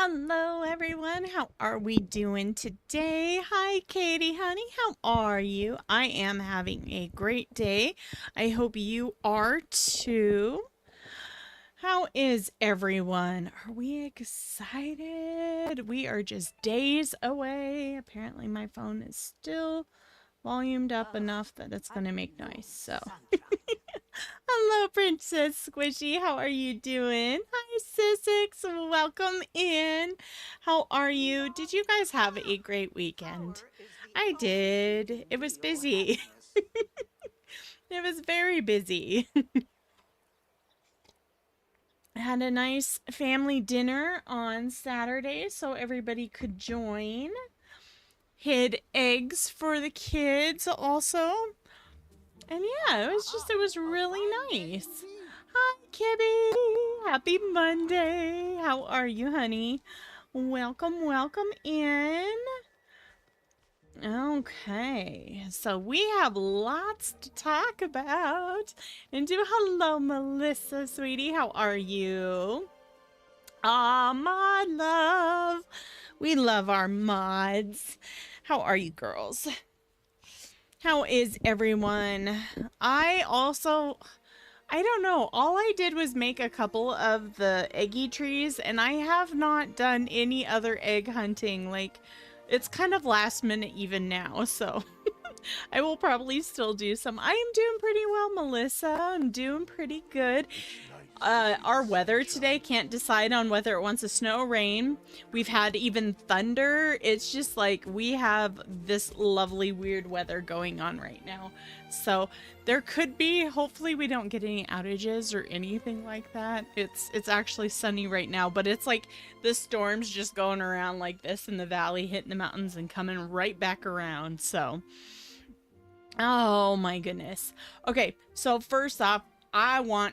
Hello, everyone. How are we doing today? Hi, Katie, honey. How are you? I am having a great day. I hope you are too. How is everyone? Are we excited? We are just days away. Apparently, my phone is still volumed up enough that it's going to make noise. So, hello, Princess Squishy. How are you doing? Hi, Sissix. Welcome in. How are you? Did you guys have a great weekend? I did. It was busy. It was very busy. I had a nice family dinner on Saturday so everybody could join. Hid eggs for the kids also. And yeah, it was really nice. Hi, Kibby. Happy Monday. How are you, honey? Welcome, welcome in. Okay, so we have lots to talk about. And hello, Melissa, sweetie. How are you? Ah, my love. We love our mods. How are you, girls? How is everyone? I don't know. All I did was make a couple of the eggy trees, and I have not done any other egg hunting. Like, it's kind of last minute even now, so I will probably still do some. I am doing pretty well, Melissa. I'm doing pretty good. Our weather today can't decide on whether it wants to snow or rain. We've had even thunder. It's just like we have this lovely weird weather going on right now. So there could be, hopefully we don't get any outages or anything like that. It's actually sunny right now, but it's like the storm's just going around like this in the valley, hitting the mountains and coming right back around. So, oh my goodness. Okay, so first off,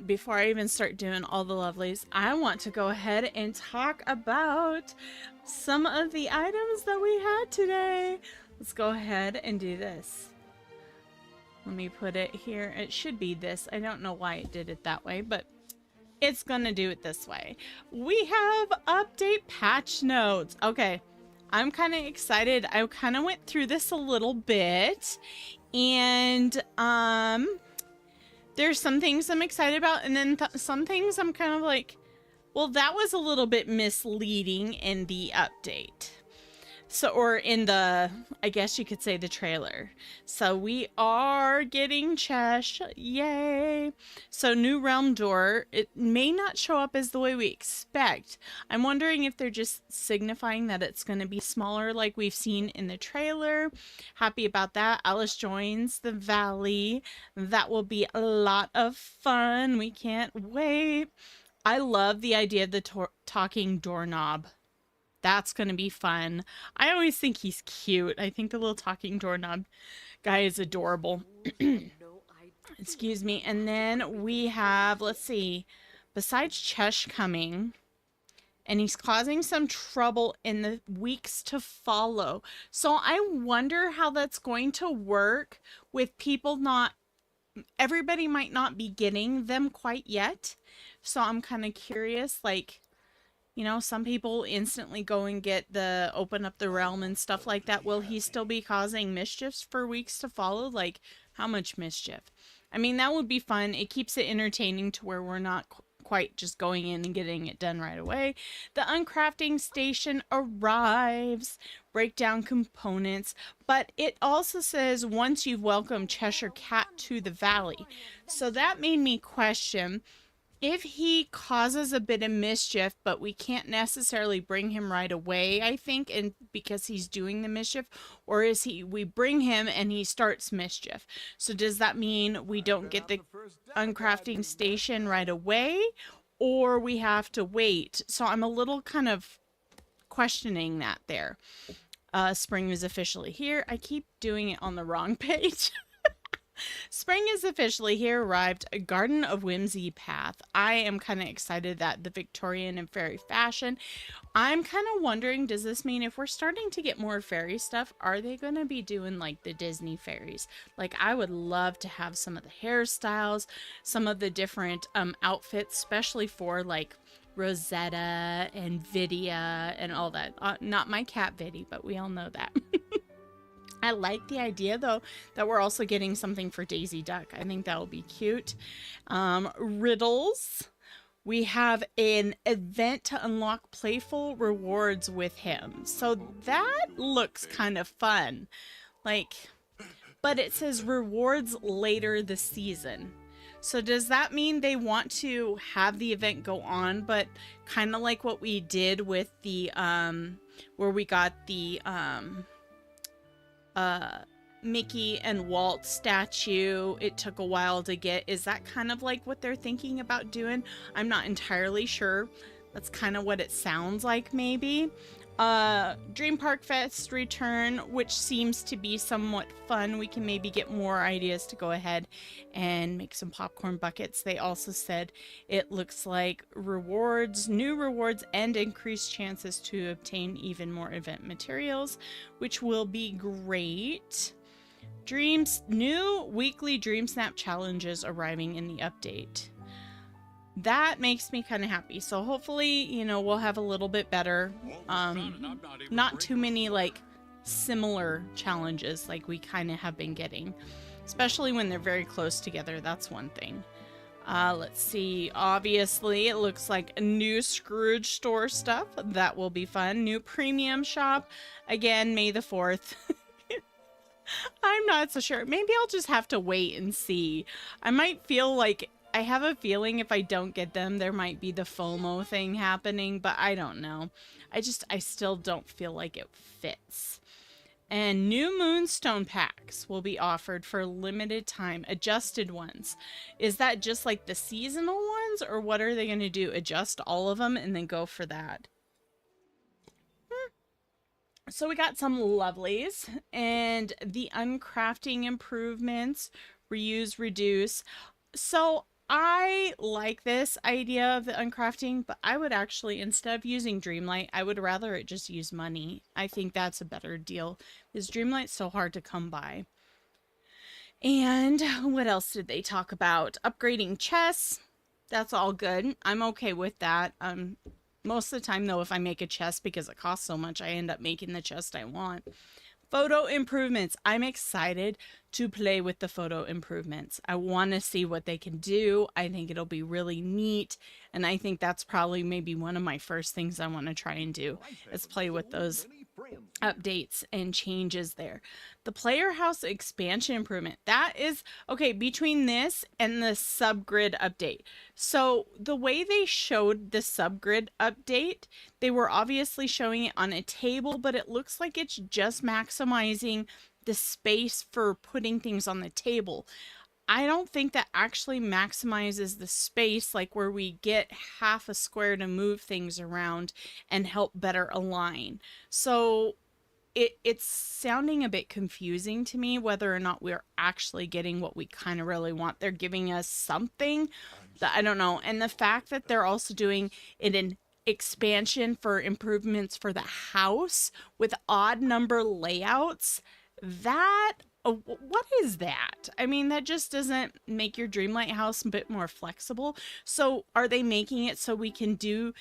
before I even start doing all the lovelies, I want to go ahead and talk about some of the items that we had today. Let's go ahead and do this. Let me put it here. It should be this. I don't know why it did it that way, but it's gonna do it this way. We have update patch notes. Okay, I'm kind of excited. I kind of went through this a little bit, and there's some things I'm excited about, and then some things I'm kind of like, well, that was a little bit misleading in the update. So, or in the, I guess you could say the trailer. So we are getting Chesh, yay. So new realm door, it may not show up as the way we expect. I'm wondering if they're just signifying that it's going to be smaller like we've seen in the trailer. Happy about that. Alice joins the valley. That will be a lot of fun. We can't wait. I love the idea of the talking doorknob. That's going to be fun. I always think he's cute. I think the little talking doorknob guy is adorable. Excuse me. And then we have, let's see, besides Chesh coming, and he's causing some trouble in the weeks to follow. So I wonder how that's going to work with people everybody might not be getting them quite yet. So I'm kind of curious, like, you know, some people instantly go and open up the realm and stuff like that. Will he still be causing mischiefs for weeks to follow? Like, how much mischief? I mean, that would be fun. It keeps it entertaining to where we're not quite just going in and getting it done right away. The uncrafting station arrives. Break down components. But it also says once you've welcomed Cheshire Cat to the valley. So that made me question, if he causes a bit of mischief, but we can't necessarily bring him right away, I think, and because he's doing the mischief, or we bring him and he starts mischief. So does that mean we don't get the uncrafting station right away, or we have to wait? So I'm a little kind of questioning that there. Spring is officially here. I keep doing it on the wrong page. Spring is officially here, arrived, a Garden of Whimsy path. I am kind of excited that the Victorian and fairy fashion. I'm kind of wondering, does this mean if we're starting to get more fairy stuff, are they going to be doing like the Disney fairies? Like, I would love to have some of the hairstyles, some of the different outfits, especially for like Rosetta and Vidya and all that. Not my cat Viddy, but we all know that. I like the idea, though, that we're also getting something for Daisy Duck. I think that will be cute. Riddles. We have an event to unlock playful rewards with him. So that looks kind of fun. Like, but it says rewards later this season. So does that mean they want to have the event go on, but kind of like what we did with the, where we got the, Mickey and Walt statue, it took a while to get. Is that kind of like what they're thinking about doing? I'm not entirely sure. That's kind of what it sounds like, maybe. Dream Park Fest return, which seems to be somewhat fun. We can maybe get more ideas to go ahead and make some popcorn buckets. They also said it looks like rewards, new rewards, and increased chances to obtain even more event materials, which will be great. Dreams, new weekly Dream Snap challenges arriving in the update. That makes me kind of happy. So hopefully, you know, we'll have a little bit better, not too many like similar challenges like we kind of have been getting, especially when they're very close together. That's one thing. Let's see. Obviously, it looks like a new Scrooge store stuff. That will be fun. New premium shop. Again, May the 4th. I'm not so sure. Maybe I'll just have to wait and see. I might feel like, I have a feeling if I don't get them, there might be the FOMO thing happening, but I don't know. I still don't feel like it fits. And new Moonstone packs will be offered for limited time, adjusted ones. Is that just like the seasonal ones, or what are they going to do? Adjust all of them and then go for that? So we got some lovelies and the uncrafting improvements, reuse, reduce. So I like this idea of the uncrafting, but I would actually, instead of using Dreamlight, I would rather it just use money. I think that's a better deal, because Dreamlight's so hard to come by. And what else did they talk about? Upgrading chests. That's all good. I'm okay with that. Most of the time, though, if I make a chest because it costs so much, I end up making the chest I want. Photo improvements. I'm excited to play with the photo improvements. I want to see what they can do. I think it'll be really neat. And I think that's probably maybe one of my first things I want to try and do is play with those updates and changes there. The player house expansion improvement, that is okay, between this and the subgrid update. So the way they showed the subgrid update, they were obviously showing it on a table, but it looks like it's just maximizing the space for putting things on the table. I don't think that actually maximizes the space, like where we get half a square to move things around and help better align. So it's sounding a bit confusing to me whether or not we're actually getting what we kind of really want. They're giving us something that I don't know. And the fact that they're also doing it in expansion for improvements for the house with odd number layouts, that what is that? I mean, that just doesn't make your Dreamlight house a bit more flexible. So are they making it so we can do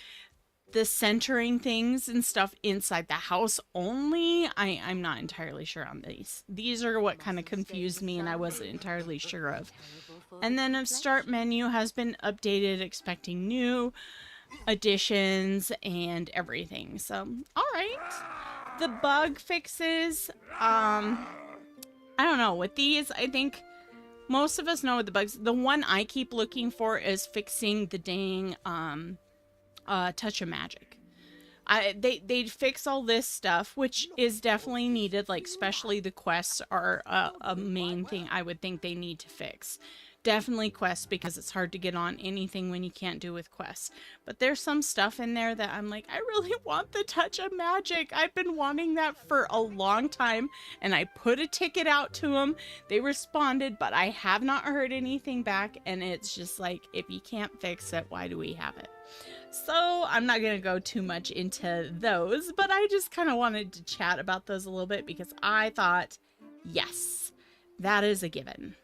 the centering things and stuff inside the house only? I'm not entirely sure on these. These are what kind of confused me and I wasn't entirely sure of. And then a start menu has been updated, expecting new additions and everything. So, all right. The bug fixes, I don't know, with these, I think most of us know what the bugs. The one I keep looking for is fixing the dang touch of magic. They fix all this stuff, which is definitely needed, like especially the quests are a main thing I would think they need to fix. Definitely quests, because it's hard to get on anything when you can't do with quests. But there's some stuff in there that I'm like, I really want the touch of magic. I've been wanting that for a long time, and I put a ticket out to them. They responded, but I have not heard anything back, and it's just like, if you can't fix it, why do we have it? So I'm not going to go too much into those, but I just kind of wanted to chat about those a little bit because I thought, yes, that is a given.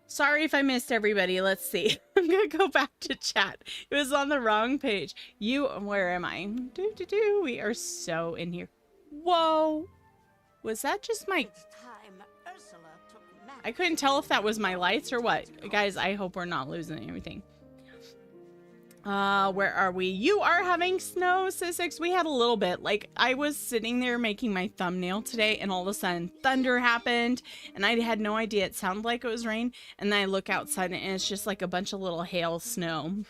Sorry if I missed everybody. Let's see. I'm gonna go back to chat. It was on the wrong page. Where am I? We are so in here. Whoa. Was that just my... I couldn't tell if that was my lights or what. Guys, I hope we're not losing everything. Where are we? You are having snow, Sissix. We had a little bit. Like, I was sitting there making my thumbnail today, and all of a sudden, thunder happened, and I had no idea. It sounded like it was rain, and then I look outside, and it's just like a bunch of little hail snow.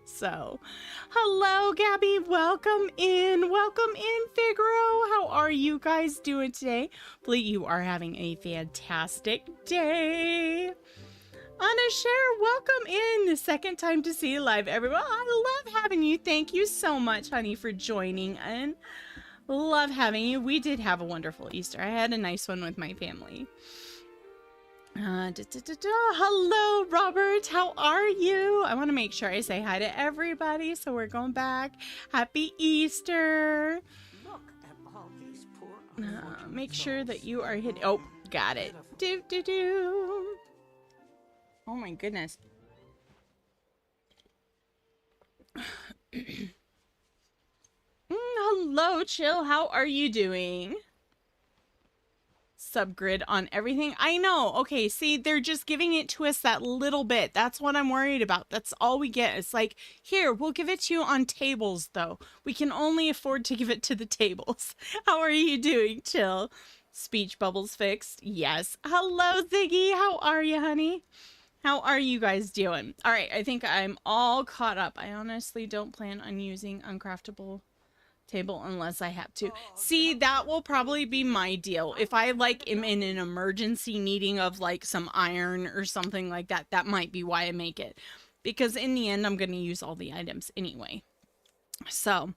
So, hello, Gabby. Welcome in. Welcome in, Figaro. How are you guys doing today? Hopefully, you are having a fantastic day. Anna Cher, welcome in. The second time to see you live, everyone. I love having you. Thank you so much, honey, for joining in. Love having you. We did have a wonderful Easter. I had a nice one with my family. Hello, Robert. How are you? I want to make sure I say hi to everybody, so we're going back. Happy Easter. Look at all these poor Make sure that you are hitting... Oh, got it. Oh my goodness. Hello, Chill. How are you doing? Subgrid on everything. I know. Okay, see, they're just giving it to us that little bit. That's what I'm worried about. That's all we get. It's like, here, we'll give it to you on tables, though. We can only afford to give it to the tables. How are you doing, Chill? Speech bubbles fixed. Yes. Hello, Ziggy. How are you, honey? How are you guys doing? All right, I think I'm all caught up. I honestly don't plan on using uncraftable table unless I have to. See, that will probably be my deal. If I like am in an emergency needing of like some iron or something like that, that might be why I make it. Because in the end, I'm going to use all the items anyway. So,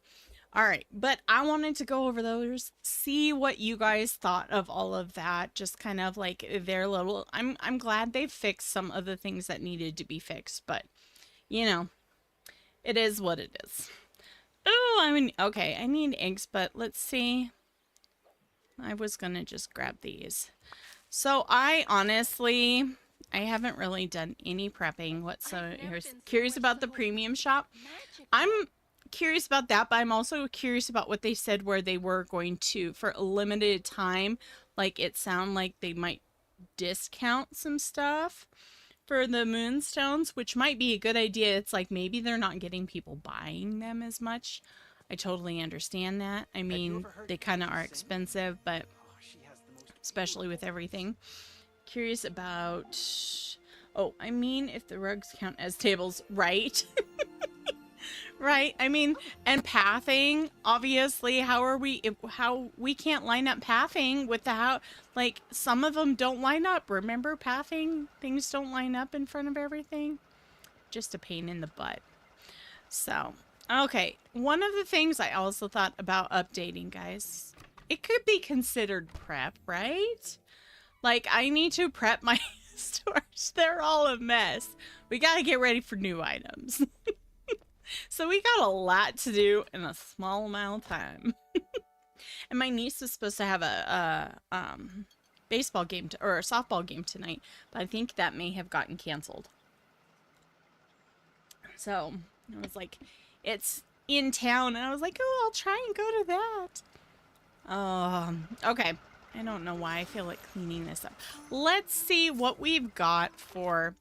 all right. But I wanted to go over those, see what you guys thought of all of that. Just kind of like their little... I'm glad they fixed some of the things that needed to be fixed. But, you know, it is what it is. Oh, I mean, okay, I need eggs, but let's see. I was gonna just grab these. So I honestly, I haven't really done any prepping whatsoever. Curious about the premium shop. I'm curious about that, but I'm also curious about what they said where they were going to, for a limited time, like it sounded like they might discount some stuff for the moonstones, which might be a good idea. It's like maybe they're not getting people buying them as much. I totally understand that. I mean, they kind of are expensive, but especially with everything. Curious about... Oh, I mean, if the rugs count as tables, right? Right. I mean, and pathing, obviously, how we can't line up pathing with the how, like, some of them don't line up. Remember pathing? Things don't line up in front of everything. Just a pain in the butt. So, okay. One of the things I also thought about updating, guys, it could be considered prep, right? Like, I need to prep my stores. They're all a mess. We got to get ready for new items. So we got a lot to do in a small amount of time. And my niece was supposed to have a baseball game or a softball game tonight, but I think that may have gotten canceled. So I was like, it's in town, and I was like, oh, I'll try and go to that. Okay. I don't know why I feel like cleaning this up. Let's see what we've got for...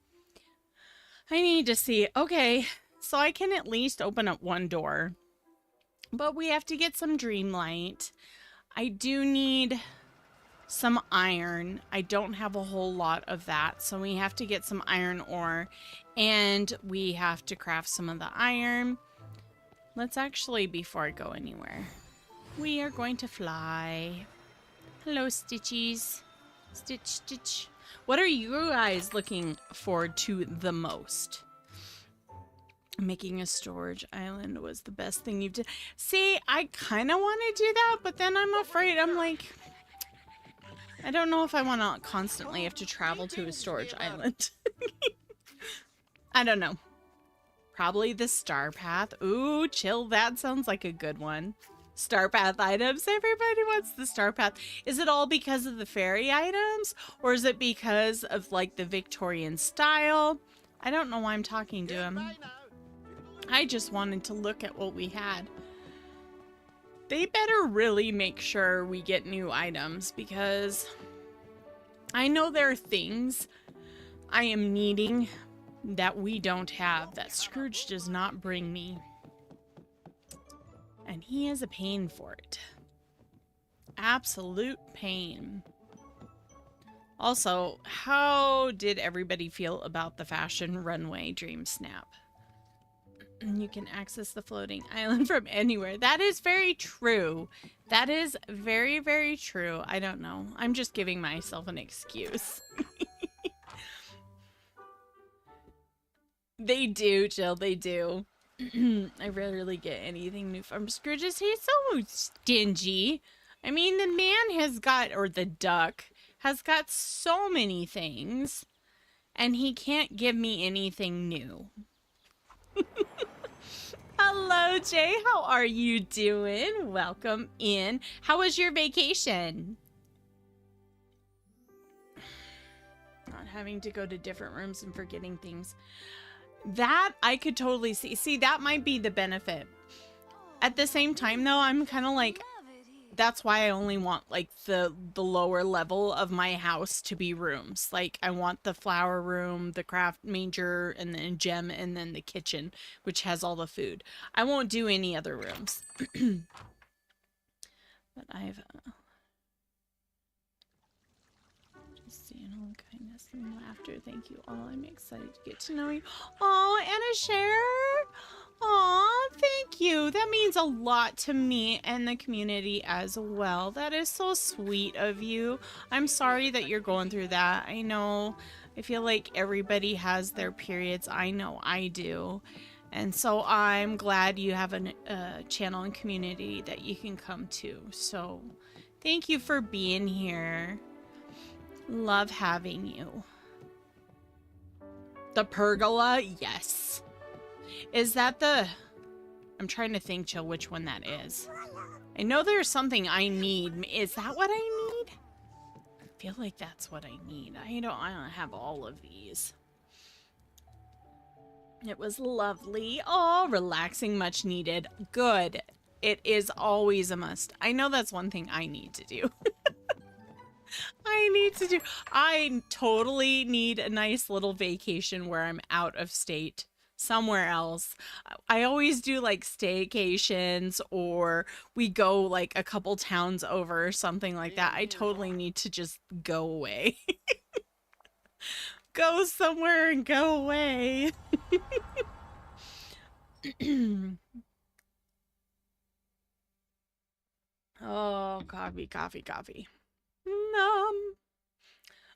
I need to see. Okay. So I can at least open up one door, but we have to get some Dreamlight. I do need some iron. I don't have a whole lot of that, so we have to get some iron ore, and we have to craft some of the iron. Let's actually, before I go anywhere, we are going to fly. Hello, Stitchies. Stitch, Stitch. What are you guys looking forward to the most? Making a storage island was the best thing you've done. See, I kind of want to do that, but then I'm afraid. I'm like, I don't know if I want to constantly have to travel to a storage island. I don't know. Probably the Star Path. Ooh, chill. That sounds like a good one. Star Path items. Everybody wants the Star Path. Is it all because of the fairy items? Or is it because of like the Victorian style? I don't know why I'm talking to him. I just wanted to look at what we had. They better really make sure we get new items because I know there are things I am needing that we don't have, that Scrooge does not bring me. And he is a pain for it. Absolute pain. Also, how did everybody feel about the fashion runway Dream Snap? You can access the floating island from anywhere. That is very true. That is very, very true. I don't know. I'm just giving myself an excuse. They do, Jill. They do. I rarely get anything new from Scrooge. He's so stingy. I mean, the man has got, or the duck, has got so many things, and he can't give me anything new. Hello, Jay. How are you doing? Welcome in. How was your vacation? Not having to go to different rooms and forgetting things. That I could totally see. See, that might be the benefit. At the same time, though, I'm kind of like, that's why I only want like the lower level of my house to be rooms. Like I want the flower room, the craft manger, and then gem, and then the kitchen, which has all the food. I won't do any other rooms. But I've just seeing all the kindness and laughter. Thank you all. I'm excited to get to know you. Oh, and a share. Aw, thank you. That means a lot to me and the community as well. That is so sweet of you. I'm sorry that you're going through that. I know. I feel like everybody has their periods. I know I do. And so I'm glad you have a channel and community that you can come to. So thank you for being here. Love having you. The pergola? Yes. Is that the... I'm trying to think, Jill, which one that is. I know there's something I need. Is that what I need? I feel like that's what I need. I don't have all of these. It was lovely. Oh, relaxing, much needed. Good. It is always a must. I know that's one thing I need to do. I totally need a nice little vacation where I'm out of state. Somewhere else. I always do like staycations, or we go like a couple towns over or something like that. I totally need to just go away. Go somewhere and go away. Oh, coffee.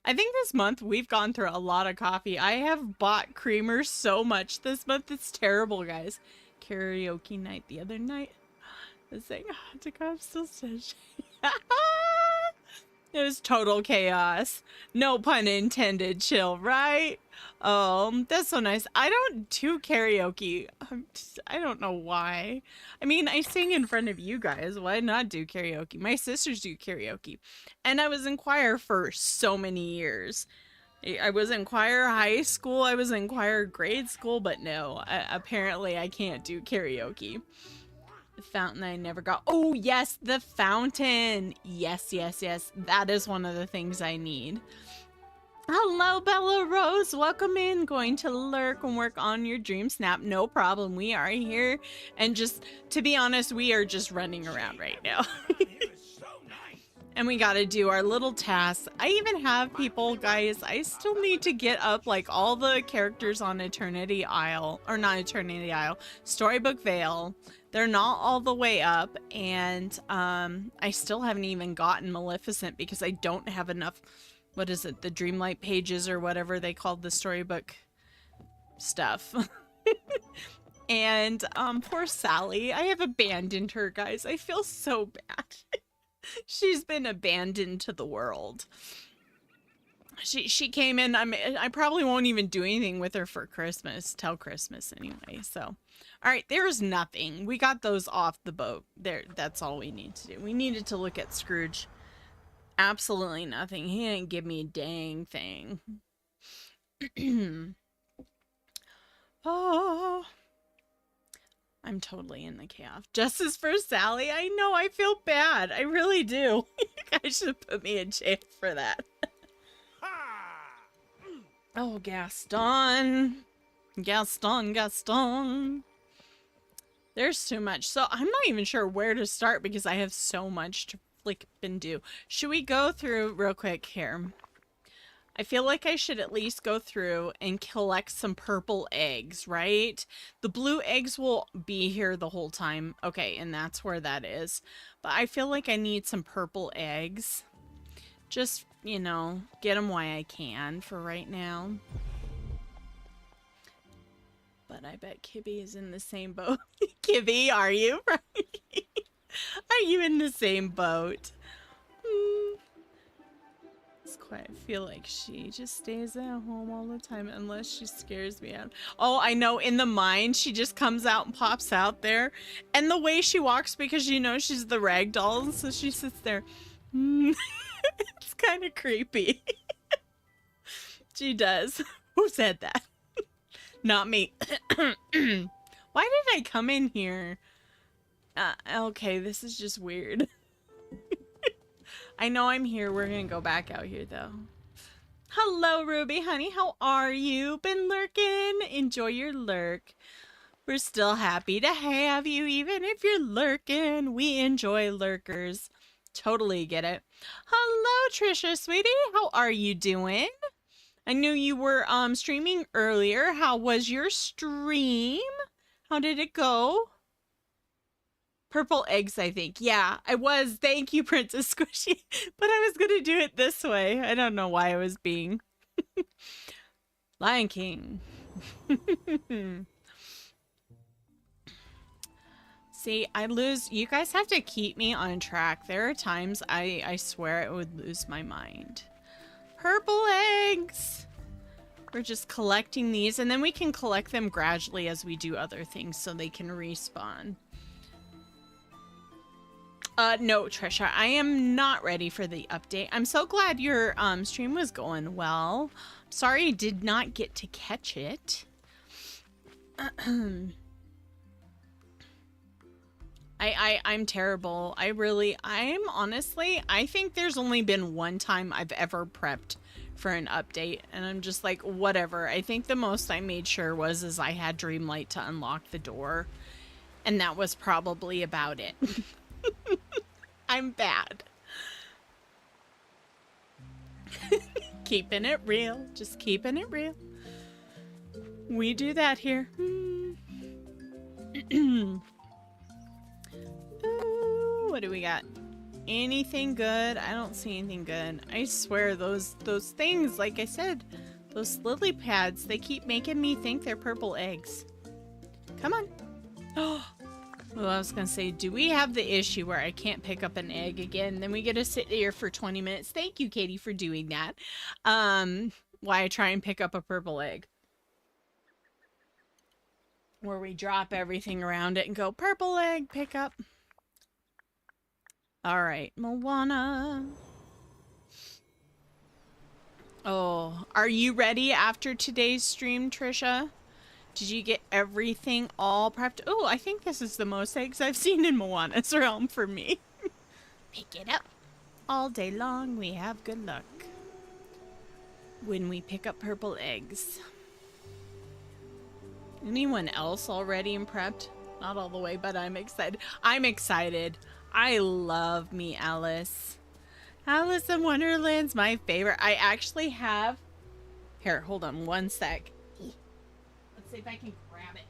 I think this month we've gone through a lot of coffee. I have bought creamer so much this month. It's terrible, guys. Karaoke night the other night. I was saying, to come still says. It was total chaos. No pun intended, chill, right? Oh, that's so nice. I don't do karaoke. I don't know why. I mean, I sing in front of you guys. Why not do karaoke? My sisters do karaoke. And I was in choir for so many years. I was in choir high school. I was in choir grade school. But no, apparently I can't do karaoke. The fountain I never got. Oh, yes, the fountain. Yes. That is one of the things I need. Hello, Bella Rose. Welcome in. Going to lurk and work on your dream snap. No problem. We are here. And just, to be honest, we are just running around right now. And we got to do our little tasks. I even have people, guys, I still need to get up like all the characters on Eternity Isle. Or not Eternity Isle. Storybook Vale. They're not all the way up, and I still haven't even gotten Maleficent because I don't have enough, what is it, the Dreamlight pages or whatever they called the storybook stuff. And poor Sally, I have abandoned her, guys. I feel so bad. She's been abandoned to the world. She came in. I probably won't even do anything with her for Christmas, till Christmas anyway. So, all right, there's nothing. We got those off the boat. There, that's all we need to do. We needed to look at Scrooge. Absolutely nothing. He didn't give me a dang thing. Oh, I'm totally in the chaos. Justice for Sally. I know. I feel bad. I really do. You guys should put me in jail for that. Oh, Gaston. Gaston. There's too much. So I'm not even sure where to start because I have so much to flip and do. Should we go through real quick here? I feel like I should at least go through and collect some purple eggs, right? The blue eggs will be here the whole time. Okay, and that's where that is. But I feel like I need some purple eggs. Just, you know, get them while I can for right now. But I bet Kibby is in the same boat. Kibby, are you? Are you in the same boat? It's quite, I feel like she just stays at home all the time unless she scares me out. Oh, I know. In the mine, she just comes out and pops out there. And the way she walks, because you know she's the rag doll, so she sits there. It's kind of creepy. She does. Who said that? Not me. Why did I come in here? Okay, this is just weird. I know I'm here. We're gonna go back out here, though. Hello, Ruby, honey. How are you? Been lurking? Enjoy your lurk. We're still happy to have you, even if you're lurking. We enjoy lurkers. Totally get it. Hello, Trisha, sweetie. How are you doing? I knew you were streaming earlier. How was your stream? How did it go? Purple eggs, I think. Yeah, I was. Thank you, Princess Squishy. But I was going to do it this way. I don't know why I was being. Lion King. See, I lose. You guys have to keep me on track. There are times I swear I would lose my mind. Purple eggs. We're just collecting these, and then we can collect them gradually as we do other things so they can respawn. No, Trisha, I am not ready for the update. I'm so glad your stream was going well. Sorry I did not get to catch it. I'm terrible. Honestly, I think there's only been one time I've ever prepped for an update, and I'm just like, whatever. I think the most I made sure is I had Dreamlight to unlock the door, and that was probably about it. I'm bad. Keeping it real. Just keeping it real. We do that here. Ooh, what do we got? Anything good? I don't see anything good. I swear those things, like I said, those lily pads, they keep making me think they're purple eggs. Come on. Oh. Well, I was gonna say, do we have the issue where I can't pick up an egg again? Then we get to sit here for 20 minutes. Thank you, Katie, for doing that. Why I try and pick up a purple egg. Where we drop everything around it and go, purple egg, pick up. Alright, Moana. Oh, are you ready after today's stream, Trisha? Did you get everything all prepped? Oh, I think this is the most eggs I've seen in Moana's realm for me. Pick it up. All day long, we have good luck. When we pick up purple eggs. Anyone else already in prepped? Not all the way, but I'm excited. I'm excited. I love me Alice. Alice in Wonderland's my favorite. I actually have... Here, hold on one sec. Let's see if I can grab it.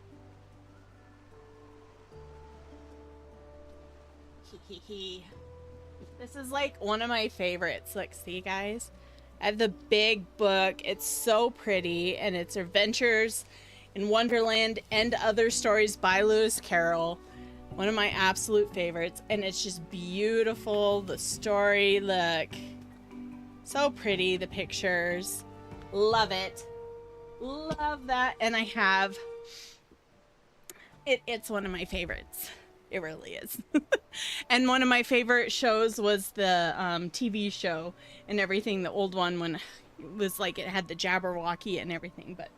This is like one of my favorites. Look, see guys? I have the big book. It's so pretty, and it's Adventures in Wonderland and Other Stories by Lewis Carroll. One of my absolute favorites, and it's just beautiful. The story, look. So pretty, the pictures. Love it. Love that. And I have it's one of my favorites. It really is. And one of my favorite shows was the TV show and everything, the old one, when it was like it had the Jabberwocky and everything. But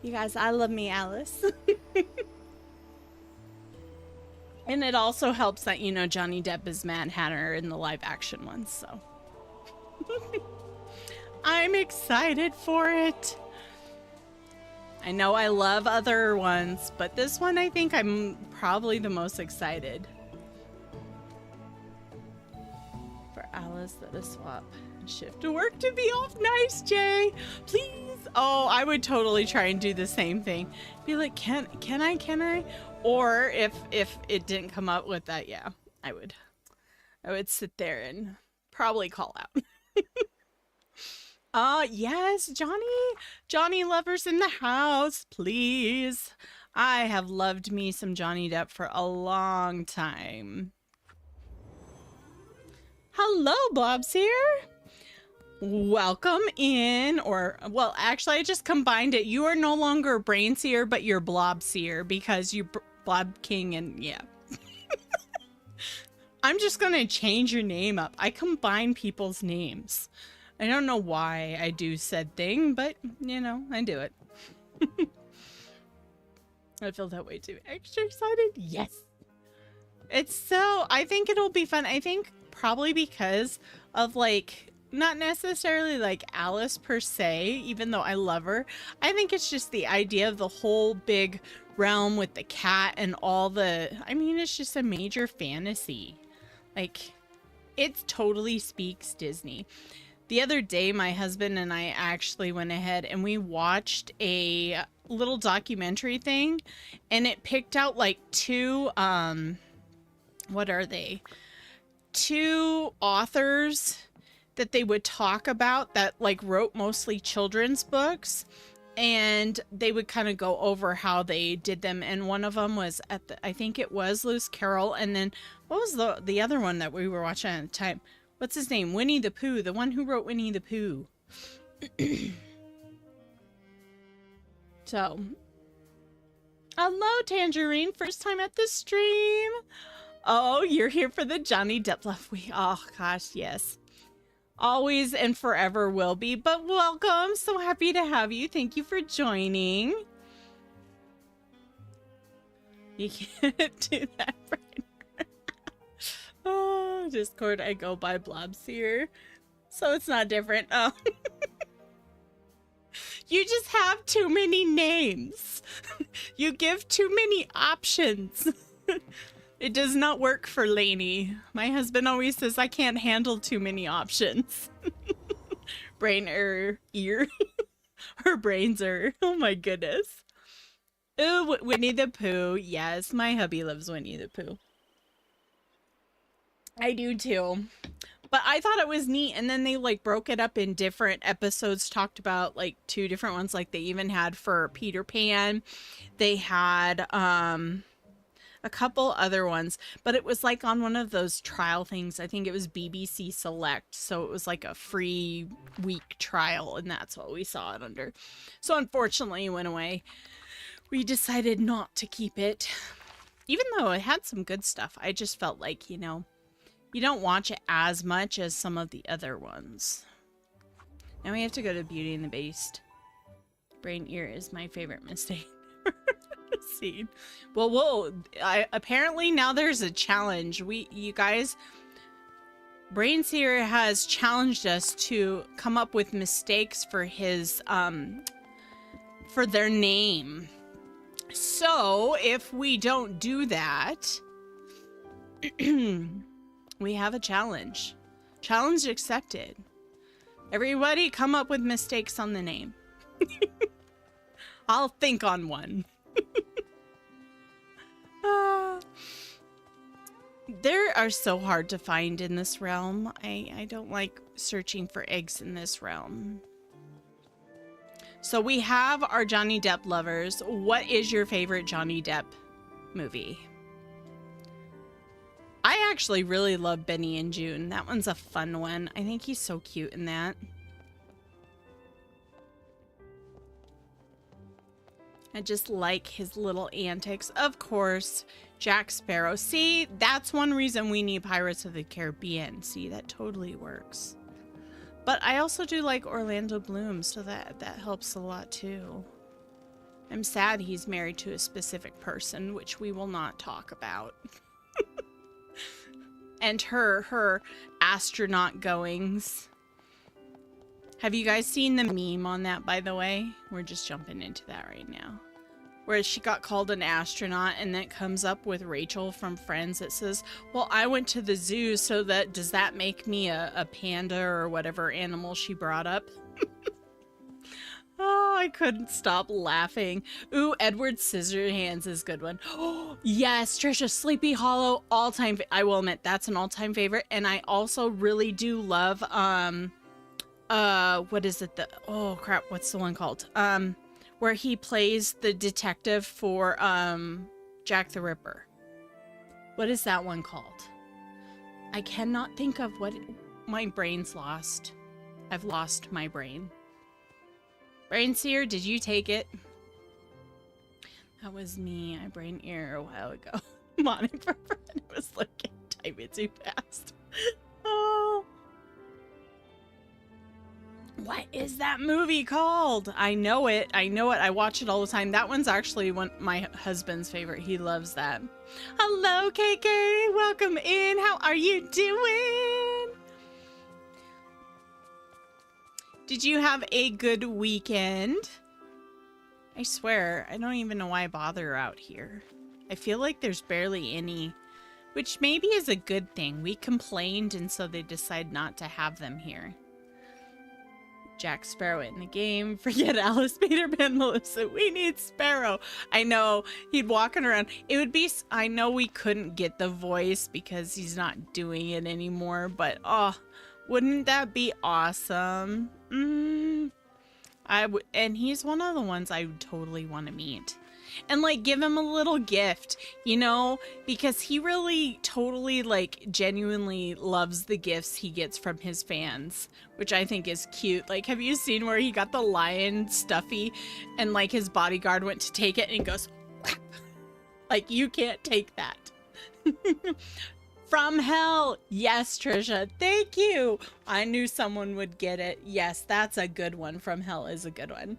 you guys, I love me Alice. And it also helps that, you know, Johnny Depp is Mad Hatter in the live action ones, so. I'm excited for it. I know I love other ones, but this one I think I'm probably the most excited. For Alice, let us swap shift to work to be off. Nice, Jay. Please. Oh, I would totally try and do the same thing. Be like, can I? Or if it didn't come up with that, yeah, I would sit there and probably call out. Yes, Johnny lovers in the house, please. I have loved me some Johnny Depp for a long time. Hello, Blob's here. Welcome in, or, well, actually, I just combined it. You are no longer Brain Seer, but you're Blob Seer, because you Blob King, and yeah. I'm just gonna change your name up. I combine people's names. I don't know why I do said thing, but, you know, I do it. I feel that way too. Extra excited? Yes. It's so, I think it'll be fun. I think probably because of, like, not necessarily like Alice per se, even though I love her. I think it's just the idea of the whole big realm with the cat and all the, I mean, it's just a major fantasy. Like, it totally speaks Disney. The other day, my husband and I actually went ahead and we watched a little documentary thing, and it picked out like two, what are they? Two authors that they would talk about that like wrote mostly children's books, and they would kind of go over how they did them. And one of them was I think it was Lewis Carroll, and then what was the other one that we were watching at the time? What's his name? Winnie the Pooh, the one who wrote Winnie the Pooh. So, hello, Tangerine. First time at the stream. Oh, you're here for the Johnny Depp love. Oh gosh, yes. Always and forever will be, but welcome. So happy to have you. Thank you for joining. You can't do that, Brian. Oh, Discord, I go by Blobseer, so it's not different. Oh. You just have too many names. You give too many options. It does not work for Laynie. My husband always says I can't handle too many options. Brain or ear. Her brains are, oh my goodness. Ooh, Winnie the Pooh. Yes, my hubby loves Winnie the Pooh. I do too. But I thought it was neat, and then they like broke it up in different episodes, talked about like two different ones, like they even had for Peter Pan. They had a couple other ones, but it was like on one of those trial things. I think it was BBC Select, so it was like a free week trial, and that's what we saw it under. So unfortunately it went away. We decided not to keep it, even though it had some good stuff. I just felt like, you know, you don't watch it as much as some of the other ones. Now we have to go to Beauty and the Beast. Brain ear is my favorite mistake. Scene. Well, apparently now there's a challenge. You guys, Brain Seer has challenged us to come up with mistakes for his, for their name. So if we don't do that, we have a challenge. Challenge accepted. Everybody come up with mistakes on the name. I'll think on one. There are so hard to find in this realm. I don't like searching for eggs in this realm. So we have our Johnny Depp lovers. What is your favorite Johnny Depp movie? I actually really love Benny and June. That one's a fun one. I think he's so cute in that. I just like his little antics. Of course, Jack Sparrow. See, that's one reason we need Pirates of the Caribbean. See, that totally works. But I also do like Orlando Bloom, so that helps a lot too. I'm sad he's married to a specific person, which we will not talk about. And her astronaut goings. Have you guys seen the meme on that, by the way? We're just jumping into that right now. Where she got called an astronaut, and then it comes up with Rachel from Friends that says, well, I went to the zoo, so does that make me a panda or whatever animal she brought up? Oh, I couldn't stop laughing. Ooh, Edward Scissorhands is a good one. Oh, yes, Trisha, Sleepy Hollow, all-time. I will admit, that's an all-time favorite. And I also really do love, what is it? Oh, crap, what's the one called? Where he plays the detective for, Jack the Ripper. What is that one called? I cannot think of what... My brain's lost. I've lost my brain. Brainseer, did you take it? That was me. I brain ear a while ago. Monica, it was looking typing too fast. Oh. What is that movie called? I know it. I know it. I watch it all the time. That one's actually my husband's favorite. He loves that. Hello, KK. Welcome in. How are you doing? Did you have a good weekend? I swear, I don't even know why I bother out here. I feel like there's barely any, which maybe is a good thing. We complained, and so they decide not to have them here. Jack Sparrow in the game. Forget Alice, Peter Pan, Melissa. We need Sparrow. I know, he'd walking around. It would be, I know we couldn't get the voice because he's not doing it anymore, but oh, wouldn't that be awesome? And he's one of the ones I would totally want to meet. And like give him a little gift, you know, because he really totally like genuinely loves the gifts he gets from his fans, which I think is cute. Like, have you seen where he got the lion stuffy and like his bodyguard went to take it and he goes, like, you can't take that. From hell. Yes, Trisha. Thank you. I knew someone would get it. Yes, that's a good one. From hell is a good one.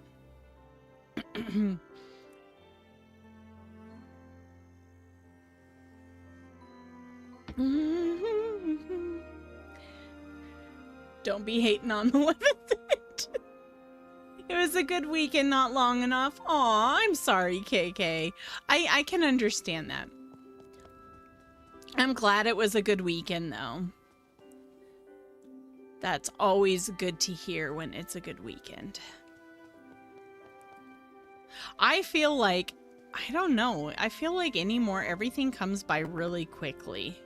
Don't be hating on the limited. It was a good weekend, not long enough. Aw, I'm sorry, KK. I can understand that. I'm glad it was a good weekend, though. That's always good to hear when it's a good weekend. I feel like, I don't know, I feel like anymore everything comes by really quickly.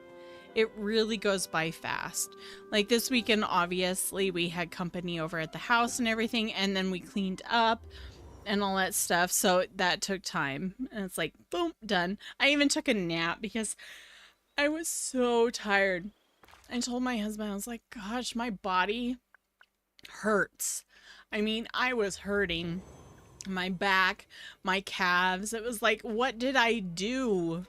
It really goes by fast. Like this weekend, obviously, we had company over at the house and everything, and then we cleaned up and all that stuff, so that took time. And it's like, boom, done. I even took a nap because I was so tired. I told my husband, I was like, gosh, my body hurts. I mean, I was hurting. My back, my calves. It was like, what did I do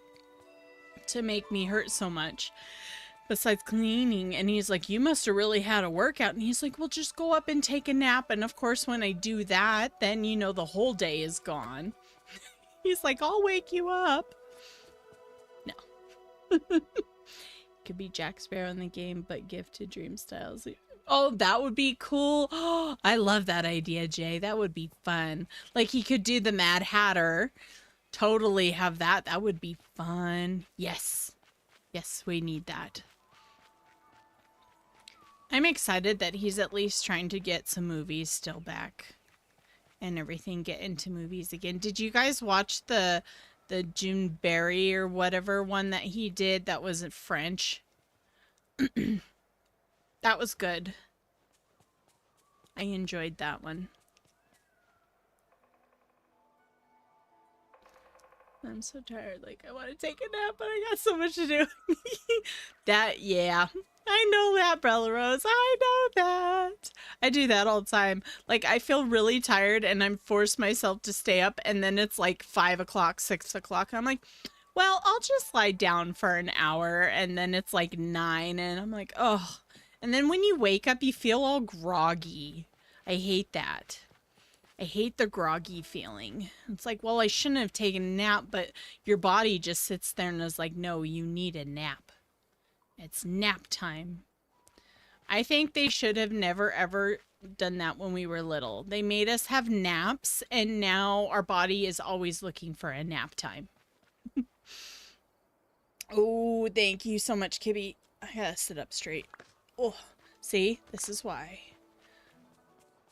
to make me hurt so much besides cleaning? And he's like, you must have really had a workout. And he's like, well, just go up and take a nap. And of course, when I do that, then, you know, the whole day is gone. He's like, I'll wake you up. No. Could be Jack Sparrow in the game, but gifted dream styles. Oh, that would be cool. Oh, I love that idea, Jay. That would be fun. Like he could do the Mad Hatter. Totally have that. That would be fun. Yes. Yes, we need that. I'm excited that he's at least trying to get some movies still back and everything, get into movies again. Did you guys watch the June Berry or whatever one that he did that wasn't French? That was good. I enjoyed that one. I'm so tired. Like, I want to take a nap, but I got so much to do. Yeah. I know that, Bella Rose. I know that. I do that all the time. Like, I feel really tired and I'm forced myself to stay up, and then it's like 5 o'clock, 6 o'clock. I'm like, well, I'll just lie down for an hour, and then it's like 9, and I'm like, oh. And then when you wake up, you feel all groggy. I hate that. I hate the groggy feeling. It's like, well, I shouldn't have taken a nap, but your body just sits there and is like, no, you need a nap. It's nap time. I think they should have never, ever done that when we were little. They made us have naps, and now our body is always looking for a nap time. Oh, thank you so much, Kibby. I gotta sit up straight. Oh, see? This is why.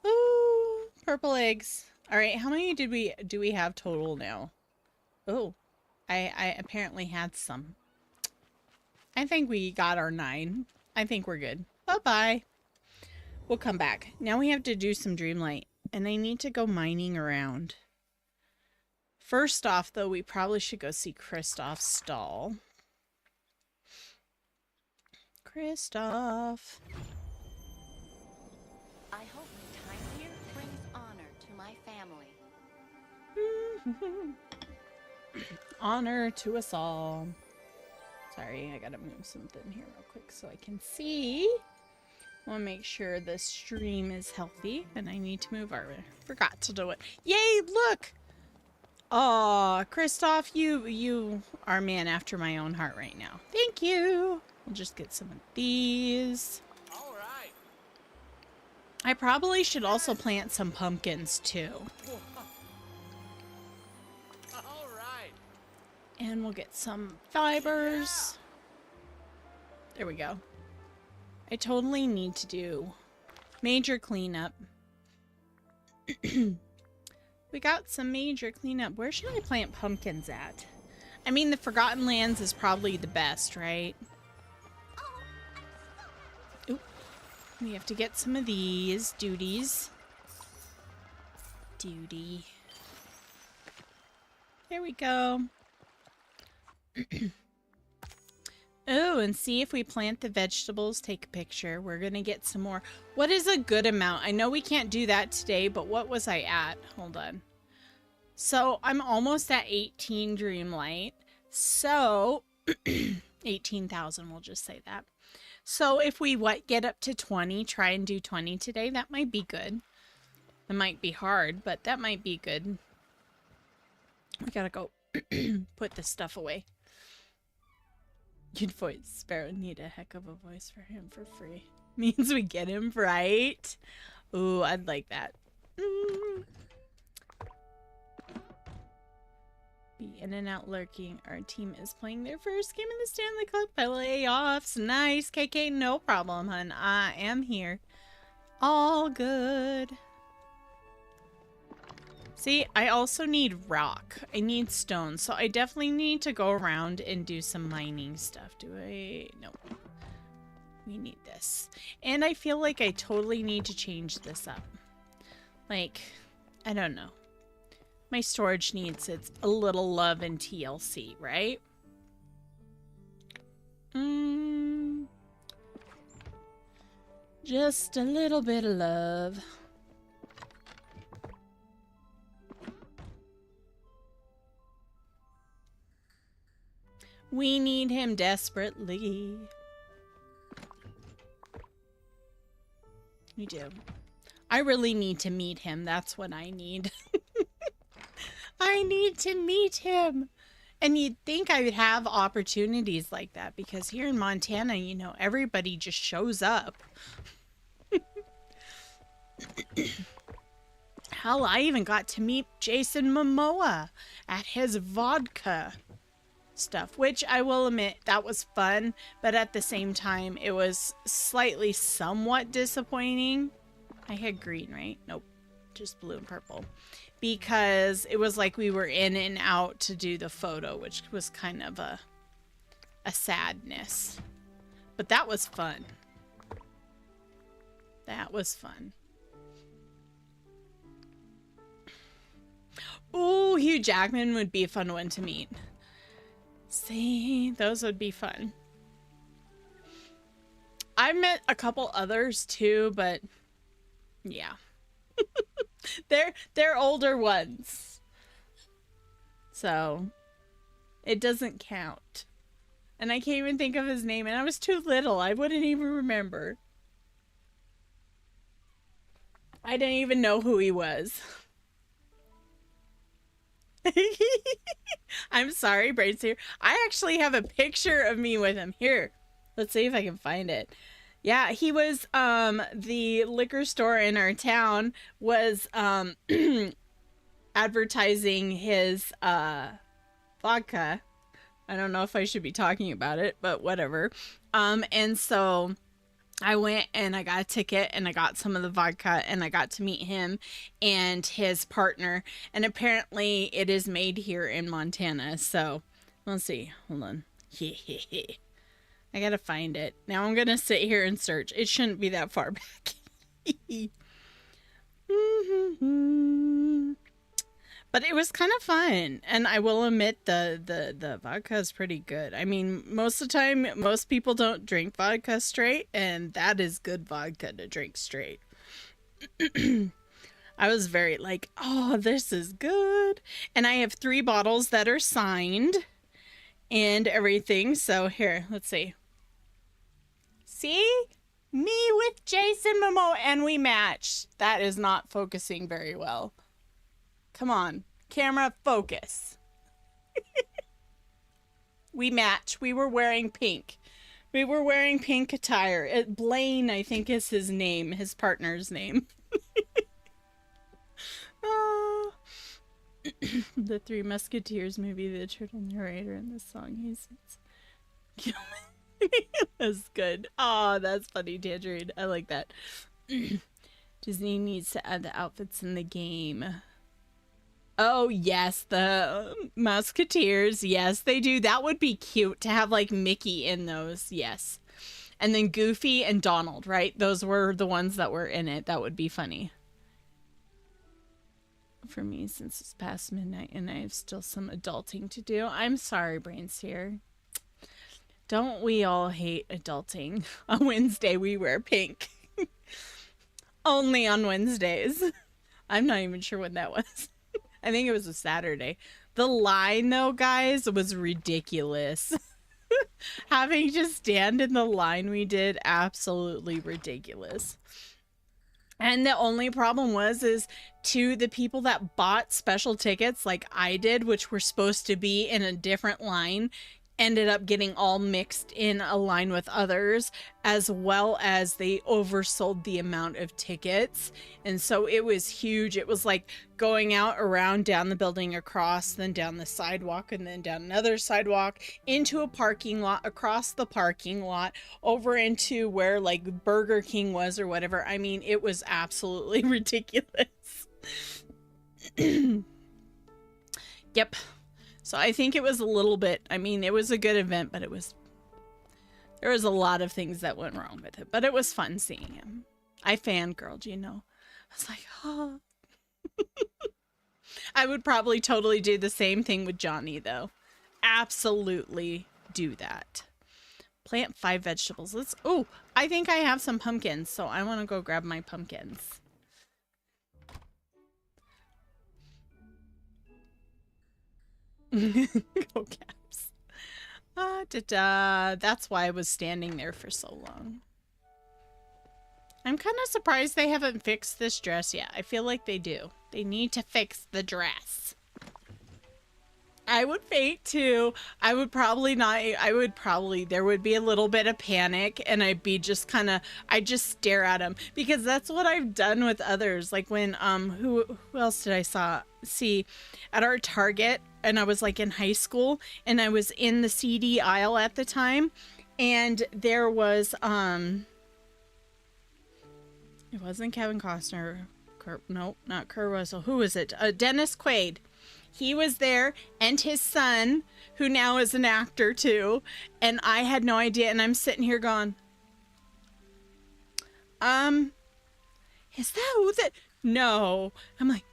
Ooh, purple eggs. All right, how many do we have total now? Oh, I apparently had some. I think we got our 9. I think we're good. Bye-bye. We'll come back. Now we have to do some Dreamlight, and I need to go mining around. First off, though, we probably should go see Kristoff's stall. Kristoff. I hope my time here brings honor to my family. Honor to us all. Sorry, I gotta move something here real quick so I can see. I want to make sure the stream is healthy, and I need to move our... Forgot to do it. Yay, look! Aw, Kristoff, you are a man after my own heart right now. Thank you! We'll just get some of these. All right. I probably should also plant some pumpkins, too. All right. And we'll get some fibers. There we go. I totally need to do major cleanup. We got some major cleanup. Where should I plant pumpkins at? I mean, the Forgotten Lands is probably the best, right? Oop. We have to get some of these duties. Duty. There we go. Oh, and see if we plant the vegetables, take a picture. We're going to get some more. What is a good amount? I know we can't do that today, but what was I at? Hold on. So I'm almost at 18 Dreamlight. So 18,000, we'll just say that. So if we get up to 20, try and do 20 today, that might be good. It might be hard, but that might be good. We gotta go put this stuff away. You'd voice Sparrow need a heck of a voice for him for free. Means we get him right. Ooh, I'd like that. Be in and out lurking. Our team is playing their first game in the Stanley Cup playoffs. Nice, KK. No problem, hun. I am here. All good. See, I also need rock. I need stone. So I definitely need to go around and do some mining stuff. Do I? No. We need this. And I feel like I totally need to change this up. Like, I don't know. My storage needs a little love and TLC, right? Just a little bit of love. We need him desperately. We do. I really need to meet him. That's what I need. I need to meet him. And you'd think I would have opportunities like that because here in Montana, you know, everybody just shows up. Hell, I even got to meet Jason Momoa at his vodka stuff, which I will admit that was fun, but at the same time it was slightly somewhat disappointing. I had green, right? Nope, just blue and purple, because it was like we were in and out to do the photo, which was kind of a sadness, but that was fun. That was fun. Ooh, Hugh Jackman would be a fun one to meet. See, those would be fun. I've met a couple others too, but yeah. They're older ones. So it doesn't count. And I can't even think of his name, and I was too little. I wouldn't even remember. I didn't even know who he was. I'm sorry, Braid's here. I actually have a picture of me with him. Here, let's see if I can find it. Yeah, he was, the liquor store in our town was, advertising his, vodka. I don't know if I should be talking about it, but whatever. And so I went and I got a ticket and I got some of the vodka and I got to meet him and his partner. And apparently it is made here in Montana. So let's see. Hold on. I gotta find it. Now I'm gonna sit here and search. It shouldn't be that far back. But it was kind of fun, and I will admit the vodka is pretty good. I mean, most of the time, most people don't drink vodka straight, and that is good vodka to drink straight. I was very like, oh, this is good. And I have 3 bottles that are signed and everything. So here, let's see. See? Me with Jason Momoa, and we match. That is not focusing very well. Come on, camera, focus. We match. We were wearing pink. We were wearing pink attire. Blaine, I think, is his name, his partner's name. The Three Musketeers movie, the turtle narrator in the song he sings. That's good. Oh, that's funny, Tangerine. I like that. Disney needs to add the outfits in the game. Oh, yes, the Musketeers. Yes, they do. That would be cute to have, like, Mickey in those. Yes. And then Goofy and Donald, right? Those were the ones that were in it. That would be funny. For me, since it's past midnight and I have still some adulting to do. I'm sorry, Brains here. Don't we all hate adulting? On Wednesday, we wear pink. Only on Wednesdays. I'm not even sure when that was. I think it was a Saturday. The line, though, guys, was ridiculous. Having to stand in the line we did, absolutely ridiculous. And the only problem is to the people that bought special tickets like I did, which were supposed to be in a different line, ended up getting all mixed in a line with others, as well as they oversold the amount of tickets. And so it was huge. It was like going out around, down the building, across, then down the sidewalk, and then down another sidewalk, into a parking lot, across the parking lot, over into where like Burger King was or whatever. I mean, it was absolutely ridiculous. Yep. So I think it was a little bit, I mean, it was a good event, but there was a lot of things that went wrong with it, but it was fun seeing him. I fangirled, you know. I was like, oh. I would probably totally do the same thing with Johnny, though. Absolutely do that. Plant 5 vegetables. Oh, I think I have some pumpkins, so I want to go grab my pumpkins. Go Caps. That's why I was standing there for so long. I'm kind of surprised they haven't fixed this dress yet. I feel like they do. They need to fix the dress. I would faint too. I would probably not. There would be a little bit of panic and I'd be just kind of, I'd just stare at them because that's what I've done with others. Like when, who else did I see at our Target, and I was like in high school and I was in the CD aisle at the time, and there was, it wasn't Kevin Costner. Nope, not Kurt Russell. Who was it? Dennis Quaid. He was there, and his son, who now is an actor too, and I had no idea, and I'm sitting here going, is that who that? No. I'm like,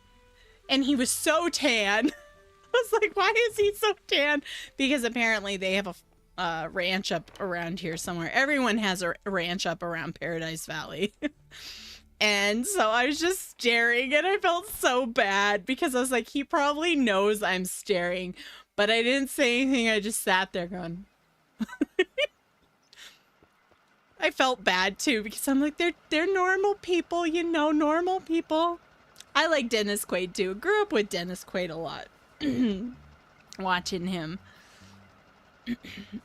And he was so tan. I was like, why is he so tan? Because apparently they have a ranch up around here somewhere. Everyone has a ranch up around Paradise Valley. And so I was just staring and I felt so bad because I was like, he probably knows I'm staring, but I didn't say anything. I just sat there going, I felt bad too because I'm like, they're normal people, you know, normal people. I like Dennis Quaid too. Grew up with Dennis Quaid a lot. Watching him.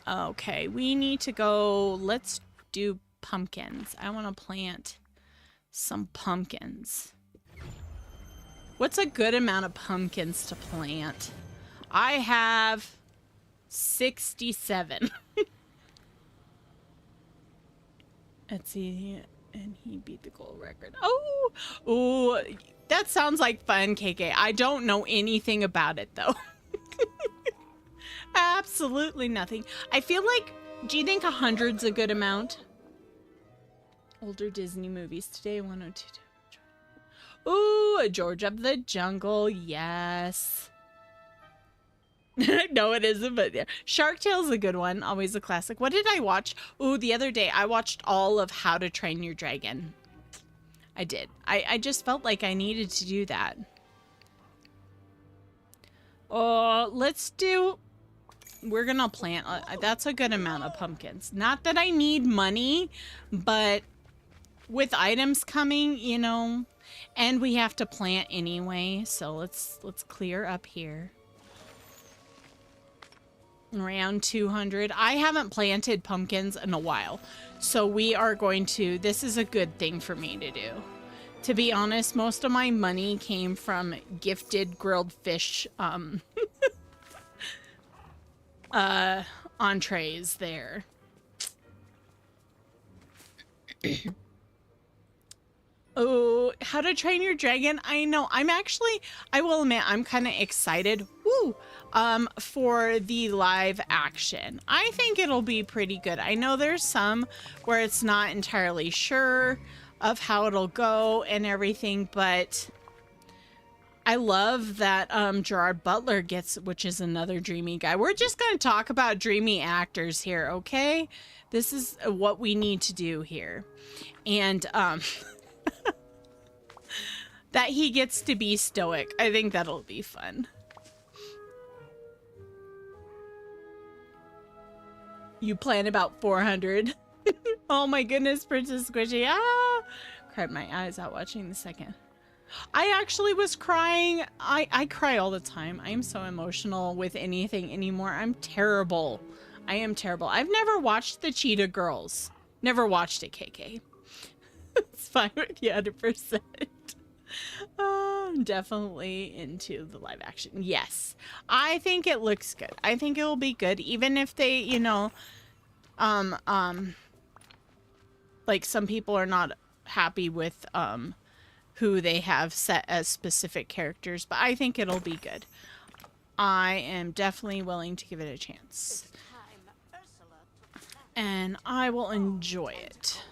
Okay, we need to go. Let's do pumpkins. I want to plant some pumpkins. What's a good amount of pumpkins to plant? I have 67. Let's see. And he beat the gold record. Oh, that sounds like fun, KK. I don't know anything about it, though. Absolutely nothing. I feel like, do you think 100's a good amount? Older Disney movies today, 102. Ooh, George of the Jungle, yes. No, it isn't, but yeah. Shark Tale's a good one, always a classic. What did I watch? Ooh, the other day I watched all of How to Train Your Dragon. I did. I just felt like I needed to do that. Oh, let's do... We're gonna plant... that's a good amount of pumpkins. Not that I need money, but with items coming, you know, and we have to plant anyway, so let's clear up here. Around 200. I haven't planted pumpkins in a while, so we are going to... This is a good thing for me to do. To be honest, most of my money came from gifted grilled fish entrees there. Oh, How to Train Your Dragon. I know. I will admit, I'm kind of excited. Woo! For the live action. I think it'll be pretty good. I know there's some where it's not entirely sure of how it'll go and everything, but I love that Gerard Butler gets, which is another dreamy guy. We're just going to talk about dreamy actors here, okay? This is what we need to do here. And that he gets to be stoic. I think that'll be fun. You plan about 400. Oh my goodness, Princess Squishy. Ah! Cried my eyes out watching the second. I actually was crying. I cry all the time. I am so emotional with anything anymore. I'm terrible. I am terrible. I've never watched the Cheetah Girls. Never watched it, KK. It's fine with you 100%. I'm definitely into the live action. Yes. I think it looks good. I think it will be good. Even if they, you know, like some people are not happy with, who they have set as specific characters, but I think it'll be good. I am definitely willing to give it a chance. And I will enjoy it.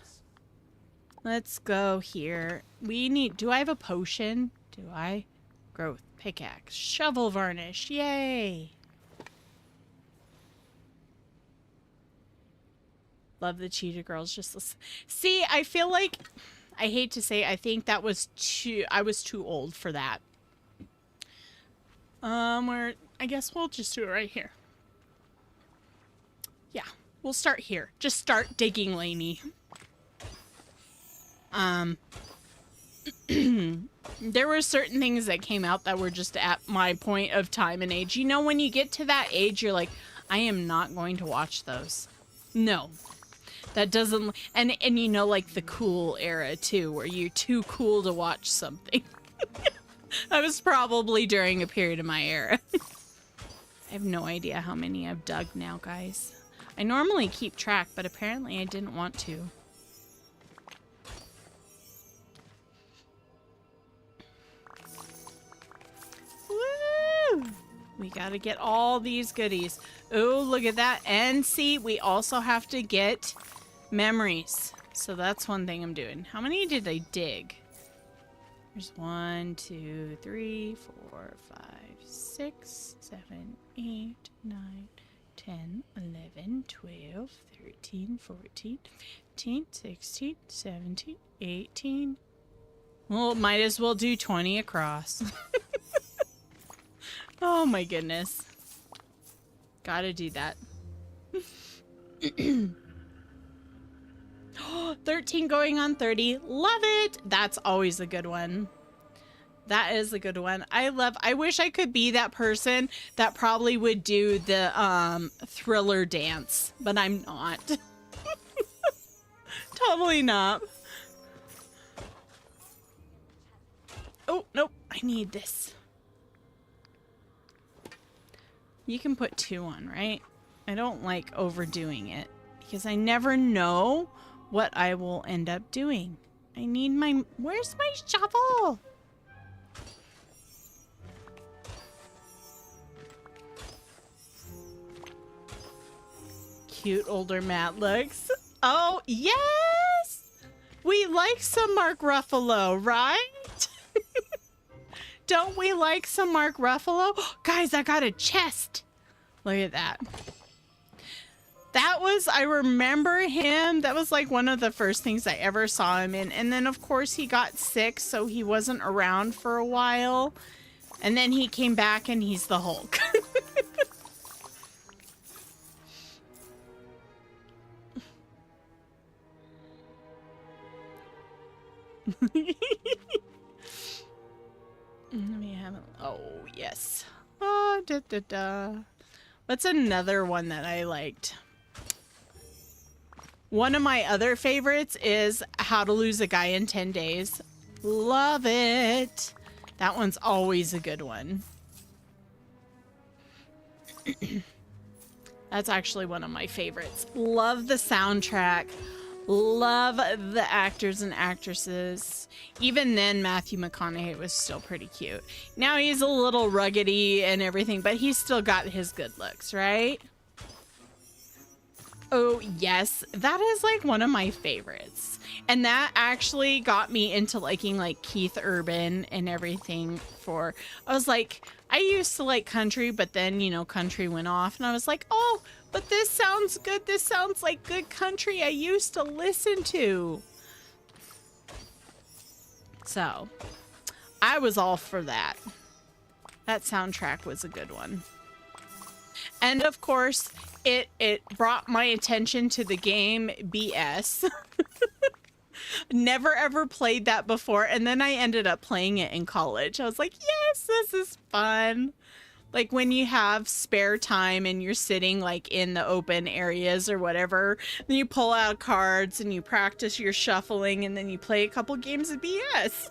Let's go here. We need... Do I have a potion? Do I? Growth. Pickaxe. Shovel varnish. Yay! Love the Cheetah Girls. Just listen. See, I feel like... I hate to say, I think that was too... I was too old for that. I guess we'll just do it right here. Yeah, we'll start here. Just start digging, Laynie. There were certain things that came out that were just at my point of time and age. You know, when you get to that age, you're like, I am not going to watch those. No. That doesn't... And you know, like the cool era, too, where you're too cool to watch something. I was probably during a period of my era. I have no idea how many I've dug now, guys. I normally keep track, but apparently I didn't want to. Woo! We gotta get all these goodies. Oh, look at that. And see, we also have to get memories. So that's one thing I'm doing. How many did I dig? There's 1, 2, 3, 4, 5, 6, 7, 8, 9, 10, 11, 12, 13, 14, 15, 16, 17, 18. Well, might as well do 20 across. Oh my goodness. Gotta do that. 13 going on 30. Love it. That's always a good one. That is a good one. I wish I could be that person that probably would do the Thriller dance, but I'm not. Totally not. Oh, nope. I need this. You can put 2 on, right? I don't like overdoing it because I never know what I will end up doing. I need my... Where's my shovel? Cute older Matt looks. Oh, yes! We like some Mark Ruffalo, right? Don't we like some Mark Ruffalo? Guys, I got a chest. Look at that. That was, I remember him. That was like one of the first things I ever saw him in. And then, of course, he got sick, so he wasn't around for a while. And then he came back and he's the Hulk. Oh, yes. Oh, da, da, da. What's another one that I liked? One of my other favorites is How to Lose a Guy in 10 Days. Love it. That one's always a good one. That's actually one of my favorites. Love the soundtrack. Love the actors and actresses. Even then, Matthew McConaughey was still pretty cute. Now he's a little ruggedy and everything, but he's still got his good looks, right? Oh, yes. That is like one of my favorites. And that actually got me into liking like Keith Urban and everything for... I was like, I used to like country, but then, you know, country went off. And I was like, oh, but this sounds good. This sounds like good country I used to listen to. So, I was all for that. That soundtrack was a good one. And of course, it brought my attention to the game BS. Never ever played that before, and then I ended up playing it in college. I was like, yes, this is fun. Like when you have spare time and you're sitting like in the open areas or whatever, then you pull out cards and you practice your shuffling and then you play a couple games of BS.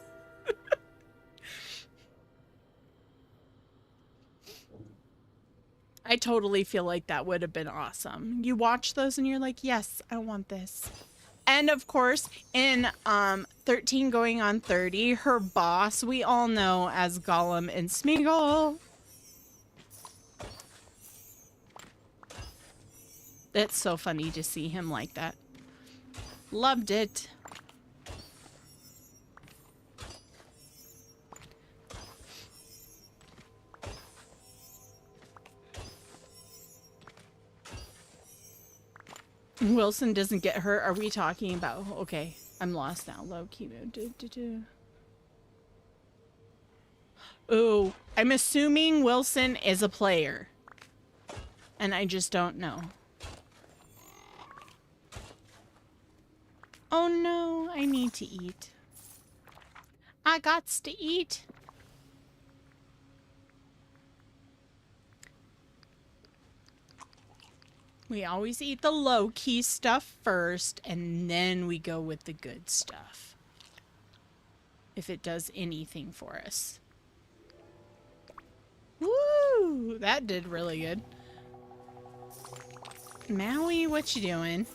I totally feel like that would have been awesome. You watch those and you're like, yes, I want this. And of course, in 13 going on 30, her boss, we all know as Gollum and Smeagol. It's so funny to see him like that. Loved it. Wilson doesn't get hurt. Are we talking about... Okay, I'm lost now. Low key. Oh, I'm assuming Wilson is a player. And I just don't know. Oh no, I need to eat. I gots to eat. We always eat the low-key stuff first, and then we go with the good stuff. If it does anything for us. Woo! That did really good. Maui, what you doing?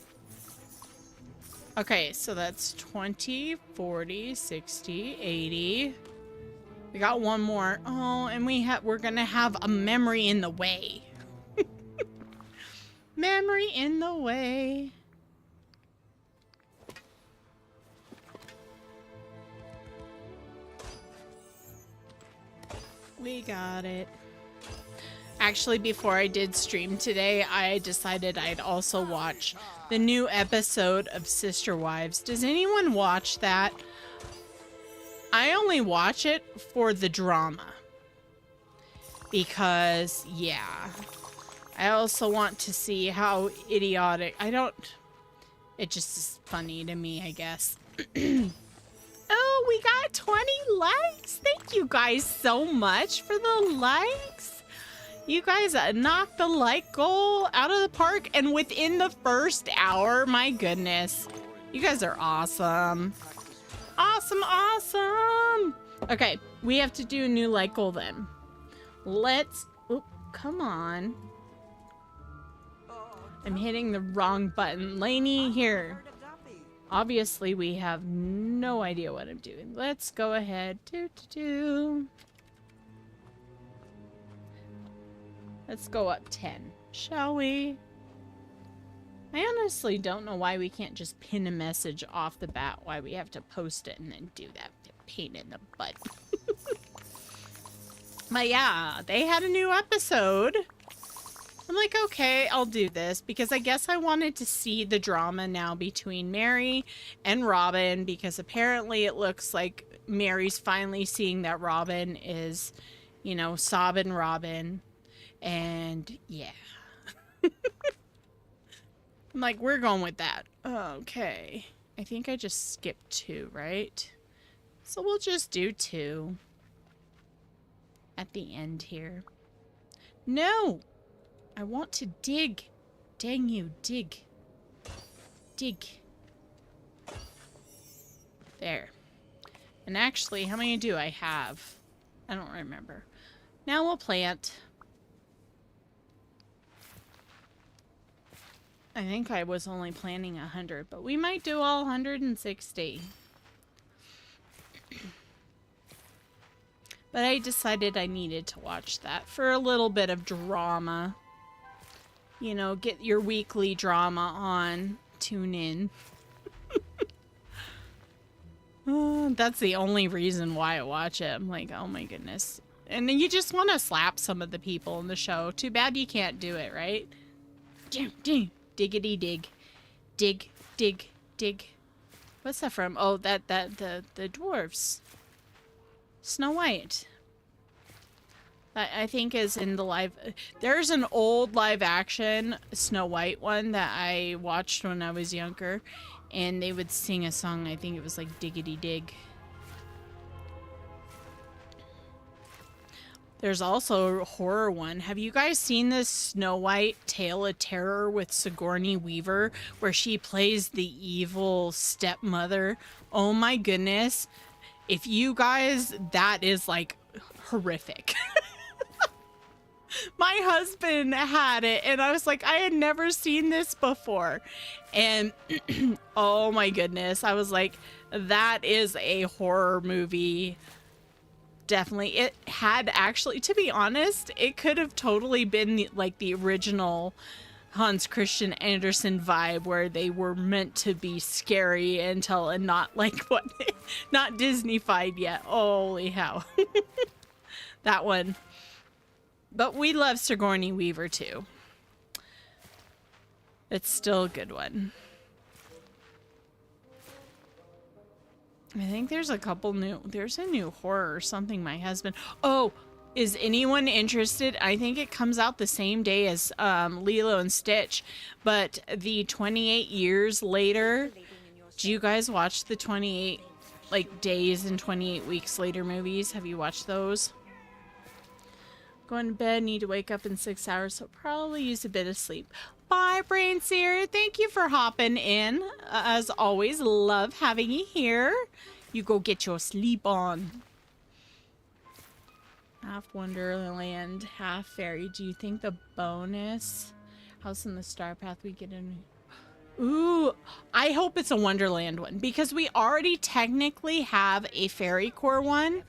Okay, so that's 20, 40, 60, 80. We got one more. Oh, and we're gonna have a memory in the way. Memory in the way. We got it. Actually, before I did stream today, I decided I'd also watch the new episode of Sister Wives. Does anyone watch that? I only watch it for the drama. Because, yeah. I also want to see how idiotic... It just is funny to me, I guess. Oh, we got 20 likes. Thank you guys so much for the likes. You guys knocked the like goal out of the park, and within the first hour, my goodness. You guys are awesome. Awesome, awesome. Okay, we have to do a new like goal then. Let's... Oh, come on. I'm hitting the wrong button. Laynie, here. Obviously, we have no idea what I'm doing. Let's go ahead. Let's go up 10, shall we? I honestly don't know why we can't just pin a message off the bat, why we have to post it and then do that. Pain in the butt. But yeah, they had a new episode. I'm like, okay, I'll do this because I guess I wanted to see the drama now between Mary and Robin, because apparently it looks like Mary's finally seeing that Robin is, you know, sobbing Robin. And yeah. I'm like, we're going with that. Okay. I think I just skipped 2, right? So we'll just do 2 at the end here. No! I want to dig. Dang you, dig. Dig. There. And actually, how many do I have? I don't remember. Now we'll plant. I think I was only planning 100, but we might do all 160. But I decided I needed to watch that for a little bit of drama. You know, get your weekly drama on. Tune in. That's the only reason why I watch it. I'm like, oh my goodness. And then you just want to slap some of the people in the show. Too bad you can't do it, right? Diggity dig. Dig, dig, dig. What's that from? Oh, the dwarves. Snow White. I think is in the live... There's an old live action Snow White one that I watched when I was younger. And they would sing a song, I think it was like Diggity Dig. There's also a horror one. Have you guys seen this Snow White Tale of Terror with Sigourney Weaver, where she plays the evil stepmother? Oh my goodness. If you guys, that is like horrific. My husband had it and I was like, I had never seen this before. And oh my goodness, I was like, that is a horror movie. Definitely. It had actually, to be honest, it could have totally been like the original Hans Christian Andersen vibe, where they were meant to be scary until, and not like what, not Disney-fied yet. Holy hell. That one. But we love Sigourney Weaver too. It's still a good one. I think there's a couple new... There's a new horror or something my husband... Oh, is anyone interested? I think it comes out the same day as Lilo and Stitch. But the 28 years later... Do you guys watch the 28 like days and 28 weeks later movies? Have you watched those? Going to bed, need to wake up in 6 hours, so probably use a bit of sleep. Bye, Brain Seer. Thank you for hopping in. As always, love having you here. You go get your sleep on. Half Wonderland, half Fairy. Do you think the bonus House in the Star Path we get in? Ooh, I hope it's a Wonderland one, because we already technically have a Fairy Core one.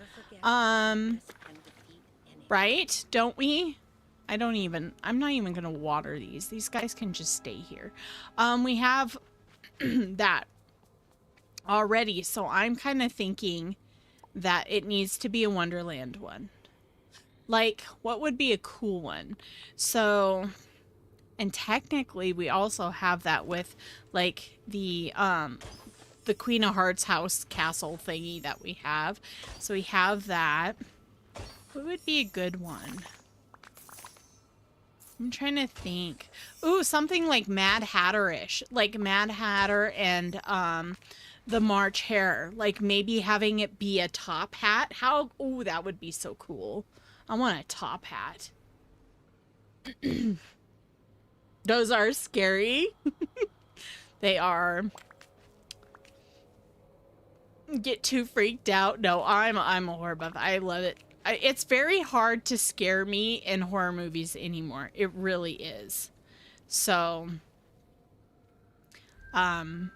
Right? Don't we? I'm not even gonna water these. These guys can just stay here. We have that already, so I'm kind of thinking that it needs to be a Wonderland one. Like, what would be a cool one? So, and technically we also have that with like the Queen of Hearts house castle thingy that we have. So we have that. What would be a good one? I'm trying to think. Ooh, something like Mad Hatter-ish. Like Mad Hatter and the March Hare. Like maybe having it be a top hat. How? Ooh, that would be so cool. I want a top hat. Those are scary. They are. Get too freaked out. No, I'm a horror buff. I love it. It's very hard to scare me in horror movies anymore. It really is. So, I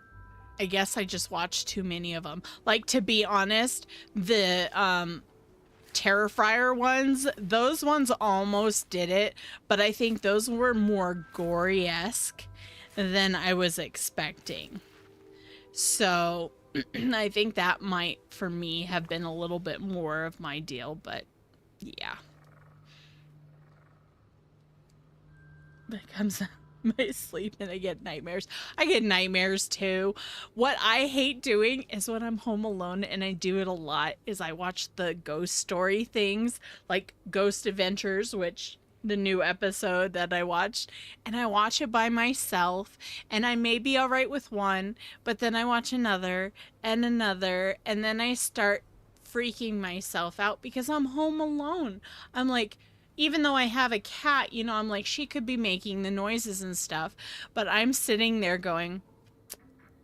guess I just watched too many of them. Like, to be honest, the Terrifier ones, those ones almost did it, but I think those were more gory-esque than I was expecting. So I think that might, for me, have been a little bit more of my deal, but yeah. That comes my sleep and I get nightmares. I get nightmares too. What I hate doing is when I'm home alone, and I do it a lot, is I watch the ghost story things, like Ghost Adventures, which the new episode that I watched, and I watch it by myself, and I may be all right with one, but then I watch another, and then I start freaking myself out because I'm home alone. I'm like, even though I have a cat, you know, I'm like, she could be making the noises and stuff, but I'm sitting there going,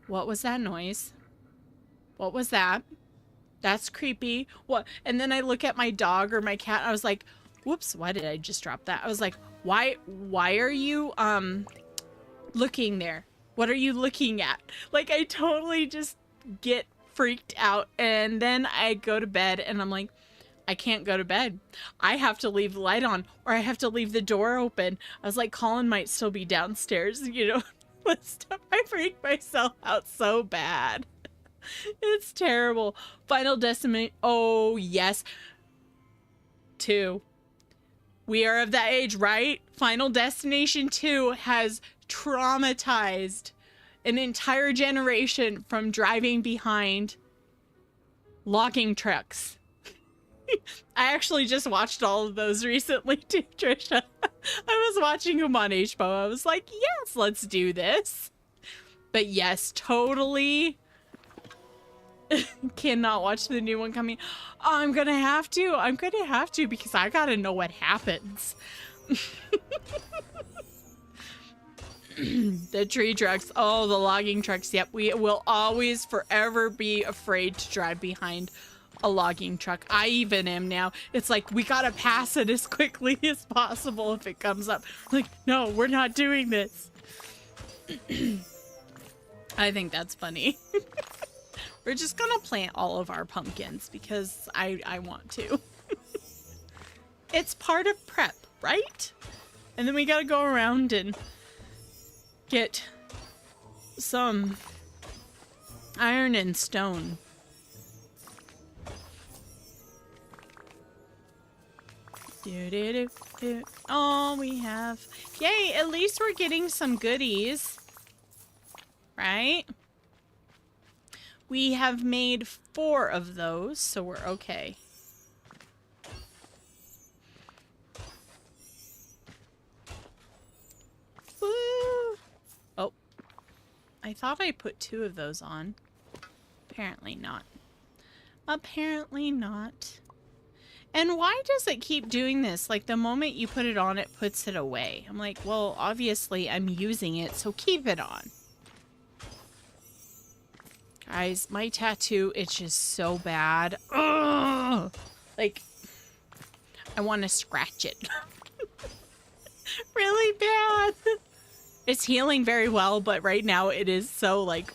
what was that noise? What was that? That's creepy. What? And then I look at my dog or my cat, and I was like, whoops, why did I just drop that? I was like, why are you looking there? What are you looking at? Like, I totally just get freaked out, and then I go to bed and I'm like, I can't go to bed. I have to leave the light on, or I have to leave the door open. I was like, Colin might still be downstairs, you know. I freak myself out so bad. It's terrible. Final Destination. Oh, yes. 2. We are of that age, right? Final Destination 2 has traumatized an entire generation from driving behind logging trucks. I actually just watched all of those recently too, Trisha. I was watching them on HBO. I was like, yes, let's do this. But yes, totally cannot watch the new one coming. Oh, I'm gonna have to because I gotta know what happens. The tree trucks. Oh, the logging trucks. Yep, we will always forever be afraid to drive behind a logging truck. I even am now. It's like, we gotta pass it as quickly as possible if it comes up. Like, no, we're not doing this. I think that's funny. We're just gonna plant all of our pumpkins because I want to. It's part of prep, right? And then we gotta go around and get some iron and stone. Oh, we have. Yay, at least we're getting some goodies. Right? We have made 4 of those, so we're okay. Woo! Oh. I thought I put 2 of those on. Apparently not. Apparently not. And why does it keep doing this? Like, the moment you put it on, it puts it away. I'm like, well, obviously I'm using it, so keep it on. Guys, my tattoo itches so bad. Ugh! Like, I want to scratch it. Really bad. It's healing very well, but right now it is so, like,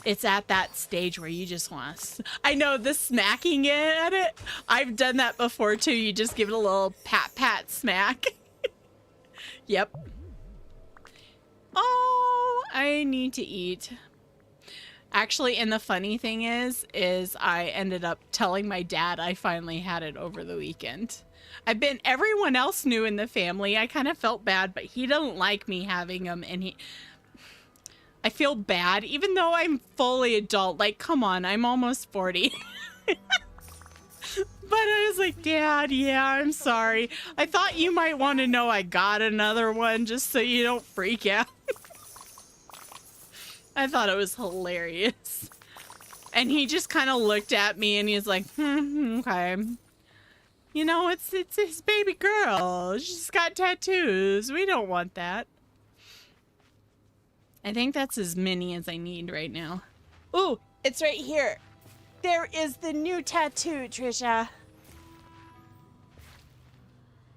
it's at that stage where you just want to... I know, the smacking at it. I've done that before, too. You just give it a little pat smack. Yep. Oh, I need to eat. Actually, and the funny thing is I ended up telling my dad I finally had it over the weekend. Everyone else knew in the family. I kind of felt bad, but he doesn't like me having them, and I feel bad, even though I'm fully adult. Like, come on, I'm almost 40. But I was like, Dad, yeah, I'm sorry. I thought you might want to know I got another one just so you don't freak out. I thought it was hilarious. And he just kind of looked at me and he's like, okay. You know, it's his baby girl. She's got tattoos. We don't want that. I think that's as many as I need right now. Ooh, it's right here. There is the new tattoo, Trisha.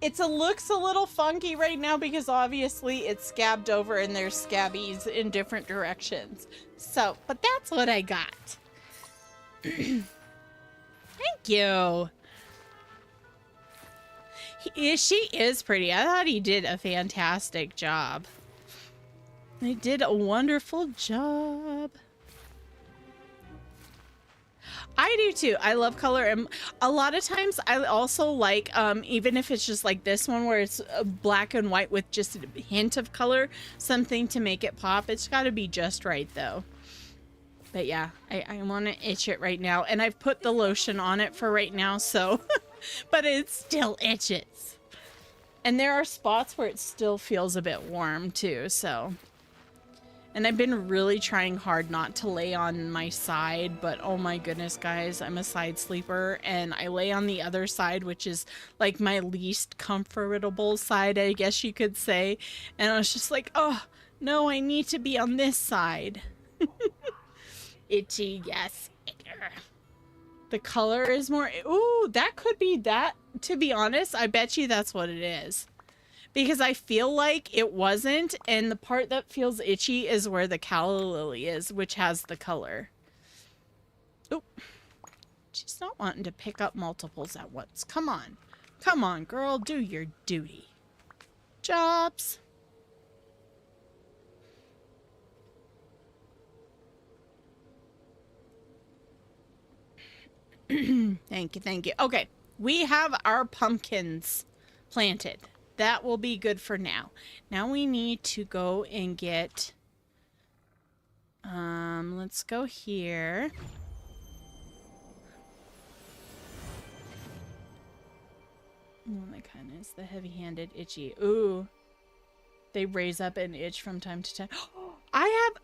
It looks a little funky right now because obviously it's scabbed over and there's scabbies in different directions. So, but that's what I got. Thank you. She is pretty. I thought he did a fantastic job. They did a wonderful job. I do too. I love color, and a lot of times I also like, even if it's just like this one where it's black and white with just a hint of color, something to make it pop. It's got to be just right though. But yeah, I want to itch it right now, and I've put the lotion on it for right now, so, but it still itches. And there are spots where it still feels a bit warm too, so. And I've been really trying hard not to lay on my side, but oh my goodness, guys, I'm a side sleeper, and I lay on the other side, which is like my least comfortable side, I guess you could say. And I was just like, oh, no, I need to be on this side. Itchy, yes. The color is more, ooh, that could be that. To be honest, I bet you that's what it is. Because I feel like it wasn't, and the part that feels itchy is where the calla lily is, which has the color. Oop. She's not wanting to pick up multiples at once. Come on. Come on, girl. Do your duty. Jobs. Thank you, thank you. Okay, we have our pumpkins planted. That will be good for now. Now we need to go and get, let's go here. Oh, that kind of is the heavy-handed itchy. Ooh. They raise up and itch from time to time.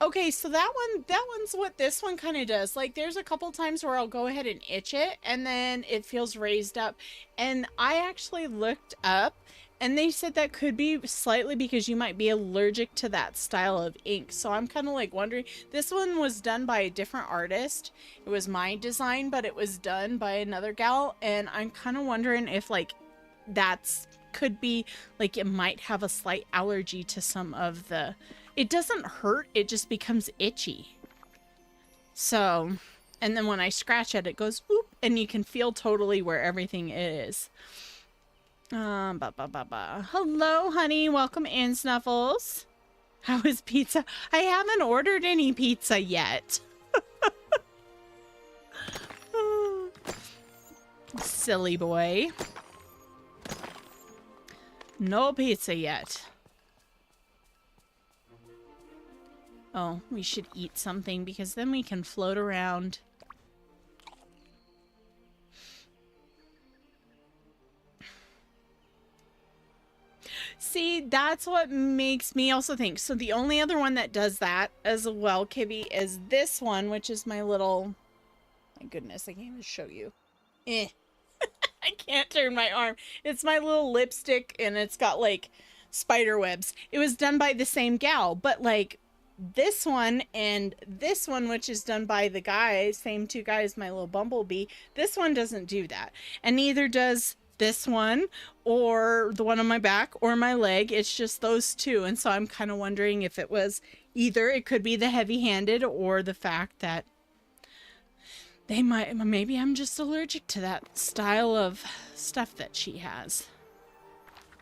Okay, so that one's what this one kind of does. Like, there's a couple times where I'll go ahead and itch it, and then it feels raised up. And I actually looked up, and they said that could be slightly because you might be allergic to that style of ink. So I'm kind of like wondering, this one was done by a different artist. It was my design, but it was done by another gal. And I'm kind of wondering if like could be like it might have a slight allergy to some of the, it doesn't hurt, it just becomes itchy. So, and then when I scratch it, it goes whoop, and you can feel totally where everything is. Hello, honey. Welcome in, Snuffles. How is pizza? I haven't ordered any pizza yet. Silly boy. No pizza yet. Oh, we should eat something because then we can float around. See, that's what makes me also think. So the only other one that does that as well, Kibby, is this one, which is my little... My goodness, I can't even show you. I can't turn my arm. It's my little lipstick, and it's got, like, spider webs. It was done by the same gal, but, like, this one and this one, which is done by the guys, same two guys, my little bumblebee, this one doesn't do that. And neither does this one or the one on my back or my leg. It's just those two. And so I'm kind of wondering if it was either it could be the heavy-handed or the fact that they might, maybe I'm just allergic to that style of stuff that she has.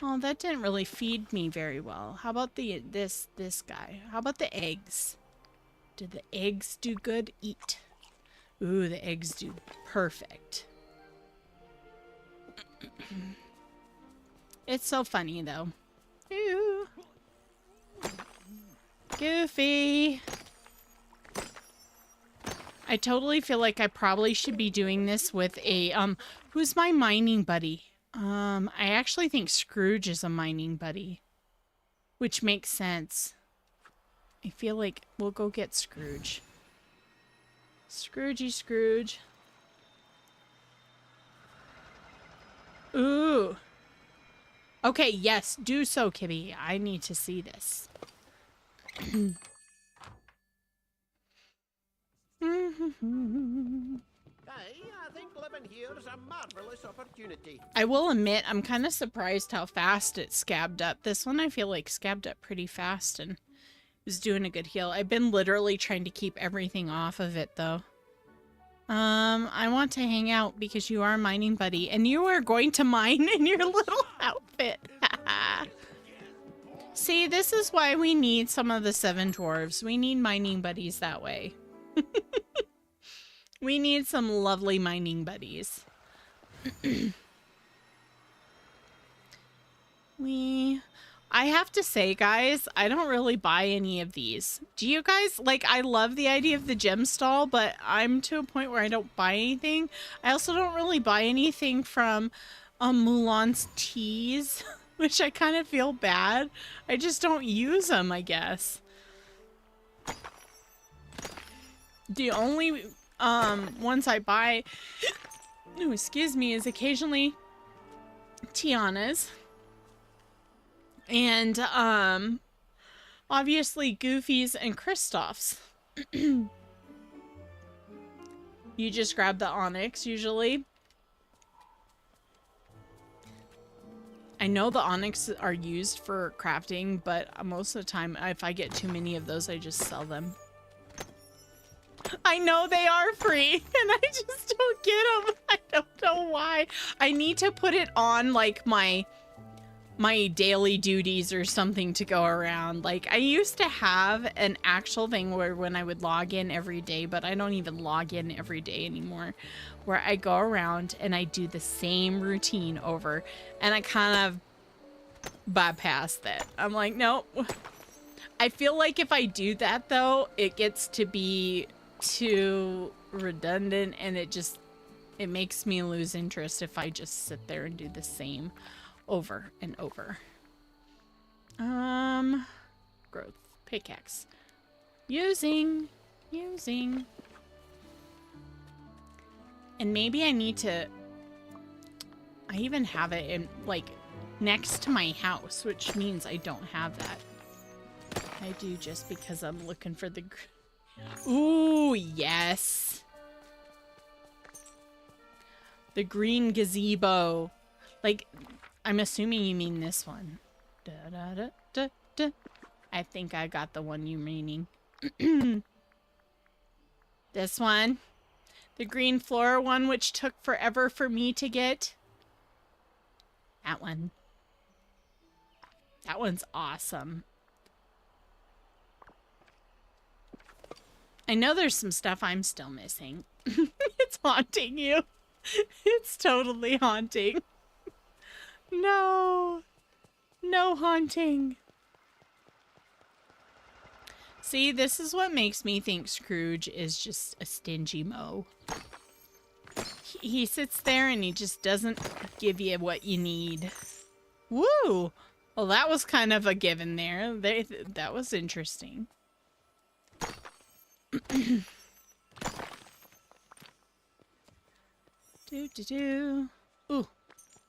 Oh, that didn't really feed me very well. How about this guy? How about the eggs? Did the eggs do good? Eat. Ooh, the eggs do perfect. It's so funny, though. Ooh. Goofy. I totally feel like I probably should be doing this with a, who's my mining buddy? I actually think Scrooge is a mining buddy, which makes sense. I feel like we'll go get Scrooge. Scroogey Scrooge. Ooh. Okay, yes, do so, Kibby. I need to see this. I think living here is a marvelous opportunity. I will admit, I'm kind of surprised how fast it scabbed up. This one I feel like scabbed up pretty fast and was doing a good heal. I've been literally trying to keep everything off of it, though. I want to hang out because you are a mining buddy, and you are going to mine in your little outfit. See, this is why we need some of the 7 dwarves. We need mining buddies that way. We need some lovely mining buddies. I have to say, guys, I don't really buy any of these. Do you guys, like, I love the idea of the gem stall, but I'm to a point where I don't buy anything. I also don't really buy anything from Mulan's teas, which I kind of feel bad. I just don't use them, I guess. The only ones I buy, oh, excuse me, is occasionally Tiana's. And, obviously Goofy's and Kristoff's. You just grab the onyx, usually. I know the onyx are used for crafting, but most of the time, if I get too many of those, I just sell them. I know they are free, and I just don't get them. I don't know why. I need to put it on, like, my daily duties or something to go around. Like, I used to have an actual thing where when I would log in every day, but I don't even log in every day anymore, where I go around and I do the same routine over, and I kind of bypass that. I'm like, nope. I feel like if I do that, though, it gets to be too redundant, and it makes me lose interest if I just sit there and do the same over and over. Growth pickaxe. Using. And maybe I need to, I even have it in, like, next to my house, which means I don't have that. I do just because I'm looking for the, ooh, yes. The green gazebo. Like, I'm assuming you mean this one. Da, da, da, da, da. I think I got the one you meaning. This one. The green floor one, which took forever for me to get. That one. That one's awesome. I know there's some stuff I'm still missing. It's haunting you. It's totally haunting. No. No haunting. See, this is what makes me think Scrooge is just a stingy mo. He sits there and he just doesn't give you what you need. Woo! Well, that was kind of a given there. That was interesting. Do. Ooh.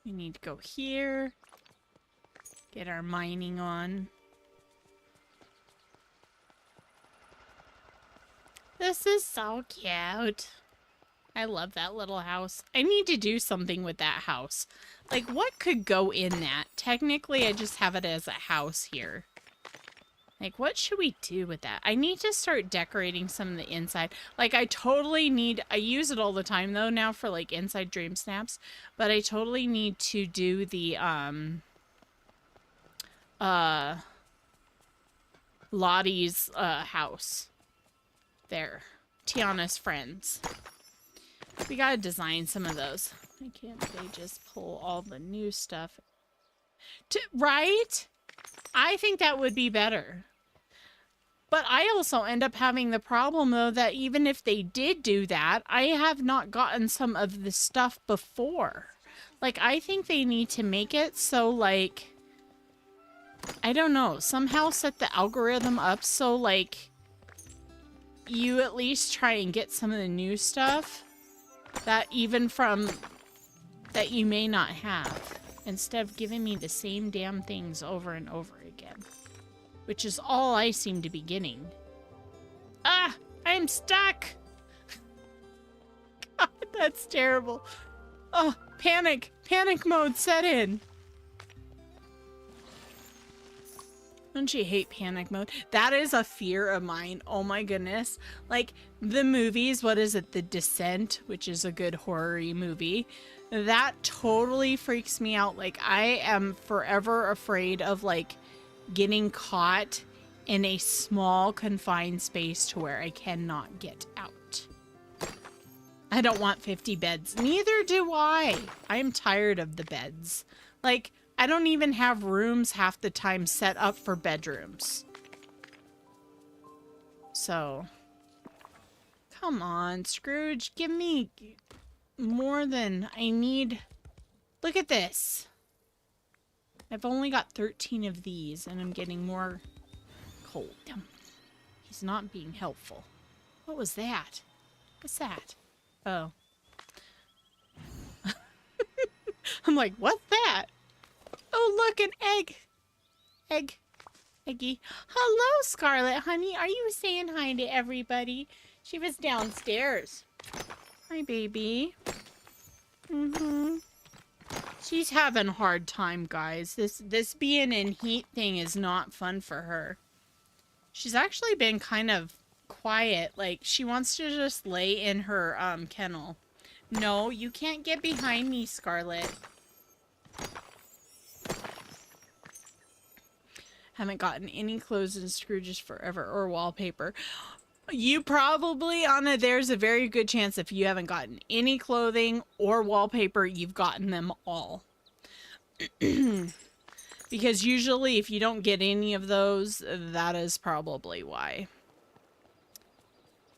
We need to go here. Get our mining on. This is so cute. I love that little house. I need to do something with that house. Like, what could go in that? Technically, I just have it as a house here. Like, what should we do with that? I need to start decorating some of the inside. Like, I totally need... I use it all the time, though, now for, like, inside dream snaps. But I totally need to do the, Lottie's, house. There. Tiana's friends. We gotta design some of those. Why can't they just pull all the new stuff? Right? I think that would be better. But I also end up having the problem, though, that even if they did do that, I have not gotten some of the stuff before. Like, I think they need to make it so, like, I don't know, somehow set the algorithm up so, like, you at least try and get some of the new stuff that even from, that you may not have, instead of giving me the same damn things over and over again. Which is all I seem to be getting. Ah! I'm stuck! God, that's terrible. Oh, panic! Panic mode set in! Don't you hate panic mode? That is a fear of mine. Oh my goodness. Like, the movies, what is it? The Descent, which is a good horror-y movie. That totally freaks me out. Like, I am forever afraid of, like, getting caught in a small confined space to where I cannot get out. I don't want 50 beds. Neither do I. I'm tired of the beds. Like, I don't even have rooms half the time set up for bedrooms. So, come on, Scrooge, give me more than I need. Look at this. I've only got 13 of these, and I'm getting more coal. He's not being helpful. What was that? What's that? Oh. I'm like, what's that? Oh, look, an egg. Eggy. Hello, Scarlet, honey. Are you saying hi to everybody? She was downstairs. Hi, baby. She's having a hard time, guys. This being in heat thing is not fun for her. She's actually been kind of quiet. Like, she wants to just lay in her kennel. No, you can't get behind me, Scarlet. Haven't gotten any clothes in Scrooge's Forever or wallpaper. You probably, Anna, there's a very good chance if you haven't gotten any clothing or wallpaper, you've gotten them all. Because usually if you don't get any of those, that is probably why.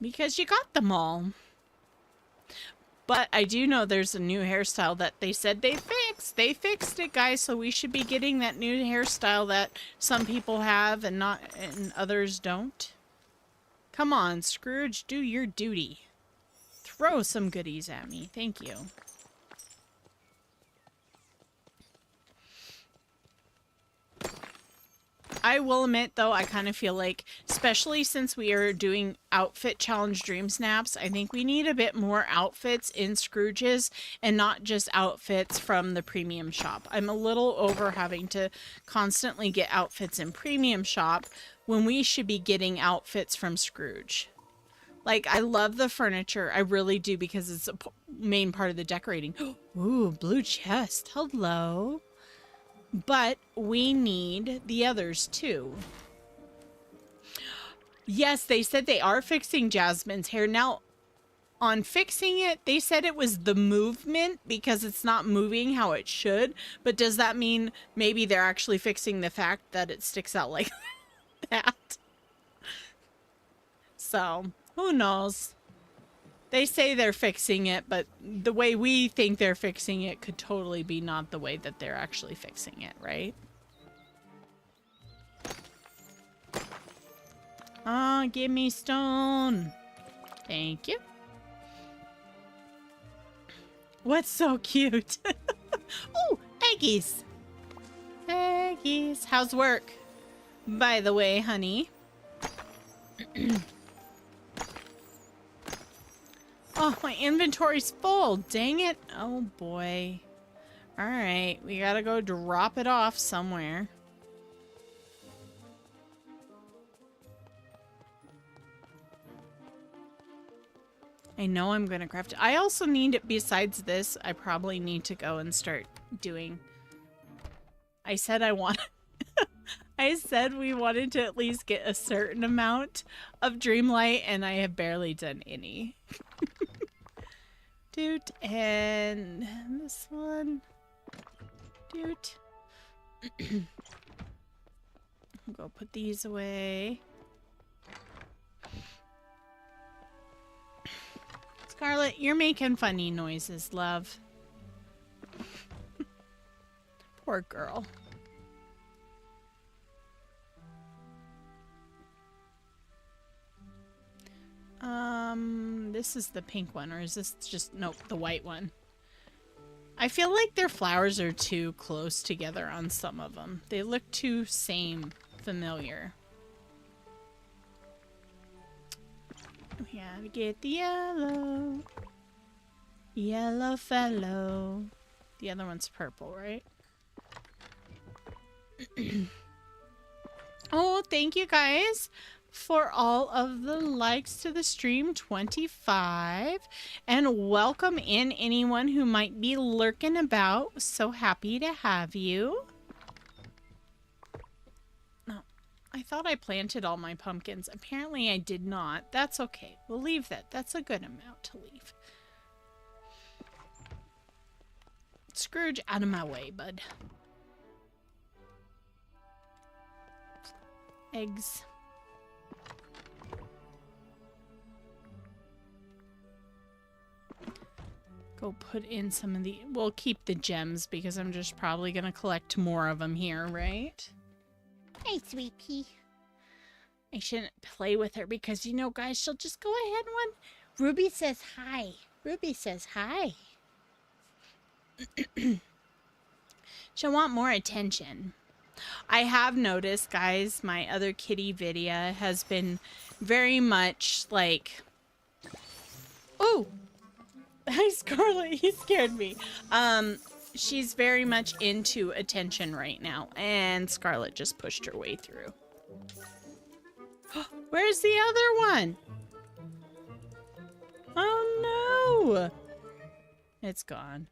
Because you got them all. But I do know there's a new hairstyle that they said they fixed. They fixed it, guys, so we should be getting that new hairstyle that some people have and others don't. Come on, Scrooge, do your duty. Throw some goodies at me. Thank you. I will admit, though, I kind of feel like, especially since we are doing outfit challenge dream snaps, I think we need a bit more outfits in Scrooge's and not just outfits from the premium shop. I'm a little over having to constantly get outfits in premium shop when we should be getting outfits from Scrooge. Like, I love the furniture. I really do, because it's a main part of the decorating. Ooh, blue chest. Hello. But we need the others too. Yes, they said they are fixing Jasmine's hair. Now, on fixing it, they said it was the movement because it's not moving how it should. But does that mean maybe they're actually fixing the fact that it sticks out like that? So, who knows? They say they're fixing it, but the way we think they're fixing it could totally be not the way that they're actually fixing it, right? Oh, give me stone. Thank you. What's so cute? Oh, eggies. Eggies. How's work? By the way, honey. Oh, my inventory's full. Dang it. Oh, boy. All right. We gotta go drop it off somewhere. I know I'm gonna craft it. I also need, besides this, I probably need to go and start doing... I said I want... I said we wanted to at least get a certain amount of Dreamlight, and I have barely done any. Doot, and this one. Doot. I'll go put these away. Scarlet, you're making funny noises, love. Poor girl. This is the pink one, or is this just, nope, the white one. I feel like their flowers are too close together on some of them. They look too familiar. We gotta get the yellow. Yellow fellow. The other one's purple, right? Oh, thank you guys for all of the likes to the stream. 25. And welcome in anyone who might be lurking about. So happy to have you. Oh, I thought I planted all my pumpkins. Apparently I did not. That's okay. We'll leave that. That's a good amount to leave. Scrooge, out of my way, bud. Eggs. Go put in some of the... We'll keep the gems because I'm just probably going to collect more of them here, right? Hey, sweet pea. I shouldn't play with her because, you know, guys, she'll just go ahead one. Ruby says hi. Ruby says hi. She'll want more attention. I have noticed, guys, my other kitty video has been very much like... Oh! Hi, Scarlet. You scared me. She's very much into attention right now, and Scarlet just pushed her way through. Where's the other one? Oh, no! It's gone.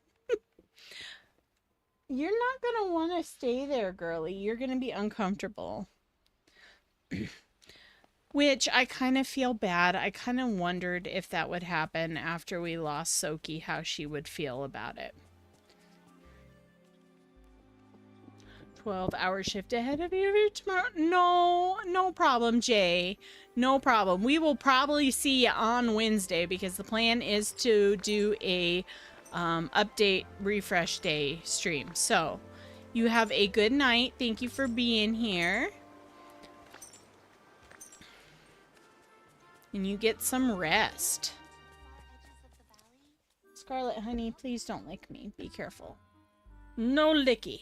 You're not gonna want to stay there, girly. You're gonna be uncomfortable. Which I kind of feel bad. I kind of wondered if that would happen after we lost Soki, how she would feel about it. 12-hour shift ahead of you tomorrow. No, no problem, Jay. No problem. We will probably see you on Wednesday because the plan is to do a update refresh day stream. So you have a good night. Thank you for being here. And you get some rest. Scarlet, honey, please don't lick me. Be careful. No licky.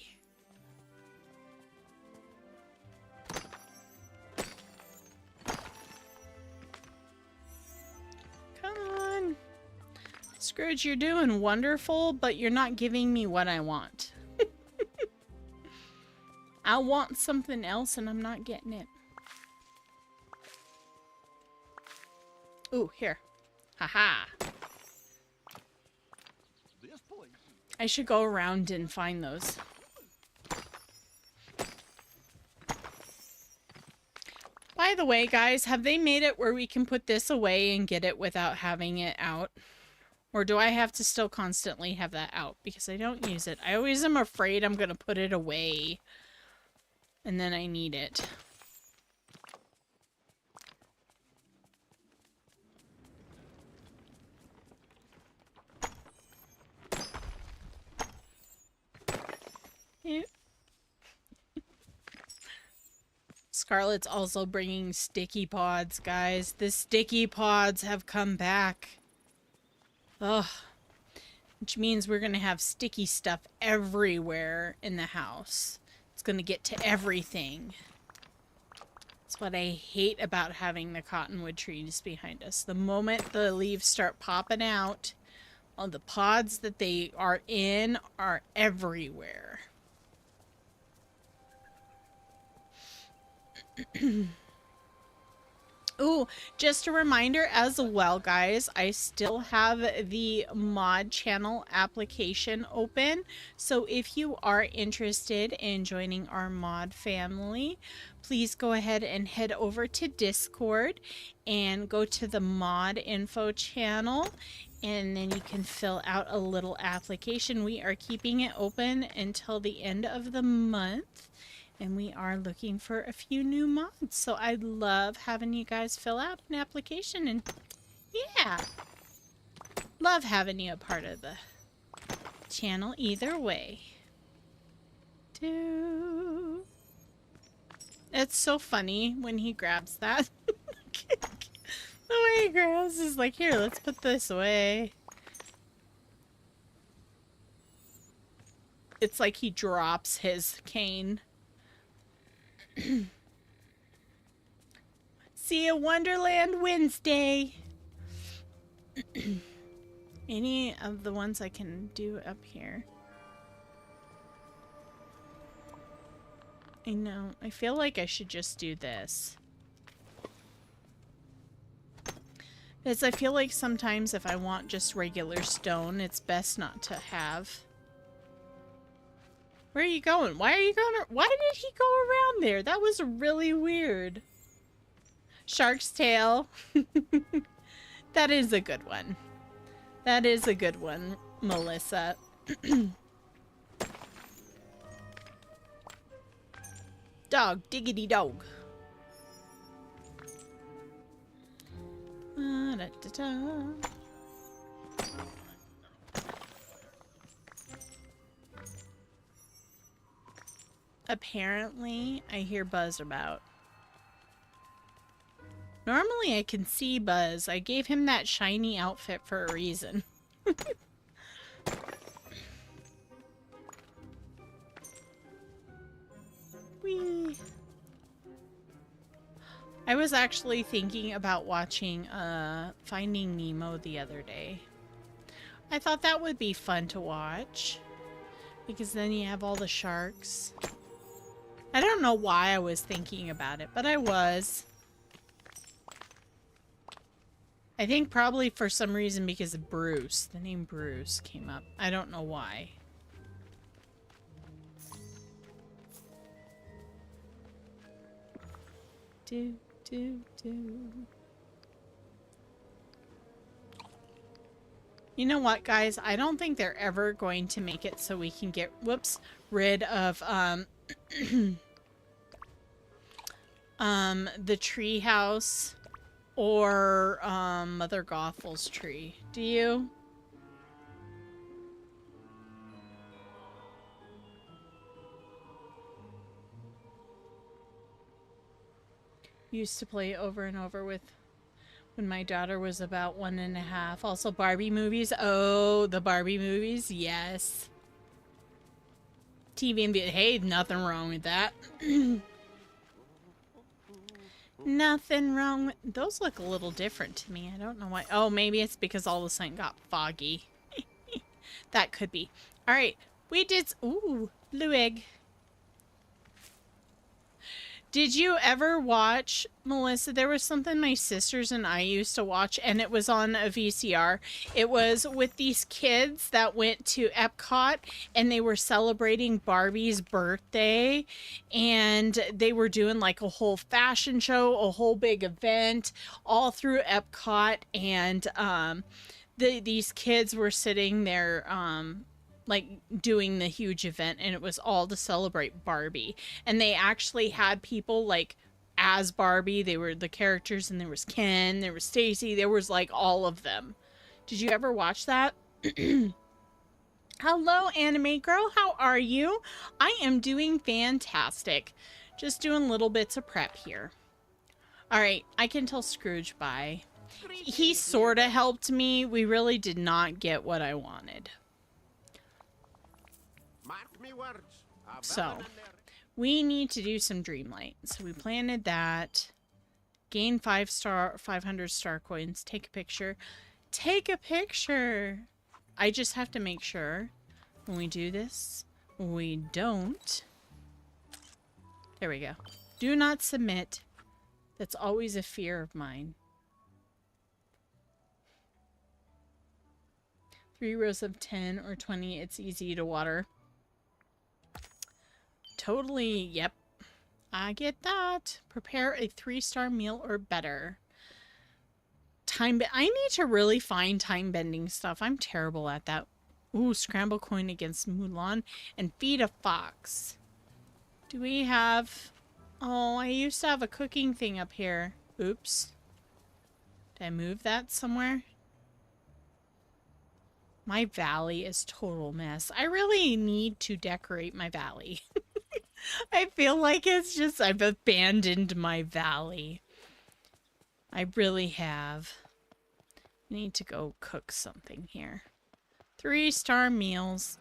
Come on. Scrooge, you're doing wonderful, but you're not giving me what I want. I want something else and I'm not getting it. Ooh, here. Haha. I should go around and find those. By the way, guys, have they made it where we can put this away and get it without having it out? Or do I have to still constantly have that out? Because I don't use it. I always am afraid I'm going to put it away. And then I need it. Yeah. Scarlet's also bringing sticky pods, guys. The sticky pods have come back. Ugh. Which means we're going to have sticky stuff everywhere in the house. It's going to get to everything. That's what I hate about having the cottonwood trees behind us. The moment the leaves start popping out, all the pods that they are in are everywhere. Ooh, just a reminder as well, guys, I still have the mod channel application open. So if you are interested in joining our mod family, please go ahead and head over to Discord and go to the mod info channel, and then you can fill out a little application. We are keeping it open until the end of the month. And we are looking for a few new mods. So I love having you guys fill out an application. And yeah, love having you a part of the channel either way. It's so funny when he grabs that. The way he grabs is like, here, let's put this away. It's like he drops his cane. See you Wonderland Wednesday. Any of the ones I can do up here? I know. I feel like I should just do this. Because I feel like sometimes if I want just regular stone, it's best not to have. Where are you going? Why are you going? Why did he go around there? That was really weird. Shark's tail. That is a good one. That is a good one, Melissa. Dog, diggity dog. Da, da, da. Apparently, I hear Buzz about. Normally, I can see Buzz. I gave him that shiny outfit for a reason. Whee! I was actually thinking about watching Finding Nemo the other day. I thought that would be fun to watch. Because then you have all the sharks. I don't know why I was thinking about it, but I was. I think probably for some reason because of Bruce. The name Bruce came up. I don't know why. Do, do, do. You know what, guys? I don't think they're ever going to make it so we can get, rid of, the tree house or, Mother Gothel's tree. Do you? Used to play over and over with when my daughter was about 1.5. Also Barbie movies. Oh, the Barbie movies. Yes. TV and hey, nothing wrong with that. Nothing wrong with... Those look a little different to me. I don't know why. Oh, maybe it's because all of a sudden got foggy. That could be. All right. We did... Ooh, blue egg. Did you ever watch, Melissa? There was something my sisters and I used to watch, and it was on a VCR. It was with these kids that went to Epcot, and they were celebrating Barbie's birthday, and they were doing like a whole fashion show, a whole big event, all through Epcot, and these kids were sitting there, like doing the huge event, and it was all to celebrate Barbie. And they actually had people like as Barbie. They were the characters, and there was Ken, there was Stacy, there was like all of them. Did you ever watch that? Hello, anime girl, how are you? I am doing fantastic. Just doing little bits of prep here. All right, I can tell Scrooge bye. He sort of helped me. We really did not get what I wanted. So, we need to do some Dreamlight. So we planted that. Gain 500 star coins. Take a picture. Take a picture! I just have to make sure when we do this, we don't. There we go. Do not submit That's always a fear of mine. 3 rows of 10 or 20, it's easy to water. Totally, yep. I get that. Prepare a 3-star meal or better. I need to really find time-bending stuff. I'm terrible at that. Ooh, scramble coin against Mulan and feed a fox. Do we have... Oh, I used to have a cooking thing up here. Oops. Did I move that somewhere? My valley is total mess. I really need to decorate my valley. I feel like it's just I've abandoned my valley. I really have. I need to go cook something here. 3-star meals.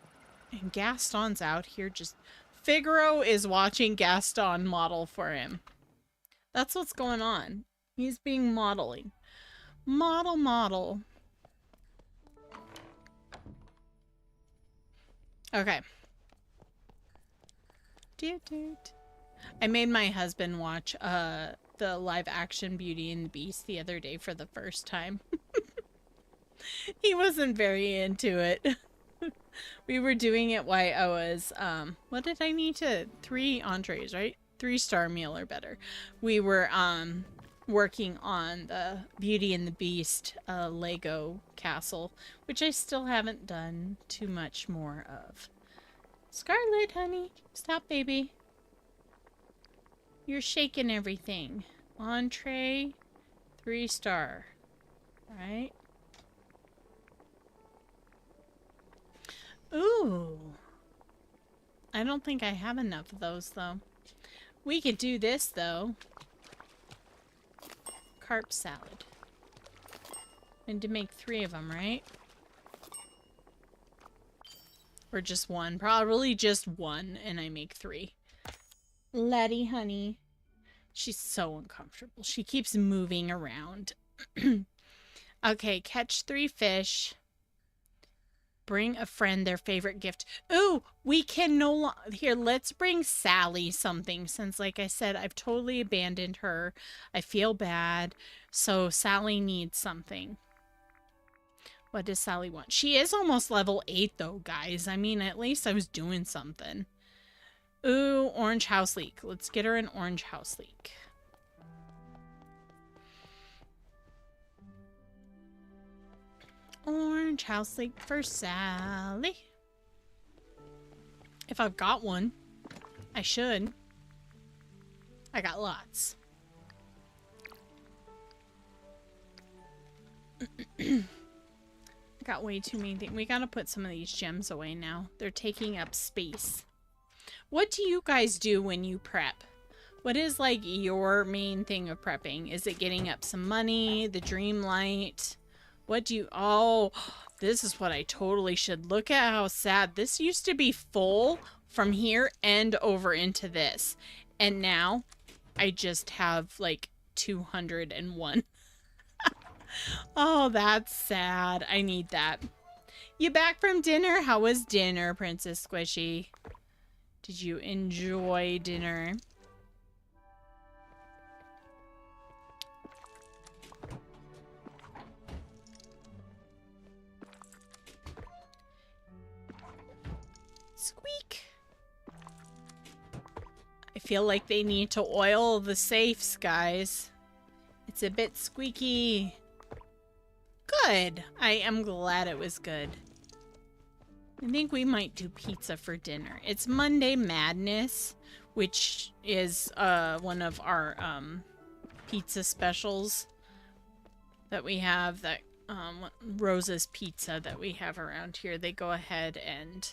And Gaston's out here just... Figaro is watching Gaston model for him. That's what's going on. He's being modeling. Model. Okay. I made my husband watch the live action Beauty and the Beast the other day for the first time. He wasn't very into it. We were doing it while I was what did I need to 3 entrees, right? 3-star meal or better. We were working on the Beauty and the Beast Lego castle, which I still haven't done too much more of. Scarlet, honey. Stop, baby. You're shaking everything. Entree, 3-star. Right? Ooh. I don't think I have enough of those, though. We could do this, though. Carp salad. And to make 3 of them, right? Or just 1. Probably just 1, and I make 3. Letty, honey. She's so uncomfortable. She keeps moving around. Okay, catch 3 fish. Bring a friend their favorite gift. Ooh, we can no longer... Here, let's bring Sally something, since, like I said, I've totally abandoned her. I feel bad. So Sally needs something. What does Sally want? She is almost level 8, though, guys. I mean, at least I was doing something. Ooh, orange house leek. Let's get her an orange house leek. Orange house leek for Sally. If I've got one. I should. I got lots. I got way too many things. We gotta put some of these gems away now. They're taking up space. What do you guys do when you prep? What is, like, your main thing of prepping? Is it getting up some money? The Dreamlight? What do you... Oh, this is what I totally should... Look at how sad. This used to be full from here and over into this. And now, I just have, like, 201. Oh, that's sad. I need that. You back from dinner? How was dinner, Princess Squishy? Did you enjoy dinner? Squeak. I feel like they need to oil the safes, guys. It's a bit squeaky. Good. I am glad it was good. I think we might do pizza for dinner. It's Monday Madness, which is one of our pizza specials that we have, that Rosa's Pizza that we have around here. They go ahead and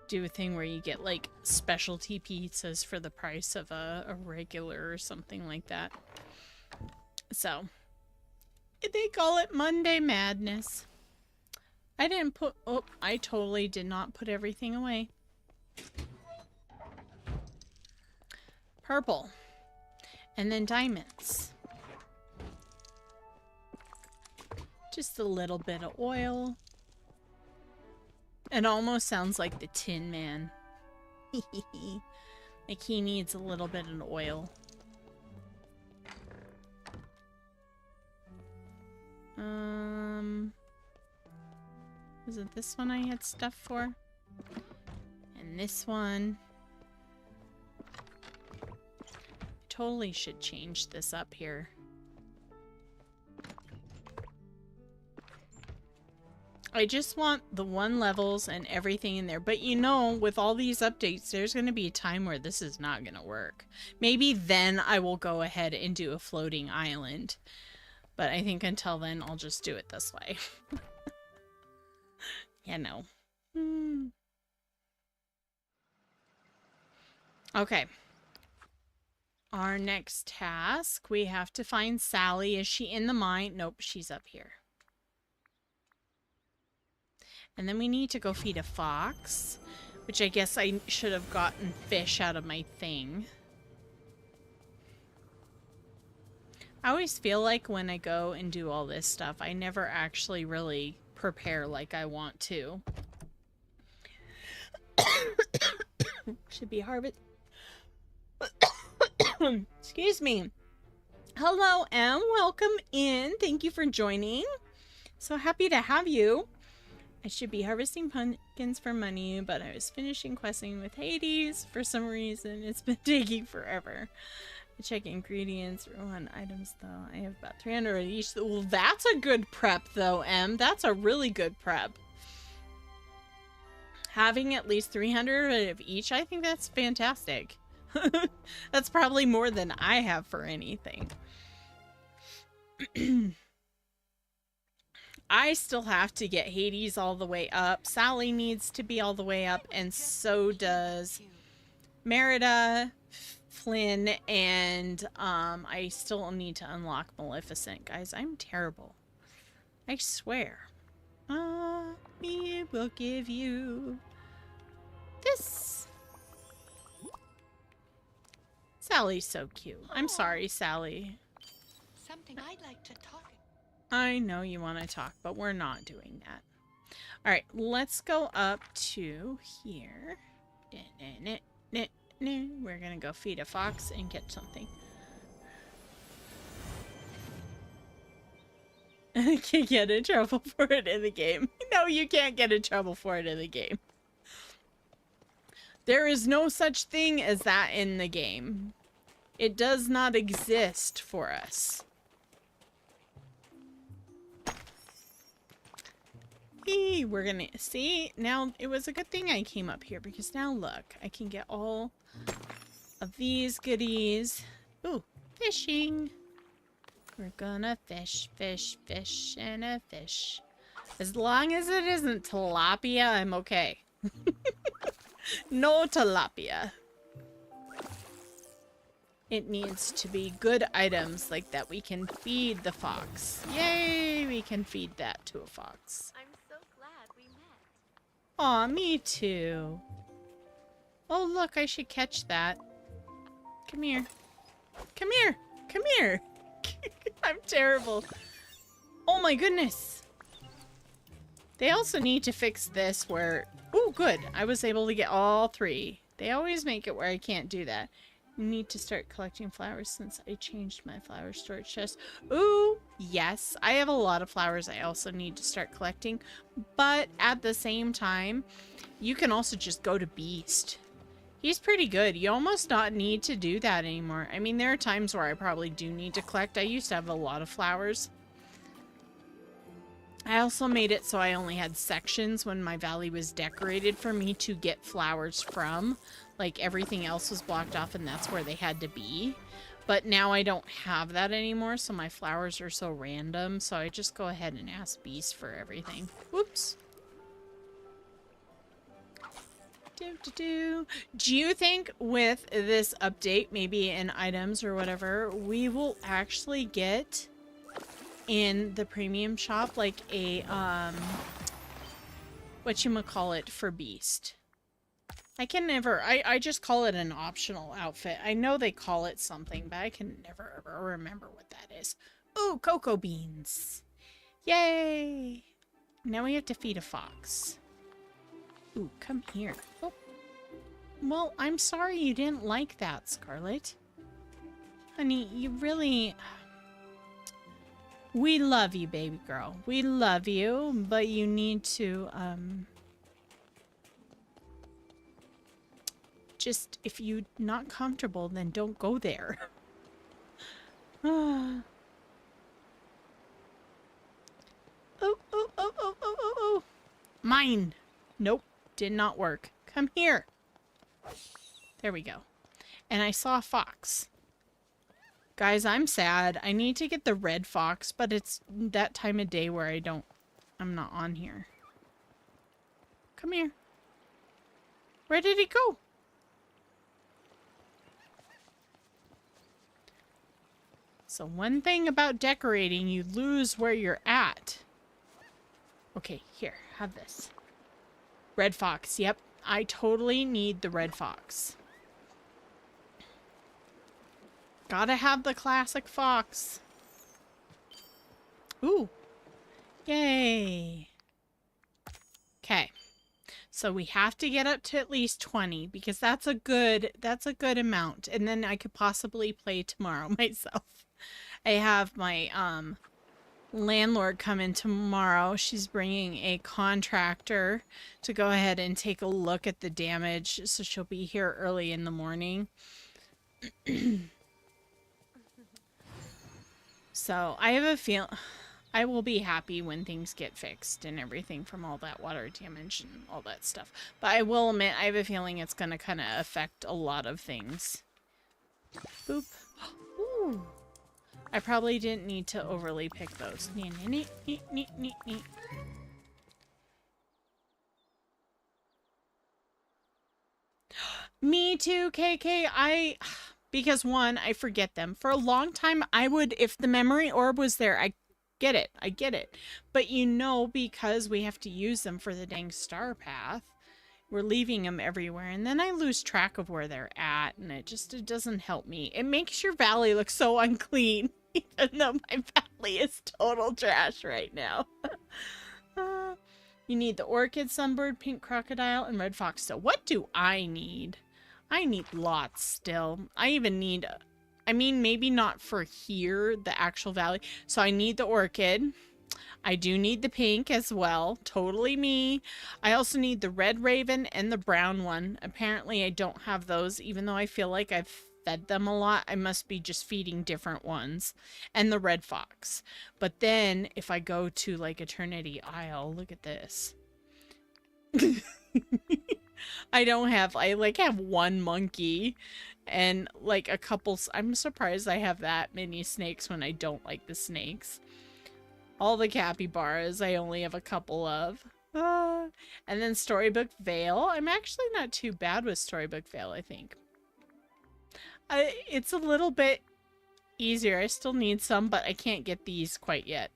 do a thing where you get, like, specialty pizzas for the price of a regular or something like that. So, they call it Monday Madness. I didn't put... Oh, I totally did not put everything away. Purple. And then diamonds. Just a little bit of oil. It almost sounds like the Tin Man. Like he needs a little bit of oil. Was it this one I had stuff for? And this one. Totally should change this up here. I just want the 1 levels and everything in there. But you know, with all these updates, there's going to be a time where this is not going to work. Maybe then I will go ahead and do a floating island. But I think until then, I'll just do it this way. You know. Okay. Our next task, we have to find Sally. Is she in the mine? Nope, she's up here. And then we need to go feed a fox, which I guess I should have gotten fish out of my thing. I always feel like when I go and do all this stuff, I never actually really prepare like I want to. Should be harvest. Excuse me. Hello, Em. Welcome in. Thank you for joining. So happy to have you. I should be harvesting pumpkins for money, but I was finishing questing with Hades. For some reason, it's been taking forever. I check ingredients or on items, though. I have about 300 of each. Well, that's a good prep, though, Em. That's a really good prep. Having at least 300 of each, I think that's fantastic. That's probably more than I have for anything. I still have to get Hades all the way up. Sally needs to be all the way up, and so does Merida, Flynn, and I still need to unlock Maleficent. Guys, I'm terrible. I swear. We will give you this. Sally's so cute. I'm sorry, Sally. Something I'd like to talk. I know you want to talk, but we're not doing that. All right, let's go up to here. We're going to go feed a fox and get something. I can't get in trouble for it in the game. No, you can't get in trouble for it in the game. There is no such thing as that in the game. It does not exist for us. We're gonna see now. It was a good thing I came up here because now look, I can get all of these goodies. Ooh, fishing. We're gonna fish, and a fish. As long as it isn't tilapia, I'm okay. No tilapia. It needs to be good items like that we can feed the fox. Yay, we can feed that to a fox. I'm so glad we met. Aw, me too. Oh, look, I should catch that. Come here. Come here. Come here. I'm terrible. Oh my goodness. They also need to fix this where... Oh, good. I was able to get all 3. They always make it where I can't do that. You need to start collecting flowers since I changed my flower storage chest. Ooh, yes. I have a lot of flowers I also need to start collecting. But at the same time, you can also just go to Beast. He's pretty good. You almost not need to do that anymore. I mean, there are times where I probably do need to collect. I used to have a lot of flowers. I also made it so I only had sections when my valley was decorated for me to get flowers from. Like, everything else was blocked off and that's where they had to be. But now I don't have that anymore, so my flowers are so random. So I just go ahead and ask Beast for everything. Whoops. Do you think with this update, maybe in items or whatever, we will actually get in the premium shop like a whatchamacallit for Beast? I can never, I just call it an optional outfit. I know they call it something, but I can never ever remember what that is. Ooh, cocoa beans. Yay! Now we have to feed a fox. Ooh, come here. Oh. Well, I'm sorry you didn't like that, Scarlet. Honey, you really... We love you, baby girl. We love you, but you need to, just, if you're not comfortable, then don't go there. Oh, oh, oh, oh, oh, oh, oh. Mine. Nope, did not work. Come here. There we go. And I saw a fox. Guys, I'm sad. I need to get the red fox, but it's that time of day where I'm not on here. Come here. Where did he go? So one thing about decorating, you lose where you're at. Okay, here, have this. Red fox, yep. I totally need the red fox. Gotta have the classic fox. Ooh. Yay. Okay. So we have to get up to at least 20 because that's a good amount. And then I could possibly play tomorrow myself. I have my landlord come in tomorrow. She's bringing a contractor to go ahead and take a look at the damage. So she'll be here early in the morning. So I have a feel I will be happy when things get fixed and everything from all that water damage and all that stuff. But I will admit, I have a feeling it's going to kind of affect a lot of things. Boop. Ooh. I probably didn't need to overly pick those. Neat, neat, neat, neat, neat, neat. Me too, KK. Because one, I forget them. For a long time, I would, if the memory orb was there, I get it. But you know, because we have to use them for the dang star path, we're leaving them everywhere. And then I lose track of where they're at, and it doesn't help me. It makes your valley look so unclean, even though my valley is total trash right now. You need the orchid, sunbird, pink crocodile, and red fox. So what do I need? I need lots still. I even need, I mean, maybe not for here, the actual valley. So I need the orchid. I do need the pink as well. Totally me. I also need the red raven and the brown one. Apparently I don't have those, even though I feel like I've fed them a lot. I must be just feeding different ones. And the red fox. But then if I go to like Eternity Isle, look at this. I have one monkey and like a couple. I'm surprised I have that many snakes when I don't like the snakes. All the capybaras I only have a couple of. And then Storybook Vale. I'm actually not too bad with Storybook Vale, I think. It's a little bit easier. I still need some, but I can't get these quite yet.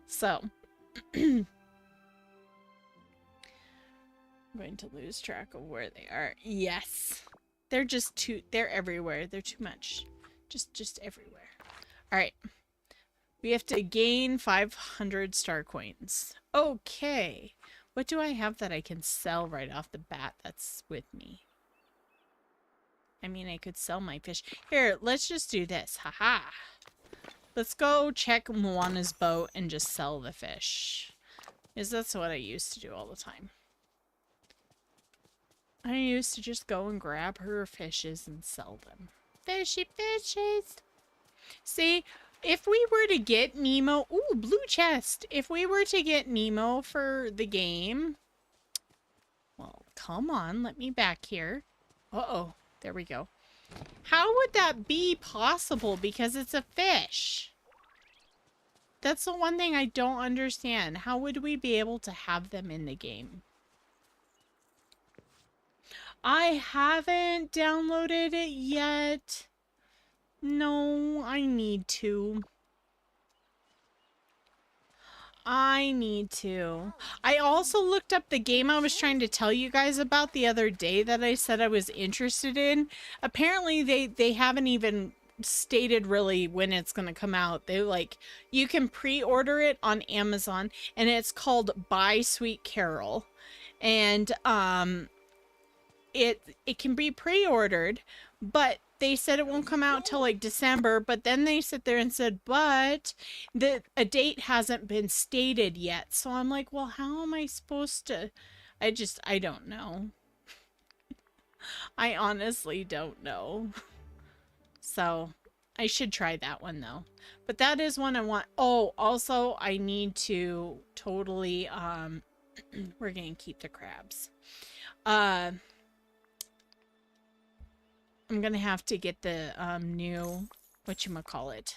So. I'm going to lose track of where they are. Yes. They're just they're everywhere. They're too much. Just everywhere. Alright. We have to gain 500 star coins. Okay. What do I have that I can sell right off the bat that's with me? I mean, I could sell my fish. Here, let's just do this. Haha. Let's go check Moana's boat and just sell the fish. Because that's what I used to do all the time. I used to just go and grab her fishes and sell them. Fishy fishes. See, if we were to get Nemo... Ooh, blue chest. If we were to get Nemo for the game... Well, come on. Let me back here. Uh-oh. There we go. How would that be possible? Because it's a fish. That's the one thing I don't understand. How would we be able to have them in the game? I haven't downloaded it yet. No, I need to. I also looked up the game I was trying to tell you guys about the other day that I said I was interested in. Apparently they haven't even stated really when it's going to come out. They you can pre-order it on Amazon and it's called Buy Sweet Carol. And it can be pre-ordered, but they said it won't come out till like December, but then they sit there and said, but a date hasn't been stated yet. So I'm like, well, how am I supposed to? I don't know. I honestly don't know. So I should try that one though. But that is one I want. Oh, also I need to totally, we're going to keep the crabs. I'm going to have to get the, new, whatchamacallit.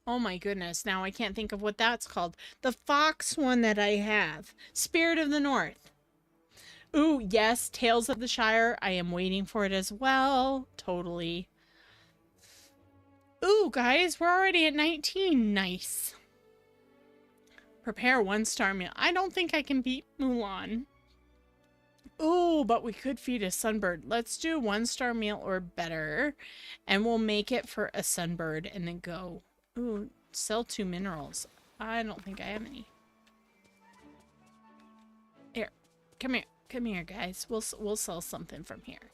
Oh my goodness, now I can't think of what that's called. The fox one that I have. Spirit of the North. Ooh, yes, Tales of the Shire. I am waiting for it as well. Totally. Ooh, guys, we're already at 19. Nice. Prepare 1-star meal. I don't think I can beat Mulan. Ooh, but we could feed a sunbird. Let's do 1-star meal or better. And we'll make it for a sunbird and then go. Ooh, sell 2 minerals. I don't think I have any. Here, come here. Come here, guys. We'll sell something from here.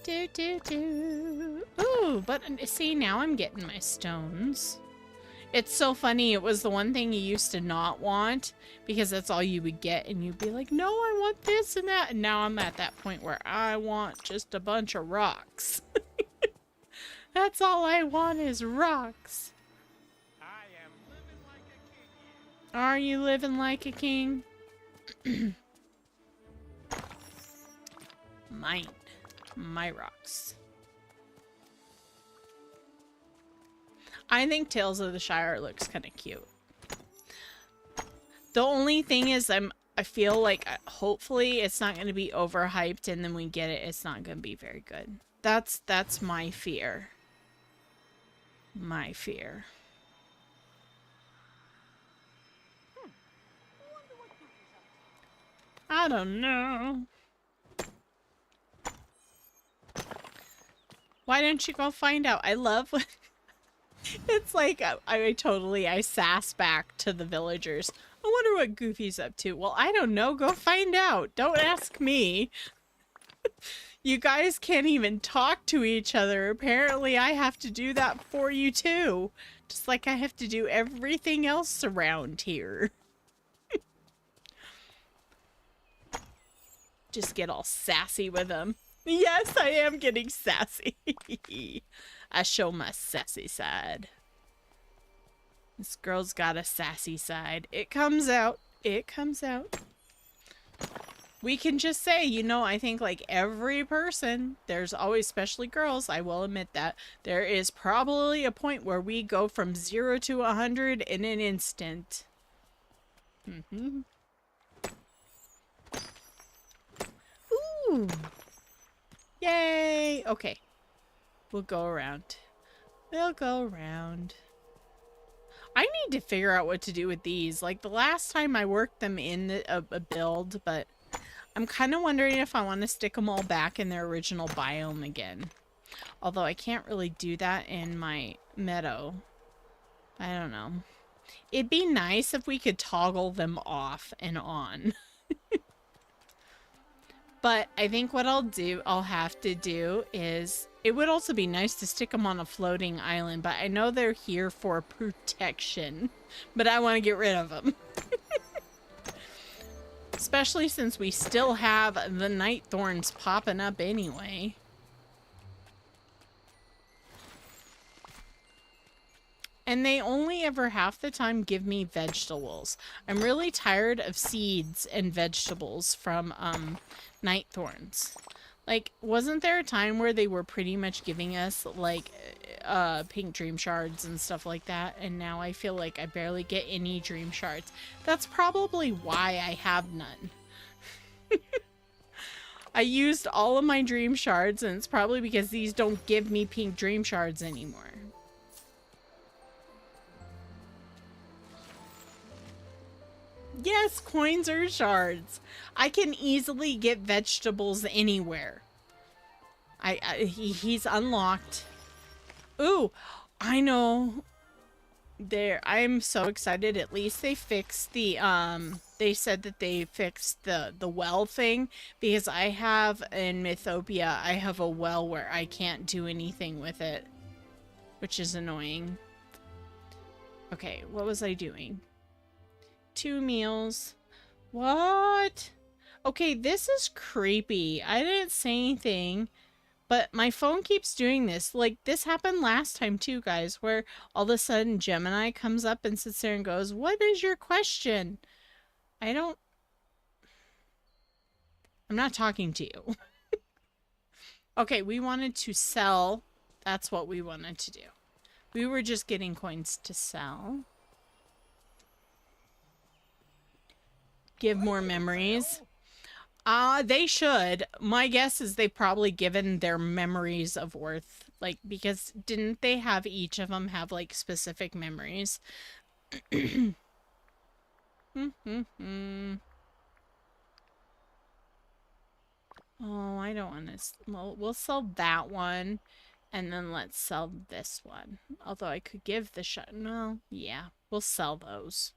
Do. Ooh, but see, now I'm getting my stones. It's so funny. It was the one thing you used to not want because that's all you would get, and you'd be like, no, I want this and that. And now I'm at that point where I want just a bunch of rocks. That's all I want is rocks. I am living like a king. Are you living like a king? Mine. My rocks. I think Tales of the Shire looks kind of cute. The only thing is I feel like hopefully it's not going to be overhyped and then we get it, it's not going to be very good. That's my fear. My fear. I don't know. Why don't you go find out? I love when it's like I sass back to the villagers. I wonder what Goofy's up to. Well, I don't know. Go find out. Don't ask me. You guys can't even talk to each other. Apparently, I have to do that for you too. Just like I have to do everything else around here. Just get all sassy with them. Yes, I am getting sassy. I show my sassy side. This girl's got a sassy side. It comes out. It comes out. We can just say, you know, I think like every person, there's always, especially girls, I will admit that, there is probably a point where we go from 0 to 100 in an instant. Mm-hmm. Ooh. Yay! Okay. We'll go around. We'll go around. I need to figure out what to do with these. Like the last time I worked them in a build, but I'm kind of wondering if I want to stick them all back in their original biome again. Although I can't really do that in my meadow. I don't know. It'd be nice if we could toggle them off and on. But I think what I'll have to do is, it would also be nice to stick them on a floating island, but I know they're here for protection, but I want to get rid of them. Especially since we still have the night thorns popping up anyway. And they only ever half the time give me vegetables. I'm really tired of seeds and vegetables from night thorns. Like, wasn't there a time where they were pretty much giving us like pink dream shards and stuff like that? And now I feel like I barely get any dream shards. That's probably why I have none. I used all of my dream shards, and it's probably because these don't give me pink dream shards anymore. Yes, coins or shards. I can easily get vegetables anywhere. He's unlocked. Ooh, I know. I'm so excited. At least they fixed the they said that they fixed the well thing, because I have in Mythopia I have a well where I can't do anything with it, which is annoying. Okay, what was I doing? 2 meals. What? Okay, this is creepy. I didn't say anything, but my phone keeps doing this. Like, this happened last time too, guys, where all of a sudden Gemini comes up and sits there and goes, "What is your question?" I'm not talking to you. Okay, we wanted to sell. That's what we wanted to do. We were just getting coins to sell. Give more memories. They should. My guess is they've probably given their memories of worth, like, because didn't they have each of them have, like, specific memories? Oh, I don't want to. Well, we'll sell that one, and then let's sell this one. Although I could give the shot. No, yeah, we'll sell those.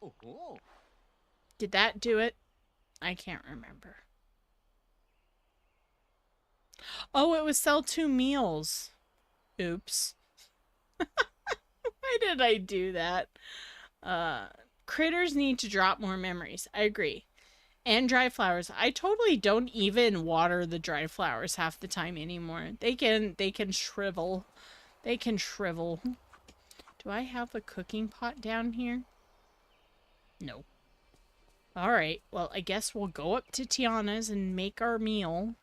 Oh. Did that do it? I can't remember. Oh, it was sell 2 meals. Oops. Why did I do that? Critters need to drop more memories. I agree. And dry flowers. I totally don't even water the dry flowers half the time anymore. They can shrivel. They can shrivel. Do I have a cooking pot down here? No. Alright, well, I guess we'll go up to Tiana's and make our meal.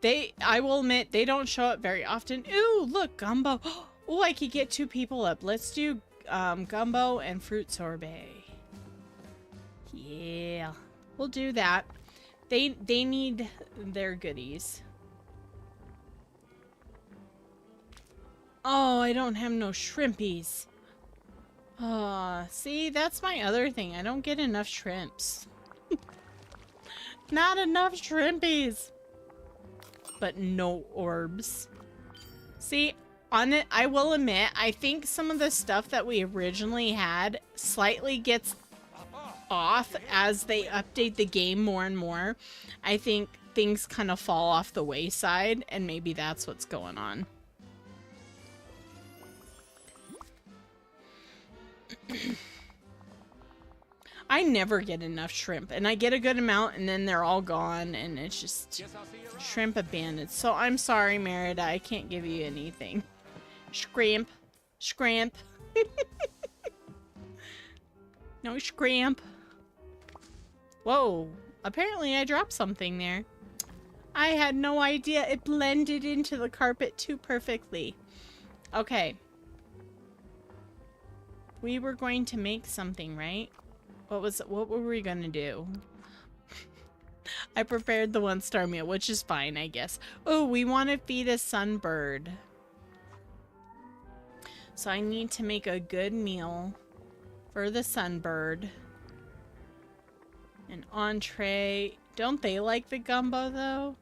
I will admit, they don't show up very often. Ooh, look, gumbo. Oh, I could get 2 people up. Let's do gumbo and fruit sorbet. Yeah, we'll do that. They need their goodies. Oh, I don't have no shrimpies. See, that's my other thing. I don't get enough shrimps. Not enough shrimpies. But no orbs. See, on it, I will admit, I think some of the stuff that we originally had slightly gets off as they update the game more and more. I think things kind of fall off the wayside, and maybe that's what's going on. I never get enough shrimp, and I get a good amount and then they're all gone, and it's just shrimp abandoned. So I'm sorry, Merida, I can't give you anything. Scrimp. Scrimp. No scrimp. Whoa, apparently I dropped something there. I had no idea. It blended into the carpet too perfectly. Okay. We were going to make something, right? What were we gonna do? I prepared the 1-star meal, which is fine, I guess. Oh, we want to feed a sunbird. So I need to make a good meal for the sunbird. An entree. Don't they like the gumbo, though?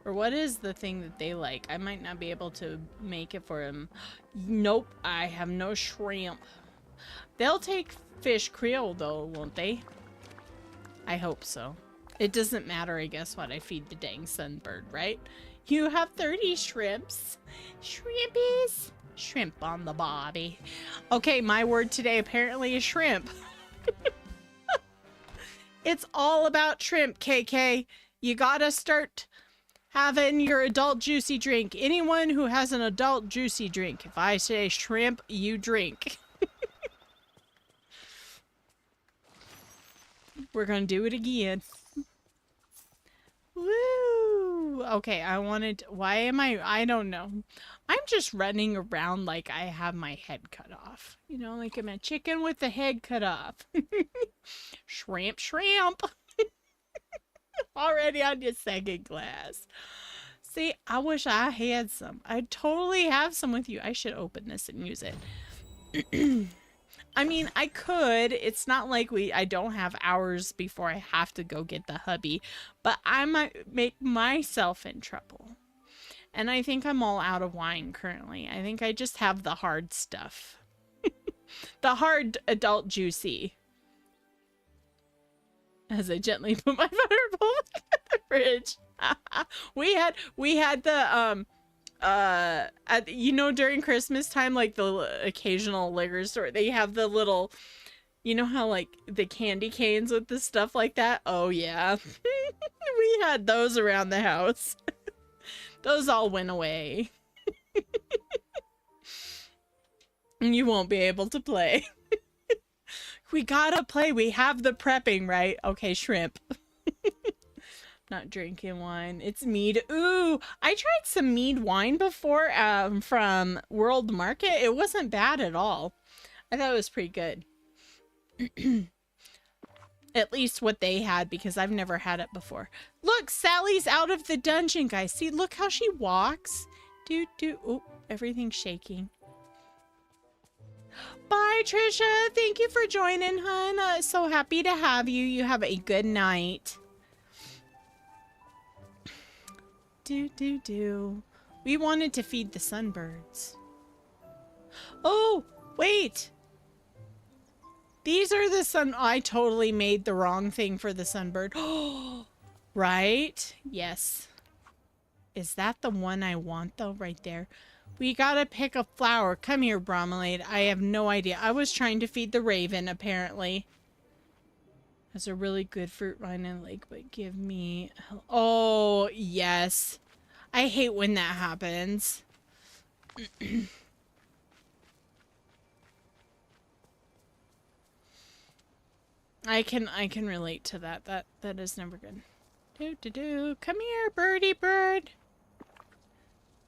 Or what is the thing that they like? I might not be able to make it for them. Nope, I have no shrimp. They'll take fish Creole, though, won't they? I hope so. It doesn't matter, I guess, what I feed the dang sunbird, right? You have 30 shrimps. Shrimpies. Shrimp on the bobby. Okay, my word today apparently is shrimp. It's all about shrimp, KK. You gotta start having your adult juicy drink. Anyone who has an adult juicy drink. If I say shrimp, you drink. We're gonna do it again. Woo! Okay, why am I don't know. I'm just running around like I have my head cut off. You know, like I'm a chicken with the head cut off. Shrimp, shrimp. Already on your second glass. See, I wish I had some. I totally have some with you. I should open this and use it. I mean, I could. It's not like I don't have hours before I have to go get the hubby, but I might make myself in trouble. And I think I'm all out of wine currently. I think I just have the hard stuff. The hard adult juicy. As I gently put my butter bowl in the fridge. we had the you know, during Christmas time, like the occasional liquor store, they have the little, you know how like the candy canes with the stuff like that? Oh yeah. We had those around the house. Those all went away. You won't be able to play. We gotta play. We have the prepping, right? Okay, shrimp. Not drinking wine. It's mead. Ooh, I tried some mead wine before from World Market. It wasn't bad at all. I thought it was pretty good. At least what they had, because I've never had it before. Look, Sally's out of the dungeon, guys. See, look how she walks. Oh, everything's shaking. Bye, Trisha. Thank you for joining, hon. So happy to have you. You have a good night. We wanted to feed the sunbirds. Oh, wait. These are the sun. I totally made the wrong thing for the sunbird. Right? Yes. Is that the one I want, though, right there? We gotta pick a flower. Come here, Bromelaid. I have no idea. I was trying to feed the raven, apparently. That's a really good fruit rind and lake, but give me... Oh, yes. I hate when that happens. I can relate to that. That is never good. Come here, birdie bird.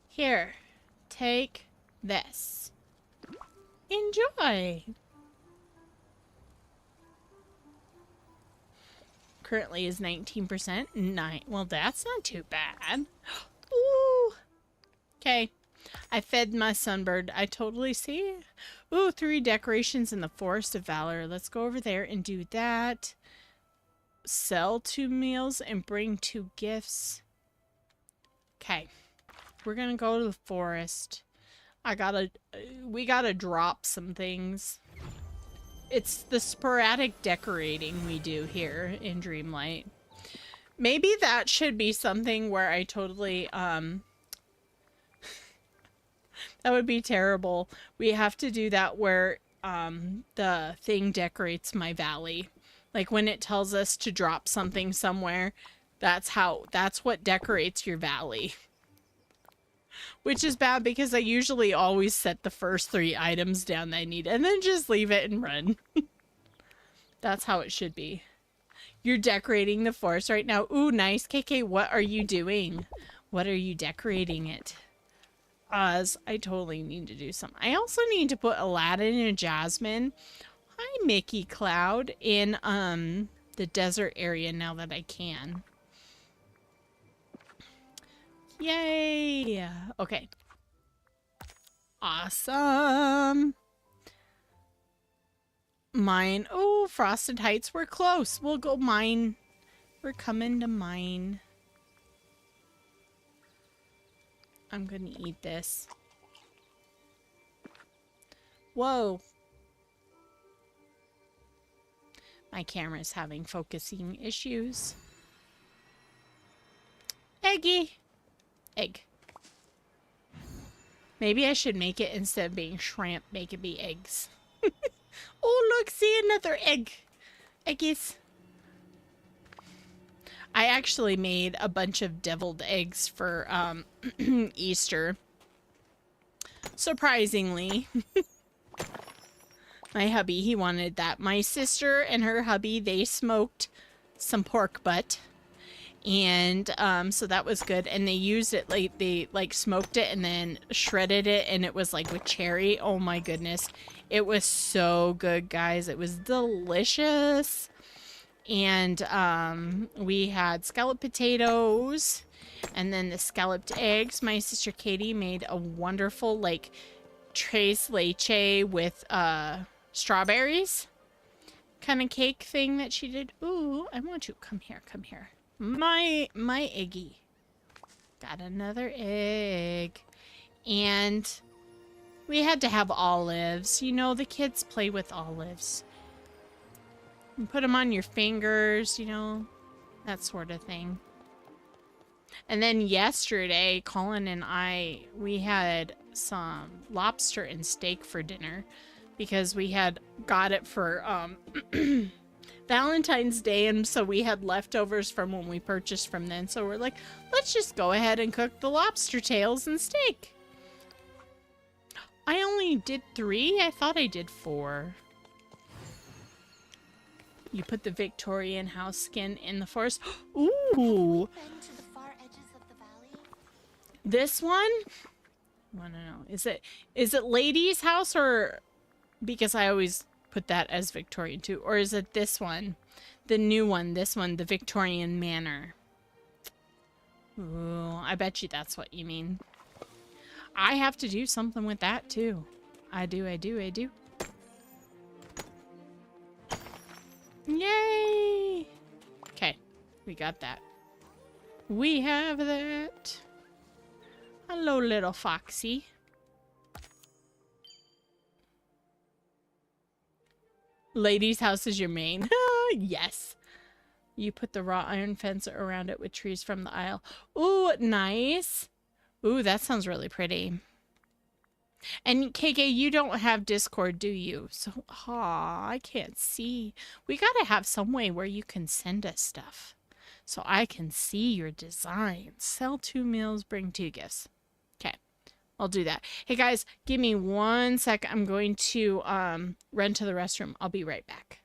Here. Take this. Enjoy. Currently is 19%. Well, that's not too bad. Ooh. Okay. I fed my sunbird. I totally see. Ooh, 3 decorations in the Forest of Valor. Let's go over there and do that. Sell 2 meals and bring 2 gifts. Okay. We're gonna go to the forest. We gotta drop some things. It's the sporadic decorating we do here in Dreamlight. Maybe that should be something where I totally, that would be terrible. We have to do that where, the thing decorates my valley. Like when it tells us to drop something somewhere, that's what decorates your valley. Which is bad because I usually always set the first 3 items down that I need and then just leave it and run. That's how it should be. You're decorating the forest right now. Ooh, nice. KK, what are you doing? What are you decorating it? I totally need to do something. I also need to put Aladdin and Jasmine. Hi, Mickey Cloud. In the desert area now that I can. Yay! Okay. Awesome. Mine. Oh, Frosted Heights. We're close. We'll go mine. We're coming to mine. I'm gonna eat this. Whoa. My camera's having focusing issues. Eggy. Egg. Maybe I should make it, instead of being shrimp, make it be eggs. Oh, look, see, another egg. Eggies. I actually made a bunch of deviled eggs for Easter. Surprisingly. My hubby, he wanted that. My sister and her hubby, they smoked some pork butt. And so that was good, and they used it, like they like smoked it and then shredded it, and it was like with cherry. Oh my goodness, it was so good, guys. It was delicious. And we had scalloped potatoes and then the scalloped eggs. My sister Katie made a wonderful like tres leche with strawberries kind of cake thing that she did. Ooh, I want you. Come here, come here. My eggie. Got another egg. And we had to have olives. You know, the kids play with olives. And put them on your fingers, you know, that sort of thing. And then yesterday, Colin and I, we had some lobster and steak for dinner because we had got it for Valentine's Day, and so we had leftovers from when we purchased from then. So we're like, let's just go ahead and cook the lobster tails and steak. I only did 3. I thought I did 4. You put the Victorian house skin in the forest. Ooh! Been to the far edges of the valley? This one? I want to know. Is it Lady's house, or because I always put that as Victorian too, or is it this one? The new one, this one, the Victorian Manor. Ooh, I bet you that's what you mean. I have to do something with that too. I do. Yay! Okay, we got that. We have that. Hello, little foxy. Lady's house is your main. Yes. You put the wrought iron fence around it with trees from the aisle. Ooh, nice. Ooh, that sounds really pretty. And KK, you don't have Discord, do you? So, I can't see. We gotta have some way where you can send us stuff so I can see your designs. Sell 2 meals, bring 2 gifts. Okay, I'll do that. Hey guys, give me 1 sec. I'm going to run to the restroom. I'll be right back.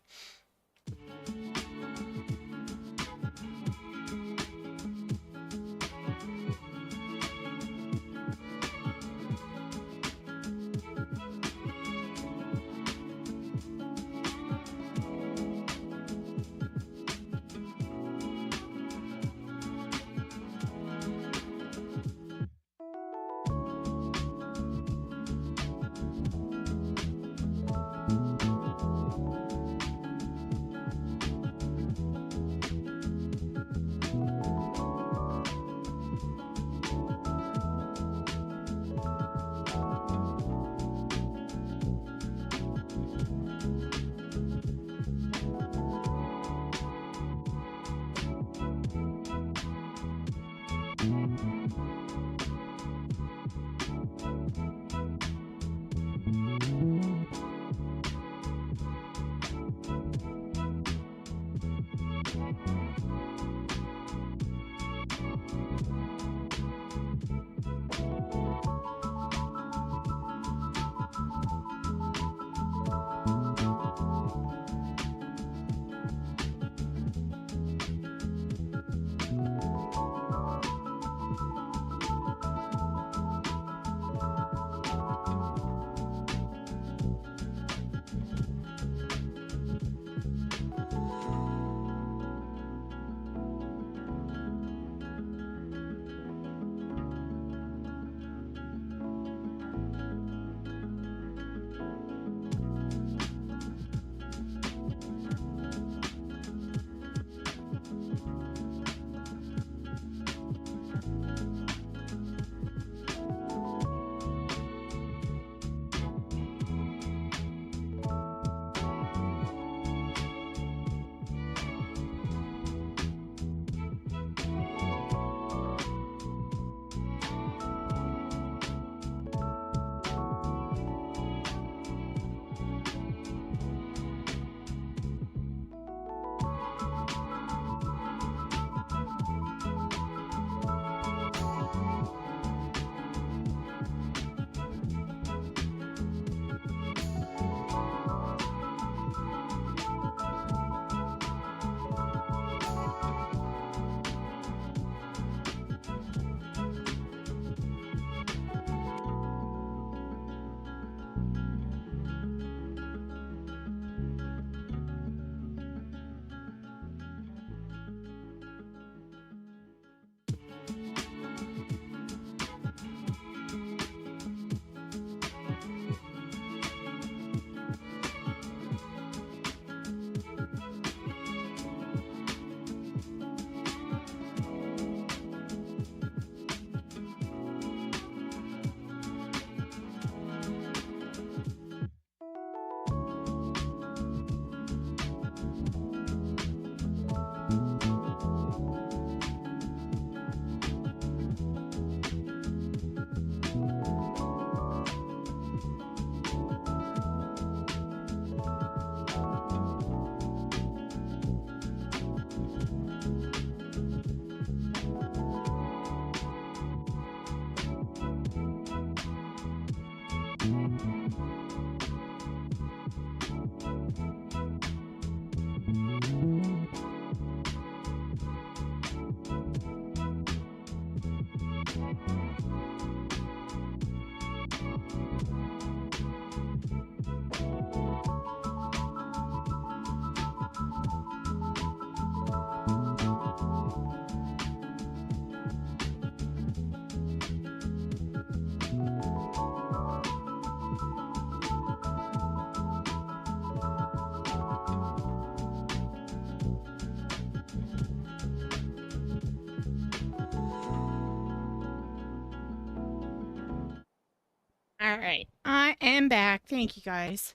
All right, I am back. Thank you guys.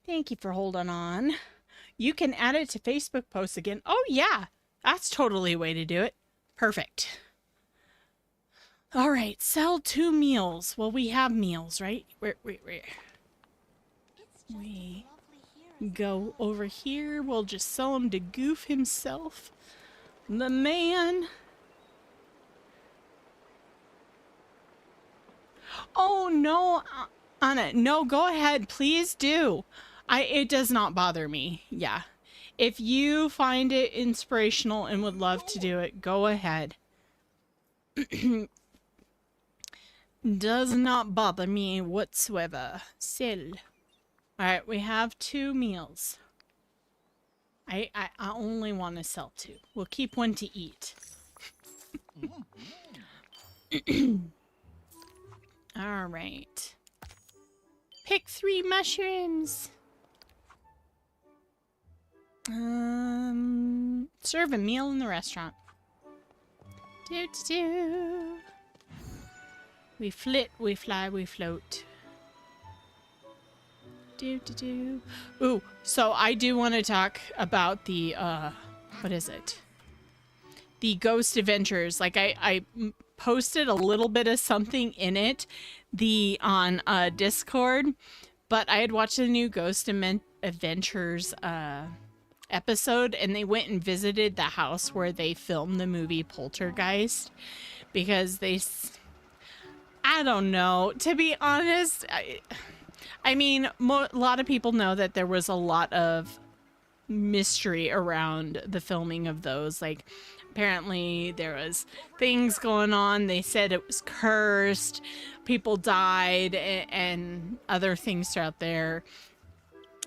Thank you for holding on. You can add it to Facebook posts again. Oh yeah, that's totally a way to do it. Perfect. All right, sell 2 meals. Well, we have meals, right? Where? It's just We lovely here. go over here. We'll just sell him to Goof himself. The man. Oh no, Anna, no, go ahead, please do. It does not bother me. Yeah. If you find it inspirational and would love to do it, go ahead. Does not bother me whatsoever. Sell. Alright, we have 2 meals. I only want to sell 2. We'll keep 1 to eat. Alright. Pick 3 mushrooms. Serve a meal in the restaurant. Do. We flit, we fly, we float. Do. Ooh, so I do want to talk about the, what is it? The Ghost Adventures. Like, I posted a little bit of something in it, on Discord, but I had watched the new Ghost Adventures, episode, and they went and visited the house where they filmed the movie Poltergeist, because I don't know, to be honest. I mean, a lot of people know that there was a lot of mystery around the filming of those. Like, apparently there was things going on. They said it was cursed. People died and other things throughout there.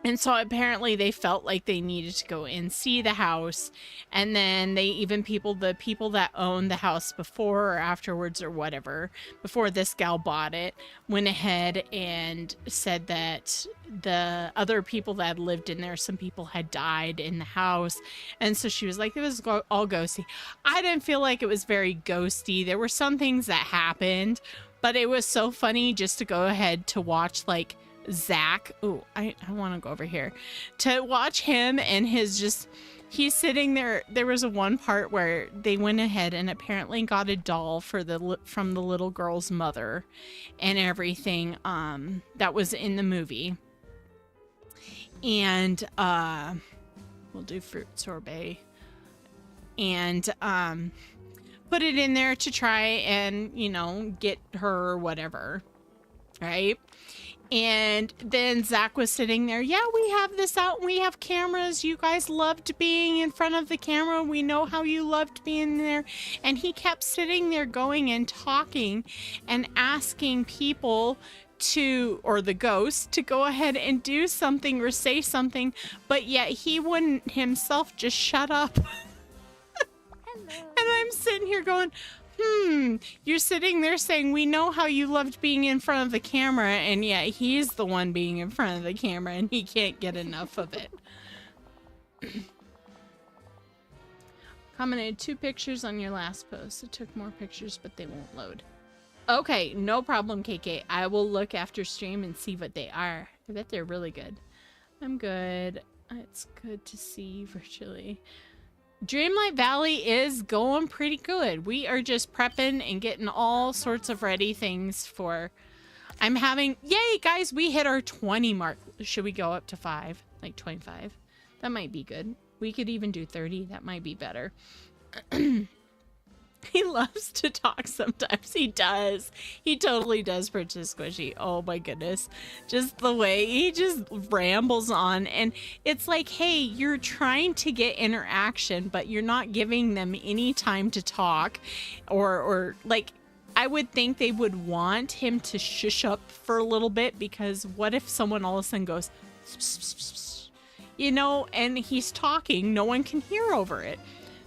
And so apparently they felt like they needed to go and see the house. And then they even the people that owned the house before or afterwards or whatever, before this gal bought it, went ahead and said that the other people that had lived in there, some people had died in the house. And so she was like, it was all ghosty. I didn't feel like it was very ghosty. There were some things that happened, but it was so funny just to go ahead to watch, like, Zach. Ooh, I want to go over here to watch him and he's sitting there. There was one part where they went ahead and apparently got a doll from the little girl's mother and everything that was in the movie. And we'll do fruit sorbet and put it in there to try and get her or whatever, right? And then Zach was sitting there. Yeah, we have this out and we have cameras. You guys loved being in front of the camera. We know how you loved being there. And he kept sitting there going and talking and asking people or the ghost to go ahead and do something or say something. But yet he wouldn't himself just shut up. Hello. And I'm sitting here going, you're sitting there saying, we know how you loved being in front of the camera, and yet he's the one being in front of the camera, and he can't get enough of it. Commented 2 pictures on your last post. It took more pictures, but they won't load. Okay, no problem, KK. I will look after stream and see what they are. I bet they're really good. I'm good. It's good to see you virtually. Dreamlight Valley is going pretty good. We are just prepping and getting all sorts of ready things for... Yay, guys, we hit our 20 mark. Should we go up to 5? Like 25? That might be good. We could even do 30. That might be better. He loves to talk sometimes. He does. He totally does, Princess Squishy. Oh my goodness. Just the way he just rambles on. And it's like, hey, you're trying to get interaction, but you're not giving them any time to talk. Or like, I would think they would want him to shush up for a little bit, because what if someone all of a sudden goes, and he's talking, no one can hear over it.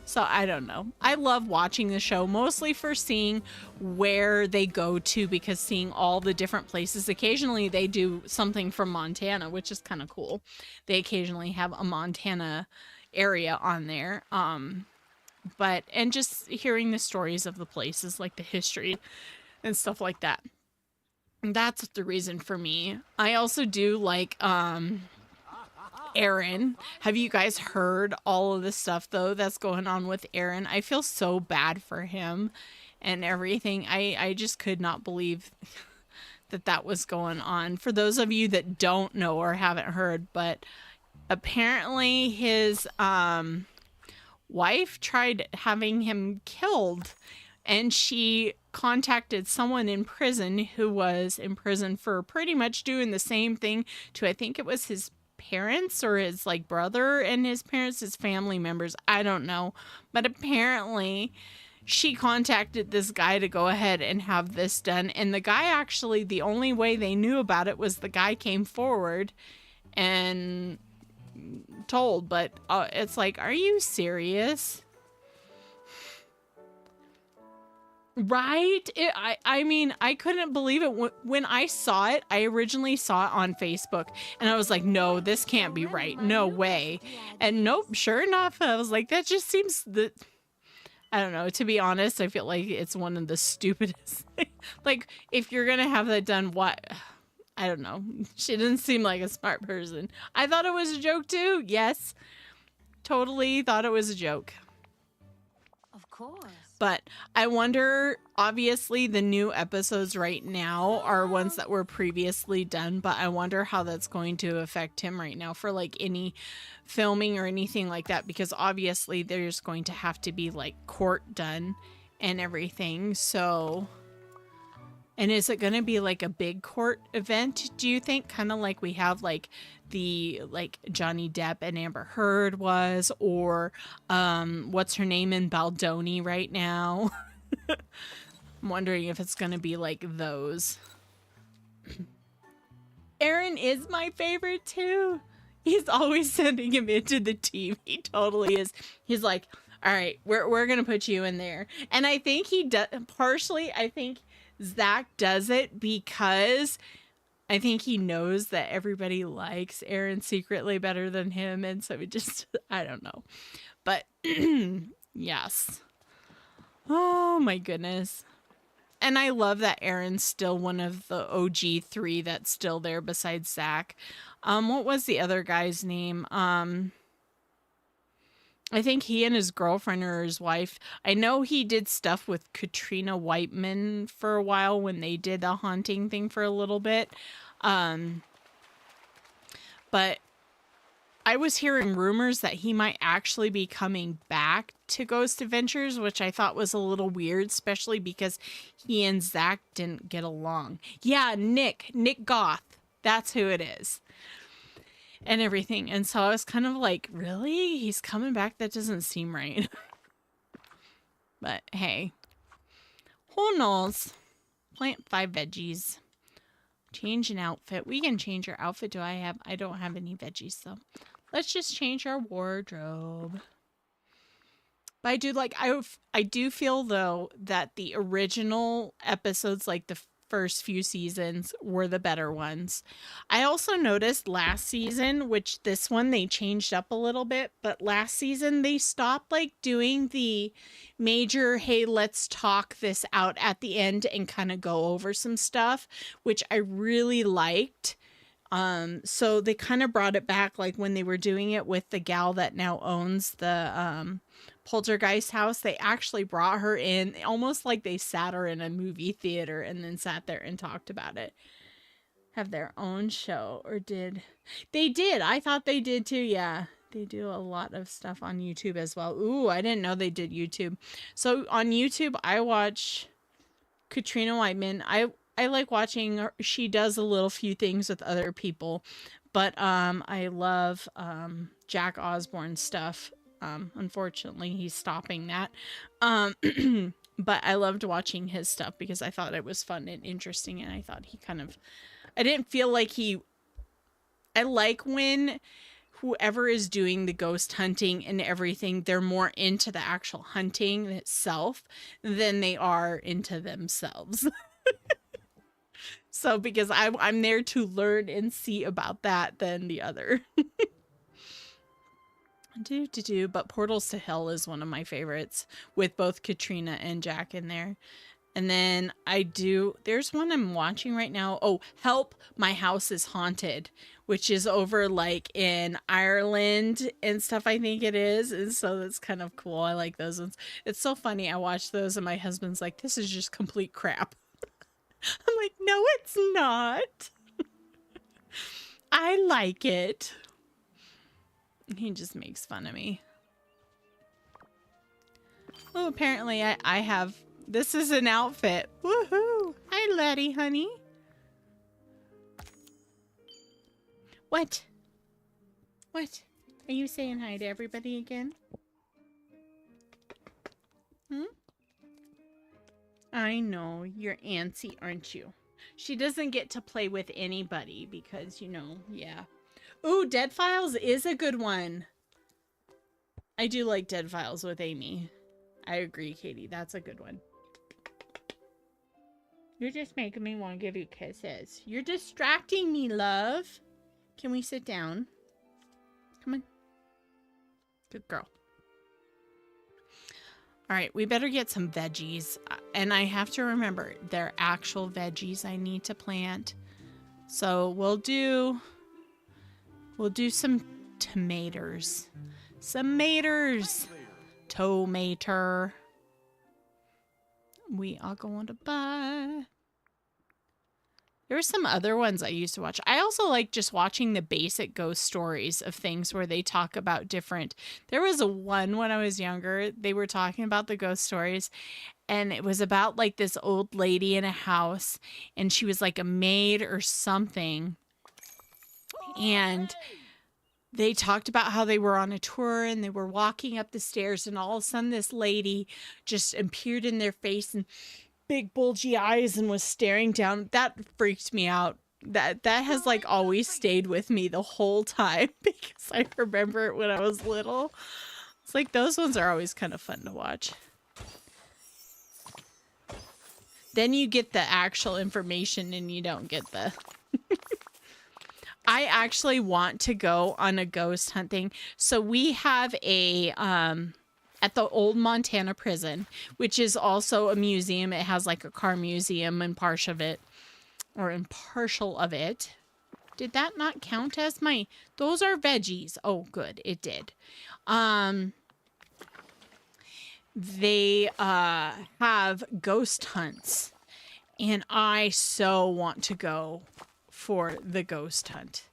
So I don't know. I love watching the show, mostly for seeing where they go to, because seeing all the different places. Occasionally they do something from Montana, which is kind of cool. They occasionally have a Montana area on there. And just hearing the stories of the places, like the history and stuff like that. That's the reason for me. I also do like Aaron. Have you guys heard all of the stuff though that's going on with Aaron? I feel so bad for him and everything. I just could not believe that that was going on. For those of you that don't know or haven't heard, but apparently his wife tried having him killed, and she contacted someone in prison who was in prison for pretty much doing the same thing to, I think it was his parents or his like brother and his parents, his family members. I don't know. But apparently she contacted this guy to go ahead and have this done. And the guy actually, the only way they knew about it was the guy came forward and told. But it's like, are you serious? Right? I mean, I couldn't believe it. When I saw it, I originally saw it on Facebook, and I was like, no, this can't be right. No way. And nope, sure enough, I was like, that just seems that, I don't know, to be honest, I feel like it's one of the stupidest things. Like, if you're going to have that done, what? I don't know. She didn't seem like a smart person. I thought it was a joke too. Yes. Totally thought it was a joke. Of course. But I wonder, obviously the new episodes right now are ones that were previously done, but I wonder how that's going to affect him right now for like any filming or anything like that, because obviously there's going to have to be like court done and everything. So, and is it going to be like a big court event, do you think? Kind of like we have like the like Johnny Depp and Amber Heard was, or what's her name in Baldoni right now. I'm wondering if it's going to be like those. Aaron is my favorite too. He's always sending him into the team. He totally is. He's like, all right, we're going to put you in there. And I think he does partially. I think Zach does it because I think he knows that everybody likes Aaron secretly better than him. And so it just, I don't know. But yes. Oh my goodness. And I love that Aaron's still one of the OG 3 that's still there besides Zach. What was the other guy's name? I think he and his girlfriend or his wife. I know he did stuff with Katrina Whiteman for a while when they did the haunting thing for a little bit. But I was hearing rumors that he might actually be coming back to Ghost Adventures, which I thought was a little weird, especially because he and Zach didn't get along. Yeah, Nick Goth. That's who it is. And everything. And so I was kind of like, really? He's coming back? That doesn't seem right. But hey, who knows? Plant 5 veggies. Change an outfit. We can change our outfit. I don't have any veggies, so let's just change our wardrobe. But I do feel though that the original episodes, like the first few seasons, were the better ones. I also noticed last season, which this one they changed up a little bit, but last season they stopped like doing the major, hey, let's talk this out at the end and kind of go over some stuff, which I really liked. So they kind of brought it back, like when they were doing it with the gal that now owns the Poltergeist house. They actually brought her in, almost like they sat her in a movie theater and then sat there and talked about it. Have their own show, or did they? Did I thought they did too? Yeah, they do a lot of stuff on YouTube as well. Ooh, I didn't know they did YouTube. So on YouTube, I watch Katrina Whiteman. I like watching her. She does a little few things with other people, but I love Jack Osborne stuff. Unfortunately, he's stopping that. But I loved watching his stuff because I thought it was fun and interesting, and I thought I didn't feel like I like when whoever is doing the ghost hunting and everything, they're more into the actual hunting itself than they are into themselves. So because I'm there to learn and see about that than the other. But Portals to Hell is one of my favorites with both Katrina and Jack in there. And then there's one I'm watching right now. Oh, Help, My House is Haunted, which is over like in Ireland and stuff, I think it is. And so that's kind of cool. I like those ones. It's so funny. I watch those and my husband's like, this is just complete crap. I'm like, no, it's not. I like it. He just makes fun of me. Oh, apparently I have... This is an outfit. Woohoo! Hi, laddie, honey. What? What? Are you saying hi to everybody again? Hmm? I know. You're antsy, aren't you? She doesn't get to play with anybody because, you know, yeah. Ooh, Dead Files is a good one. I do like Dead Files with Amy. I agree, Katie. That's a good one. You're just making me want to give you kisses. You're distracting me, love. Can we sit down? Come on. Good girl. All right, we better get some veggies. And I have to remember, they're actual veggies I need to plant. So we'll do some tomatoes. Some maters. Tomater. We are going to buy. There were some other ones I used to watch. I also like just watching the basic ghost stories of things where they talk about different. There was a one when I was younger. They were talking about the ghost stories. And it was about like this old lady in a house. And she was like a maid or something. And they talked about how they were on a tour and they were walking up the stairs. And all of a sudden this lady just appeared in their face and big bulgy eyes and was staring down. That freaked me out. That has like always stayed with me the whole time because I remember it when I was little. It's like those ones are always kind of fun to watch. Then you get the actual information and you don't get the... I actually want to go on a ghost hunting. So we have a... at the old Montana prison, which is also a museum. It has like a car museum and partial of it. Did that not count as my... Those are veggies. Oh, good. It did. They have ghost hunts. And I so want to go for the ghost hunt.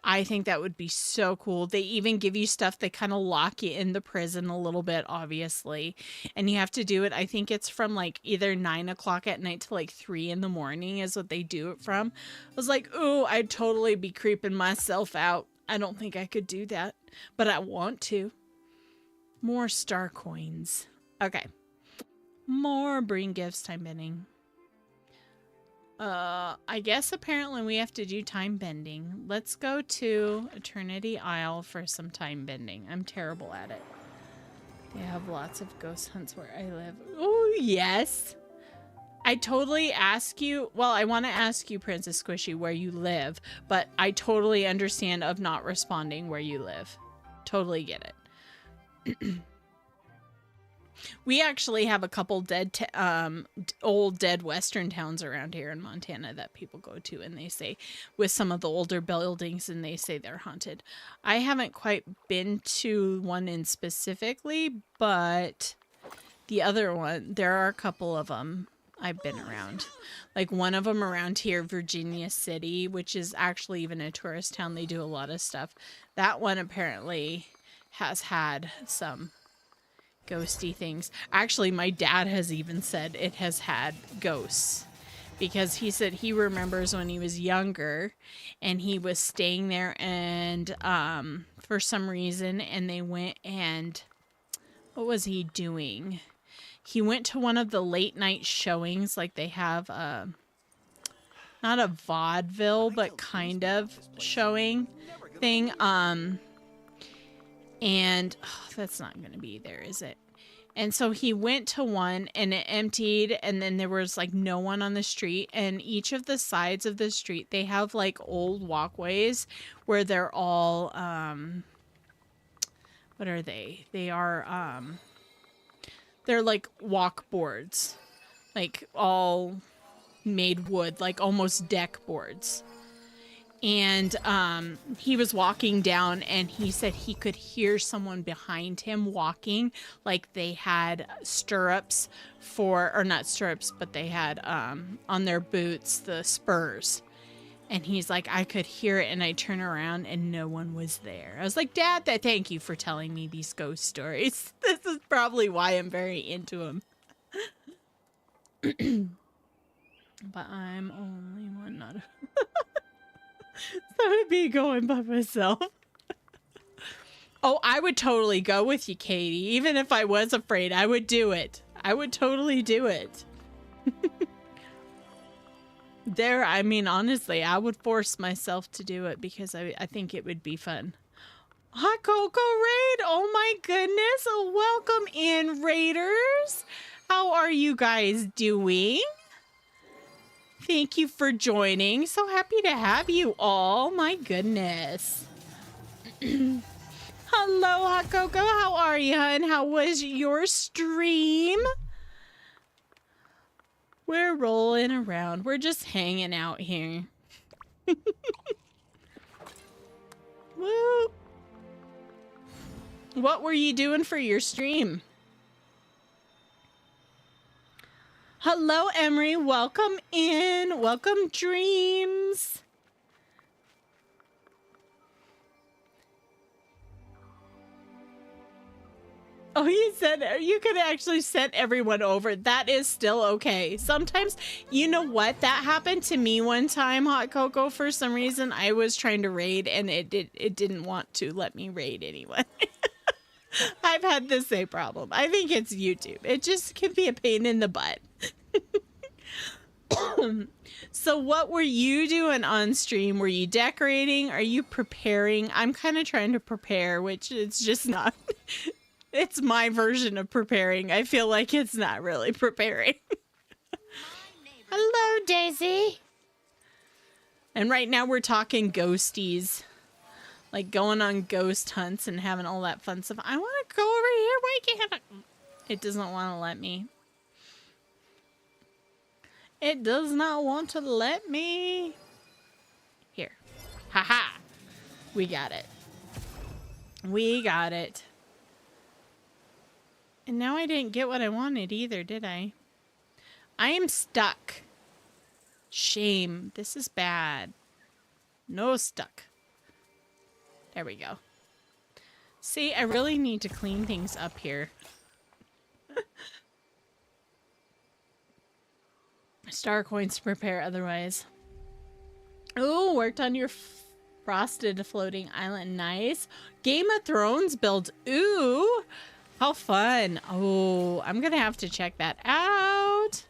I think that would be so cool. They even give you stuff that kind of lock you in the prison a little bit, obviously. And you have to do it. I think it's from like either 9 o'clock at night to like 3 in the morning is what they do it from. I was like, ooh, I'd totally be creeping myself out. I don't think I could do that, but I want to. More star coins. Okay. More bring gifts, time bending. I guess apparently we have to do time bending. Let's go to Eternity Isle for some time bending. I'm terrible at it. They have lots of ghost hunts where I live. Oh, yes. I totally ask you, well, I want to ask you, Princess Squishy, where you live, but I totally understand of not responding where you live. Totally get it. We actually have a couple old dead western towns around here in Montana that people go to, and they say with some of the older buildings, and they say they're haunted. I haven't quite been to one in specifically, but the other one, there are a couple of them I've been around. Like one of them around here, Virginia City, which is actually even a tourist town. They do a lot of stuff. That one apparently has had some ghosty things. Actually, my dad has even said it has had ghosts because he said he remembers when he was younger and he was staying there and for some reason, and they went and what was he doing? He went to one of the late night showings, like they have not a vaudeville but kind of showing thing. And that's not going to be there, is it? And so he went to one and it emptied, and then there was like no one on the street, and each of the sides of the street, they have like old walkways where they're all, what are they? They are, they're like walk boards. like all made wood, like almost deck boards. And he was walking down and he said he could hear someone behind him walking, like they had stirrups for, or not stirrups, but they had on their boots the spurs. And he's like, I could hear it, and I turn around and no one was there. I was like, Dad, thank you for telling me these ghost stories. This is probably why I'm very into them. But I'm only one, not a... So it'd be going by myself. Oh, I would totally go with you, Katie. Even if I was afraid, I would do it. I would totally do it. I mean, honestly, I would force myself to do it because I think it would be fun. Hot Cocoa Raid! Oh my goodness! Welcome in, Raiders! How are you guys doing? Thank you for joining. So happy to have you all. My goodness. Hello, Hot Cocoa. How are you, hun? How was your stream? We're rolling around. We're just hanging out here. Woo. What were you doing for your stream? Hello, Emery. Welcome in. Welcome, Dreams. Oh, you said you could actually send everyone over. That is still okay. Sometimes, you know what? That happened to me one time, Hot Cocoa. For some reason, I was trying to raid, and it didn't want to let me raid anyone. I've had the same problem. I think it's YouTube. It just can be a pain in the butt. So what were you doing on stream? Were you decorating? Are you preparing? I'm kind of trying to prepare, which it's just not. It's my version of preparing. I feel like it's not really preparing. Hello, Daisy. And right now we're talking ghosties. Like going on ghost hunts and having all that fun stuff. I want to go over here. Why can't I? It doesn't want to let me. It does not want to let me. Here. Haha. We got it. We got it. And now I didn't get what I wanted either, did I? I am stuck. Shame. This is bad. No stuck. There we go. See, I really need to clean things up here. Star coins to prepare otherwise. Ooh, worked on your frosted floating island. Nice. Game of Thrones build. Ooh, how fun. Oh, I'm gonna have to check that out.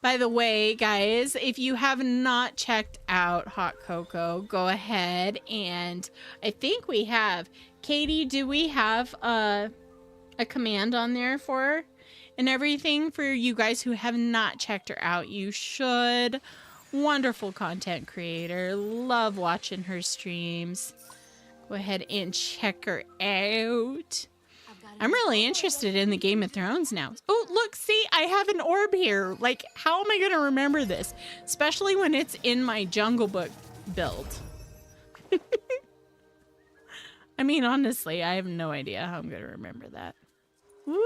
By the way, guys, if you have not checked out Hot Cocoa, go ahead, and I think we have. Katie, do we have a command on there for her and everything for you guys who have not checked her out? You should. Wonderful content creator. Love watching her streams. Go ahead and check her out. I'm really interested in the Game of Thrones now. Oh, look, see, I have an orb here. Like, how am I going to remember this? Especially when it's in my Jungle Book build. I mean, honestly, I have no idea how I'm going to remember that. Woo!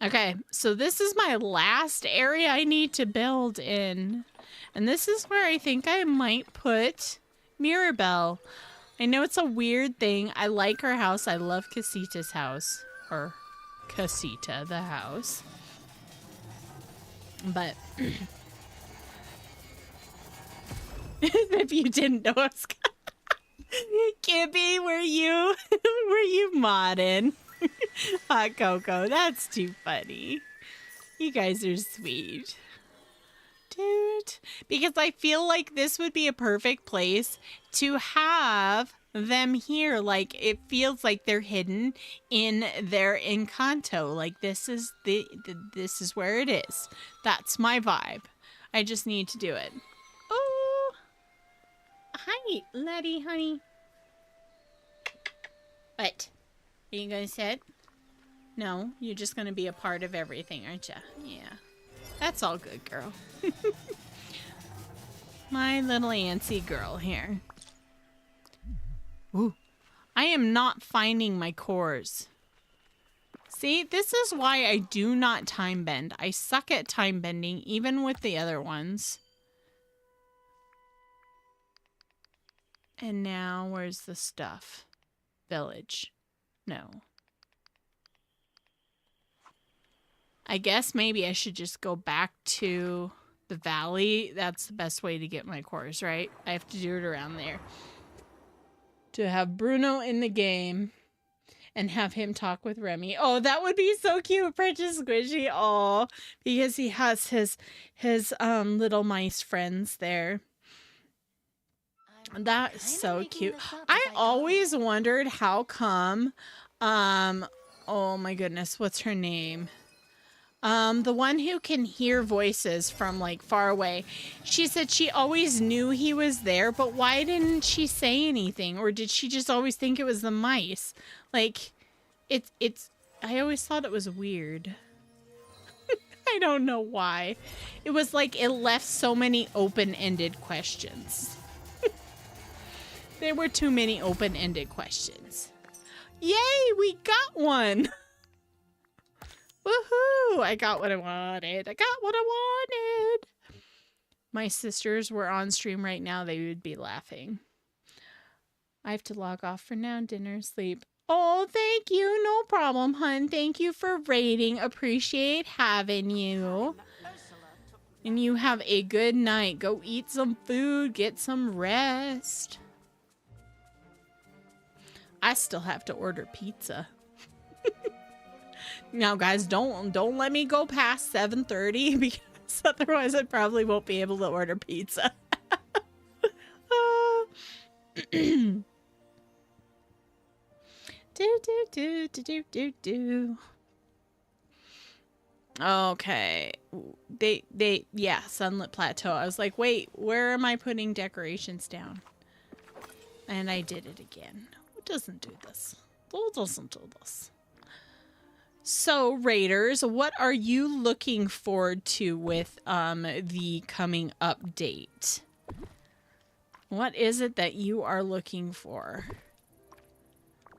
Okay, so this is my last area I need to build in. And this is where I think I might put Mirabelle. I know it's a weird thing. I like her house. I love Casita's house. Or Casita, the house. But if you didn't know us, Gibby, were you modding? Hot Cocoa, that's too funny. You guys are sweet. Dude, because I feel like this would be a perfect place to have them here. Like, it feels like they're hidden in their Encanto. Like, this is this is where it is. That's my vibe. I just need to do it. Oh, hi, Letty, honey. What? Are you gonna sit? No, you're just gonna be a part of everything, aren't you? Yeah. That's all good, girl. My little antsy girl here. Ooh. I am not finding my cores. See, this is why I do not time bend. I suck at time bending, even with the other ones. And now, where's the stuff? Village. No. I guess maybe I should just go back to the valley. That's the best way to get my cores, right? I have to do it around there. To have Bruno in the game and have him talk with Remy. Oh, that would be so cute, Precious Squishy. Oh, because he has his little mice friends there. That's so cute. I always wondered how come, oh my goodness, what's her name? The one who can hear voices from like far away. She said she always knew he was there, but why didn't she say anything? Or did she just always think it was the mice? Like, I always thought it was weird. I don't know why. It was like it left so many open-ended questions. There were too many open-ended questions. Yay, we got one! Woohoo! I got what I wanted. I got what I wanted. My sisters were on stream right now. They would be laughing. I have to log off for now. Dinner, sleep. Oh, thank you. No problem, hun. Thank you for raiding. Appreciate having you. And you have a good night. Go eat some food. Get some rest. I still have to order pizza. Now, guys, don't let me go past 7:30 because otherwise I probably won't be able to order pizza. Okay. Yeah, Sunlit Plateau. I was like, wait, where am I putting decorations down? And I did it again. Who doesn't do this? Who doesn't do this? So, Raiders, what are you looking forward to with the coming update? What is it that you are looking for?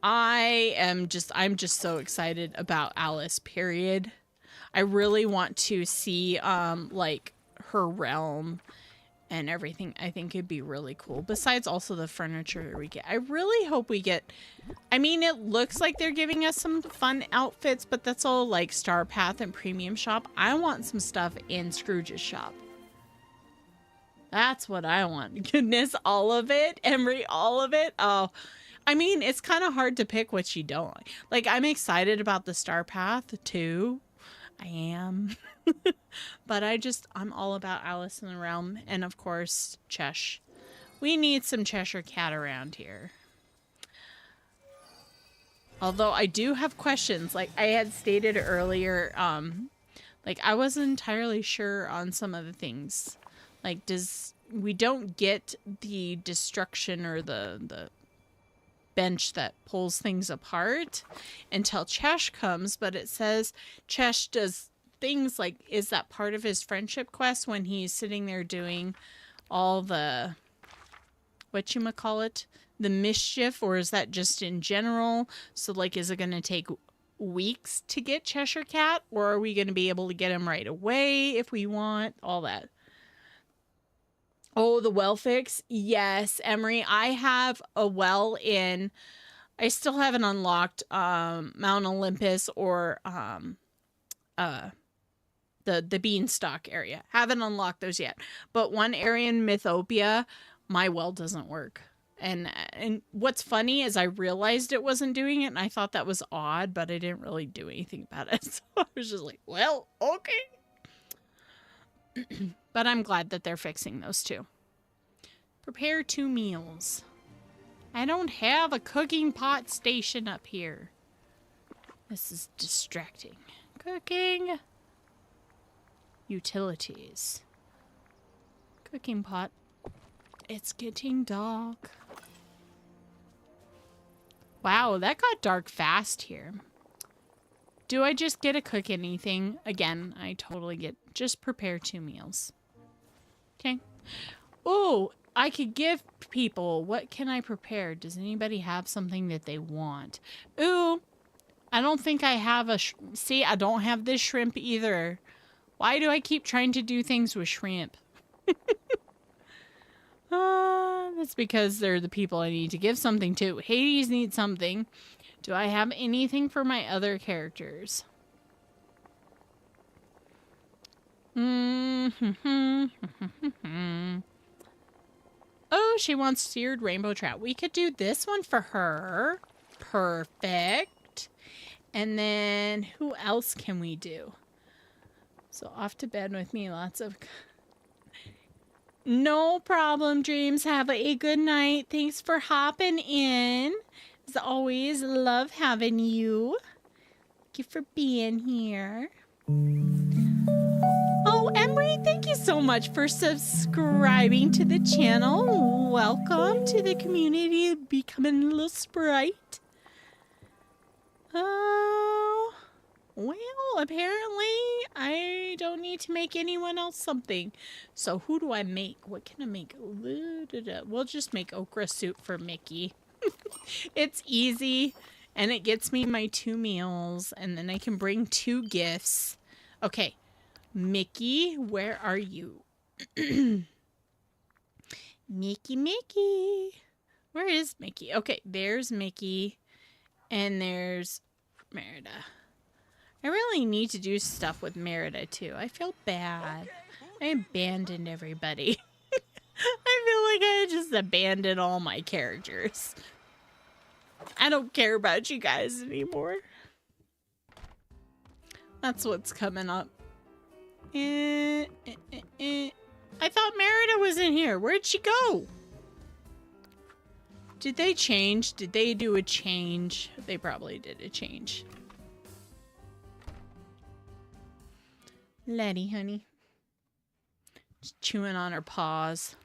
I'm just so excited about Alice, period. I really want to see like her realm and everything. I think it'd be really cool. Besides also the furniture we get. I really hope we get, I mean, it looks like they're giving us some fun outfits, but that's all like Star Path and Premium Shop. I want some stuff in Scrooge's shop. That's what I want. Goodness, all of it. Emery, all of it. Oh, I mean, it's kind of hard to pick what you don't like. Like, I'm excited about the Star Path too. I am. But I'm all about Alice in the Realm. And of course, Chesh. We need some Cheshire Cat around here. Although I do have questions. Like I had stated earlier, like I wasn't entirely sure on some of the things. Like we don't get the destruction or the bench that pulls things apart until Chesh comes, but it says Chesh does things like, is that part of his friendship quest when he's sitting there doing all the whatchamacallit, the mischief, or is that just in general? So like, is it going to take weeks to get Cheshire Cat, or are we going to be able to get him right away if we want all that? Oh, the well fix. Yes, Emery, I have a well in, I still haven't unlocked Mount Olympus or the Beanstalk area. Haven't unlocked those yet. But one area in Mythopia, my well doesn't work. And what's funny is I realized it wasn't doing it, and I thought that was odd, but I didn't really do anything about it. So I was just like, well, okay. But I'm glad that they're fixing those too. Prepare 2 meals. I don't have a cooking pot station up here. This is distracting. Cooking. Utilities. Cooking pot. It's getting dark. Wow, that got dark fast here. Do I just get to cook anything? Again, I totally get, just prepare 2 meals. Okay. Oh, I could give people, what can I prepare? Does anybody have something that they want? Ooh, I don't think I have a, see, I don't have this shrimp either. Why do I keep trying to do things with shrimp? That's because they're the people I need to give something to. Hades needs something. Do I have anything for my other characters? Oh, she wants seared rainbow trout. We could do this one for her. Perfect. And then who else can we do? So off to bed with me. Lots of... No problem, Dreams. Have a good night. Thanks for hopping in. As always, love having you. Thank you for being here. Oh, Emery, thank you so much for subscribing to the channel. Welcome to the community of becoming a little Sprite. Oh, well, apparently I don't need to make anyone else something. So who do I make? What can I make? We'll just make okra soup for Mickey. It's easy, and it gets me my 2 meals, and then I can bring 2 gifts. Okay, Mickey, where are you? Mickey. Where is Mickey? Okay, there's Mickey, and there's Merida. I really need to do stuff with Merida, too. I feel bad. I abandoned everybody. I feel like I just abandoned all my characters. I don't care about you guys anymore. That's what's coming up. I thought Merida was in here. Where'd she go? Did they change? Did they do a change? They probably did a change. Letty, honey. Just chewing on her paws.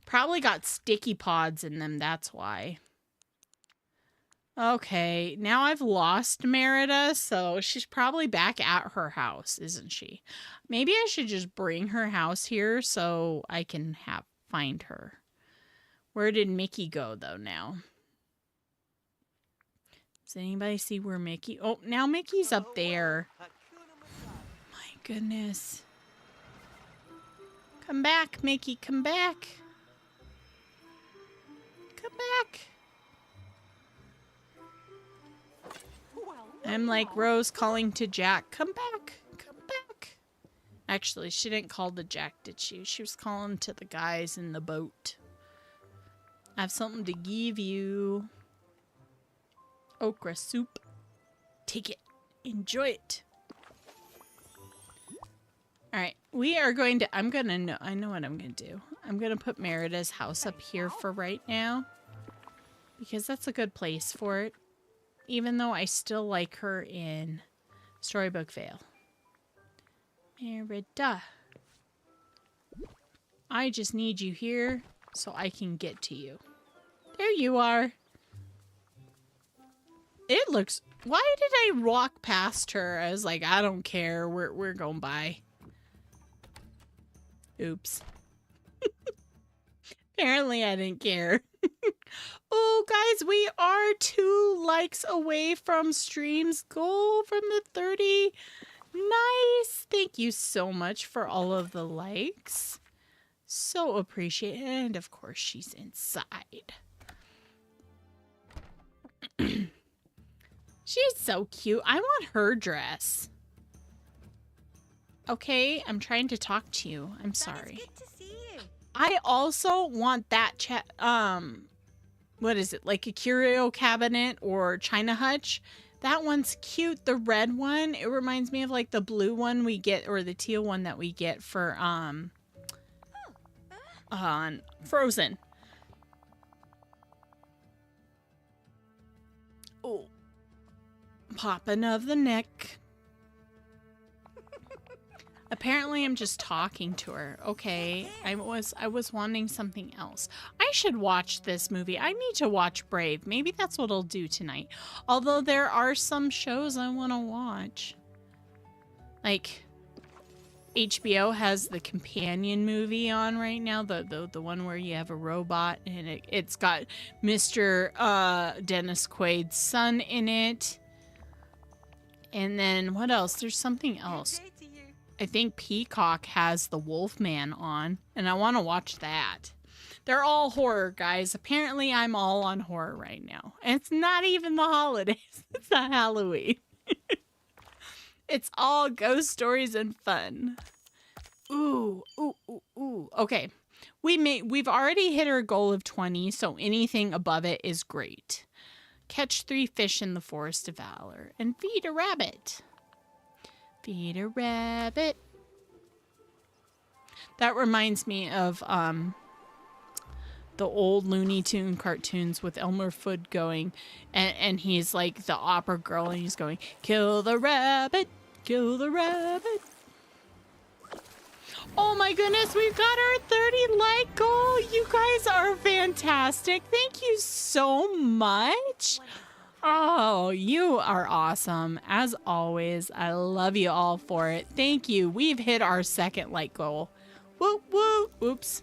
Probably got sticky pods in them, that's why. Okay, now I've lost Merida, so she's probably back at her house, isn't she? Maybe I should just bring her house here so I can find her. Where did Mickey go, though, now? Does anybody see where Mickey... Oh, now Mickey's up there. My goodness. Come back, Mickey, come back. Come back. I'm like Rose calling to Jack. Come back. Come back. Actually, she didn't call to Jack, did she? She was calling to the guys in the boat. I have something to give you. Okra soup. Take it. Enjoy it. Alright, we are going to... I know what I'm going to do. I'm going to put Merida's house up here for right now. Because that's a good place for it. Even though I still like her in Storybook Vale. Merida. I just need you here so I can get to you. There you are. It looks... Why did I walk past her? I was like, I don't care. We're going by. Oops. Apparently I didn't care. Oh, guys, we are 2 likes away from stream's goal from the 30. Nice. Thank you so much for all of the likes. So appreciate it. And, of course, she's inside. She's so cute. I want her dress. Okay, I'm trying to talk to you. I'm sorry. It's good to see you. I also want that what is it? Like a curio cabinet or china hutch. That one's cute. The red one, it reminds me of like the blue one we get, or the teal one that we get for on Frozen. Oh. Popping of the neck. Apparently I'm just talking to her. Okay, I was wanting something else. I should watch this movie. I need to watch Brave. Maybe that's what I'll do tonight. Although there are some shows I want to watch. Like, HBO has the companion movie on right now. The one where you have a robot and it's got Mr. Dennis Quaid's son in it. And then what else? There's something else. I think Peacock has the Wolfman on, and I want to watch that. They're all horror, guys. Apparently, I'm all on horror right now. And it's not even the holidays. It's not Halloween. It's all ghost stories and fun. Ooh. Okay. We've already hit our goal of 20, so anything above it is great. Catch 3 fish in the Forest of Valor and feed a rabbit. Feed a rabbit. That reminds me of the old Looney Tune cartoons with Elmer Fudd going, and he's like the opera girl, and he's going, kill the rabbit, kill the rabbit. Oh my goodness, we've got our 30 like goal. You guys are fantastic. Thank you so much. Oh, you are awesome. As always, I love you all for it. Thank you. We've hit our 2nd like goal. Whoop, whoop. Oops.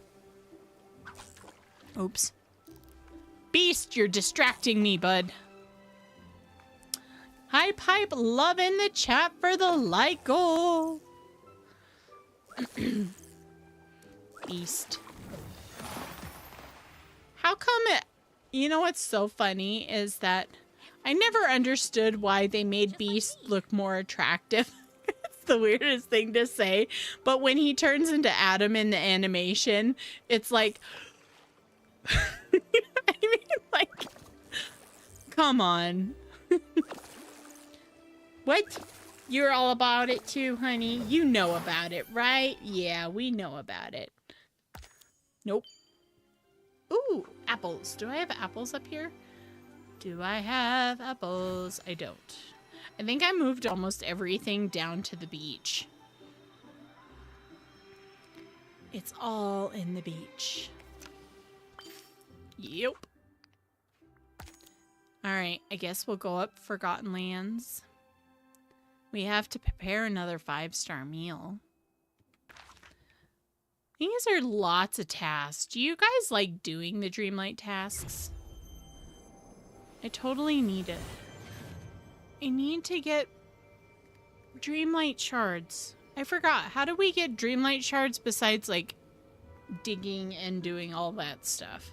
Oops. Beast, you're distracting me, bud. Hi, Pipe. Love in the chat for the like goal. Beast. How come it... You know what's so funny is that I never understood why they made Beast look more attractive. It's the weirdest thing to say. But when he turns into Adam in the animation, it's like... I mean, like... Come on. What? You're all about it too, honey. You know about it, right? Yeah, we know about it. Nope. Ooh, apples. Do I have apples up here? Do I have apples? I don't. I think I moved almost everything down to the beach. It's all in the beach. Yep. Alright, I guess we'll go up Forgotten Lands. We have to prepare another 5-star meal. These are lots of tasks. Do you guys like doing the Dreamlight tasks? I totally need it. I need to get Dreamlight shards. I forgot. How do we get Dreamlight shards besides, like, digging and doing all that stuff?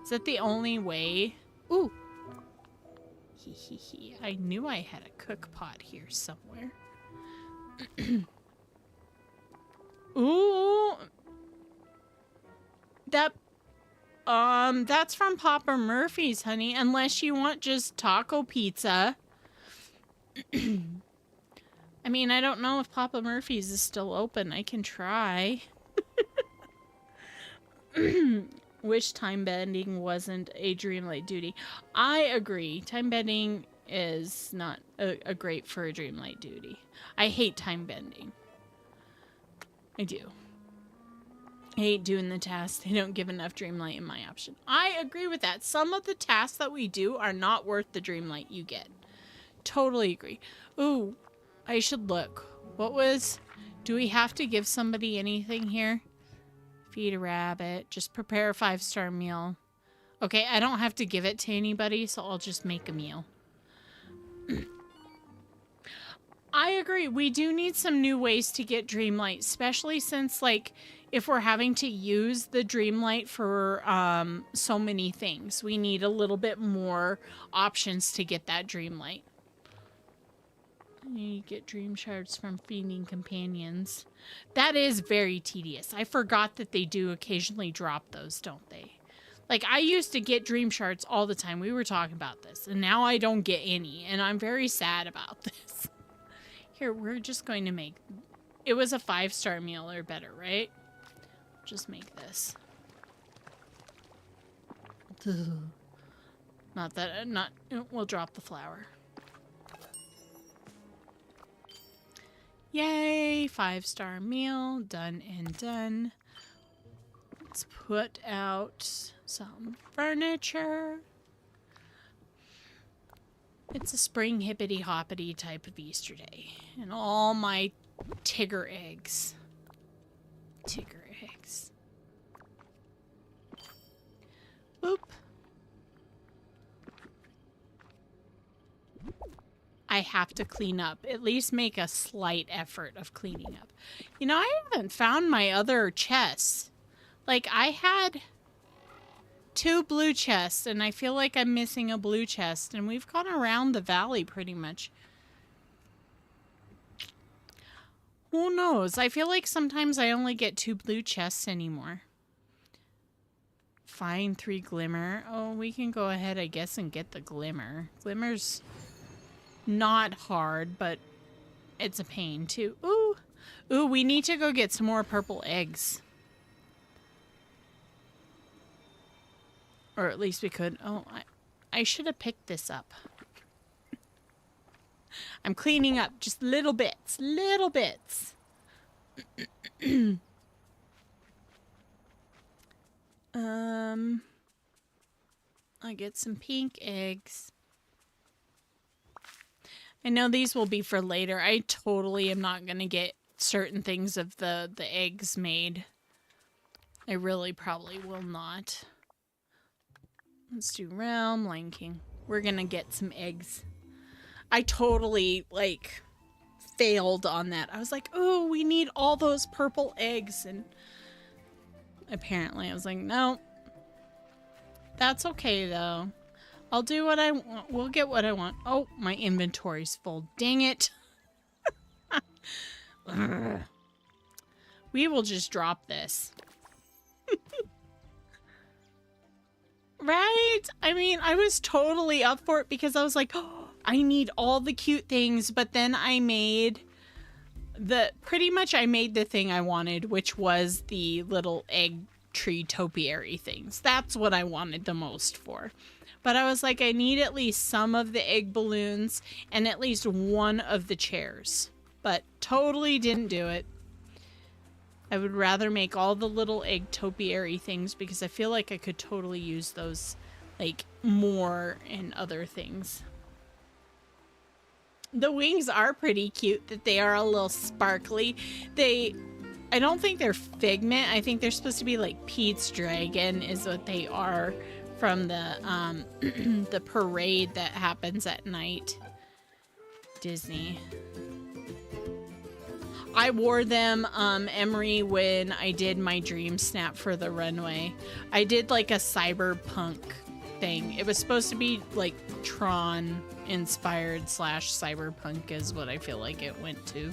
Is that the only way? Ooh. I knew I had a cook pot here somewhere. Ooh. That's from Papa Murphy's, honey. Unless you want just taco pizza. I mean, I don't know if Papa Murphy's is still open. I can try. Wish time bending wasn't a Dreamlight duty. I agree. Time bending is not a great for a Dreamlight duty. I hate time bending. I do. I hate doing the tasks. They don't give enough Dreamlight in my option. I agree with that. Some of the tasks that we do are not worth the Dreamlight you get. Totally agree. Ooh, I should look. What was... Do we have to give somebody anything here? Feed a rabbit. Just prepare a 5-star meal. Okay, I don't have to give it to anybody, so I'll just make a meal. I agree. We do need some new ways to get Dreamlight, especially since, like, if we're having to use the Dreamlight for so many things, we need a little bit more options to get that Dreamlight. You get dream shards from feeding companions. That is very tedious. I forgot that they do occasionally drop those, don't they? Like, I used to get dream shards all the time. We were talking about this, and now I don't get any, and I'm very sad about this. Here, we're just going to make... It was a 5-star meal or better, right? Just make this. Not that... We'll drop the flour. Yay! 5-star meal. Done and done. Let's put out some furniture. It's a spring hippity hoppity type of Easter day. And all my Tigger eggs. Tigger eggs. Boop. I have to clean up. At least make a slight effort of cleaning up. You know, I haven't found my other chests. Like, I had 2 blue chests, and I feel like I'm missing a blue chest, and we've gone around the valley pretty much. Who knows? I feel like sometimes I only get 2 blue chests anymore. Find 3 glimmer. Oh, we can go ahead, I guess, and get the glimmer. Glimmer's not hard, but it's a pain too. Ooh. Ooh, we need to go get some more purple eggs. Or at least we could. Oh, I should have picked this up. I'm cleaning up just little bits. Little bits. I get some pink eggs. I know these will be for later. I totally am not going to get certain things of the eggs made. I really probably will not. Let's do realm linking. We're gonna get some eggs. I totally, like, failed on that. I was like, oh, we need all those purple eggs. And apparently I was like, no. That's okay, though. I'll do what I want. We'll get what I want. Oh, my inventory's full. Dang it. We will just drop this. Right? I mean, I was totally up for it because I was like, oh, I need all the cute things. But then I made pretty much I made the thing I wanted, which was the little egg tree topiary things. That's what I wanted the most for. But I was like, I need at least some of the egg balloons and at least one of the chairs. But totally didn't do it. I would rather make all the little egg topiary things because I feel like I could totally use those, like, more in other things. The wings are pretty cute, that they are a little sparkly. I don't think they're figment. I think they're supposed to be like Pete's dragon is what they are from the the parade that happens at night. Disney. I wore them, Emery, when I did my dream snap for the runway. I did like a cyberpunk thing. It was supposed to be like Tron inspired / cyberpunk is what I feel like it went to.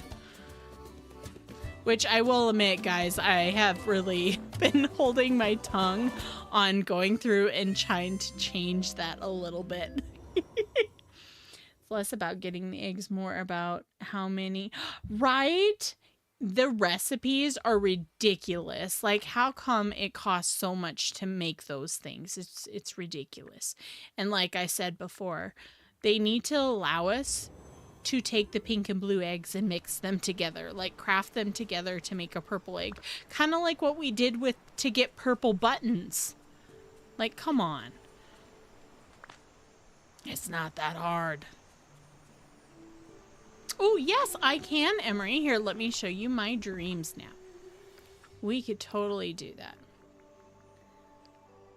Which I will admit, guys, I have really been holding my tongue on going through and trying to change that a little bit. It's less about getting the eggs, more about how many. Right? The recipes are ridiculous. Like, how come it costs so much to make those things? It's ridiculous. And like I said before, they need to allow us to take the pink and blue eggs and mix them together, like craft them together to make a purple egg. Kind of like what we did to get purple buttons. Like, come on. It's not that hard. Oh, yes, I can, Emery. Here, let me show you my dream snap. We could totally do that.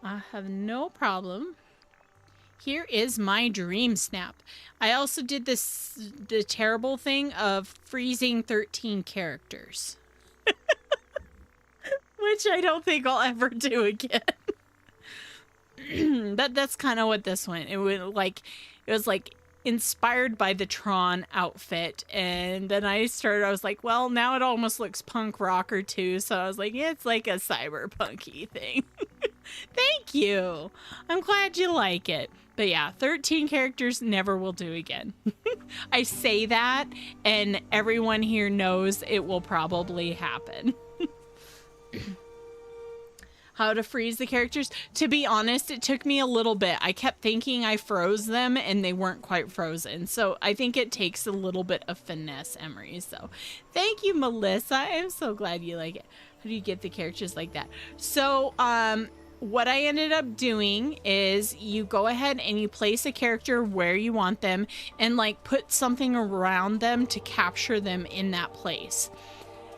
I have no problem. Here is my dream snap. I also did the terrible thing of freezing 13 characters. Which I don't think I'll ever do again. That's kind of what this went. It was like inspired by the Tron outfit, and then I was like, well, now it almost looks punk rocker too, so I was like, yeah, it's like a cyberpunky thing. Thank you. I'm glad you like it. But yeah, 13 characters never will do again. I say that, and everyone here knows it will probably happen. how to freeze the characters. To be honest, it took me a little bit. I kept thinking I froze them and they weren't quite frozen. So I think it takes a little bit of finesse, Emery. So thank you, Melissa. I'm so glad you like it. How do you get the characters like that? So, what I ended up doing is you go ahead and you place a character where you want them and like put something around them to capture them in that place.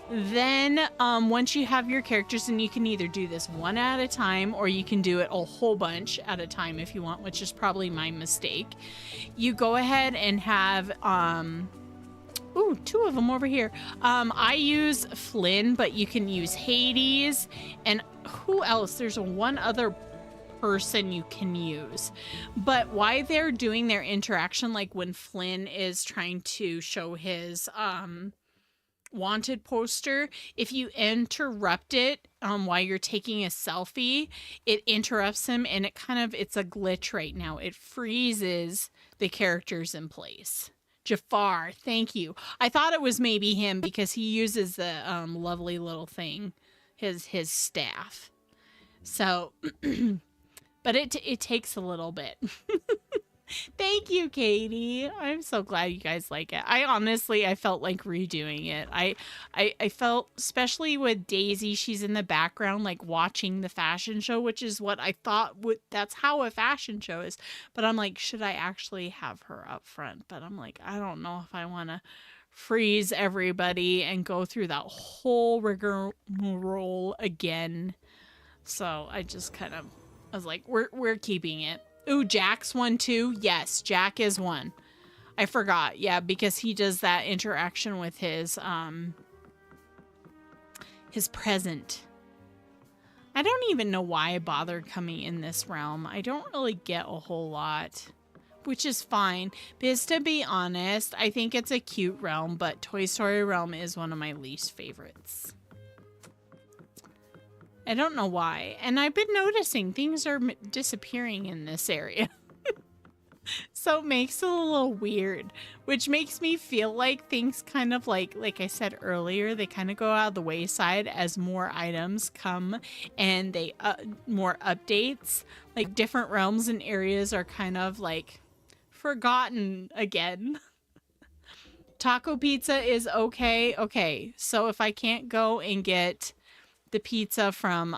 Then once you have your characters, and you can either do this one at a time or you can do it a whole bunch at a time if you want, which is probably my mistake. You go ahead and have ooh, 2 of them over here. I use Flynn, but you can use Hades, and who else? There's one other person you can use. But while they're doing their interaction, like when Flynn is trying to show his wanted poster, if you interrupt it while you're taking a selfie, it interrupts him, and it's a glitch right now. It freezes the characters in place. Jafar, thank you. I thought it was maybe him because he uses the lovely little thing, his staff. So, but it takes a little bit. Thank you, Katie. I'm so glad you guys like it. I felt like redoing it. I felt, especially with Daisy, she's in the background, like watching the fashion show, which is what I thought that's how a fashion show is. But I'm like, should I actually have her up front? But I'm like, I don't know if I want to freeze everybody and go through that whole rigmarole again. So I just I was like, we're keeping it. Ooh, Jack's one too. Yes, Jack is one. I forgot. Yeah, because he does that interaction with his present. I don't even know why I bothered coming in this realm. I don't really get a whole lot, which is fine. Because to be honest, I think it's a cute realm, but Toy Story realm is one of my least favorites. I don't know why. And I've been noticing things are disappearing in this area. So it makes it a little weird, which makes me feel like things kind of like I said earlier, they kind of go out of the wayside as more items come and they more updates. Like different realms and areas are kind of like forgotten again. Taco pizza is okay. Okay, so if I can't go and get the pizza from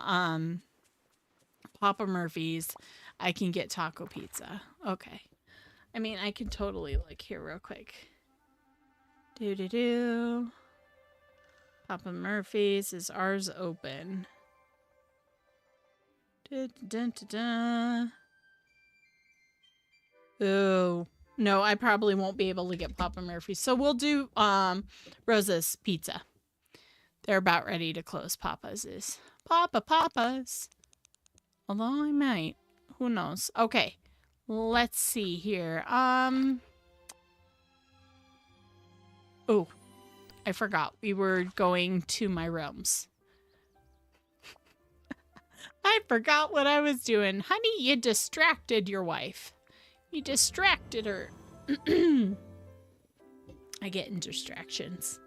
Papa Murphy's, I can get taco pizza. Okay. I mean, I can totally look here real quick. Papa Murphy's, is ours open? Oh, no, I probably won't be able to get Papa Murphy's. So we'll do Rosa's Pizza. They're about ready to close. Papa's is. Papa's. Although I might. Who knows? Okay. Let's see here. Oh. I forgot. We were going to my rooms. I forgot what I was doing. Honey, you distracted your wife. You distracted her. I get in distractions.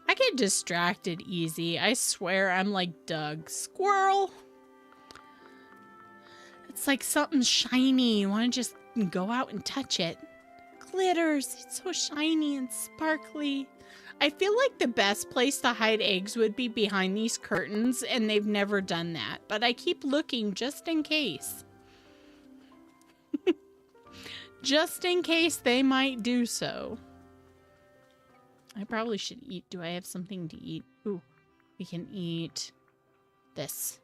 I get distracted easy. I swear I'm like Doug. Squirrel! It's like something shiny. You want to just go out and touch it. Glitters. It's so shiny and sparkly. I feel like the best place to hide eggs would be behind these curtains, and they've never done that. But I keep looking just in case. Just in case they might do so. I probably should eat. Do I have something to eat? Ooh, we can eat this.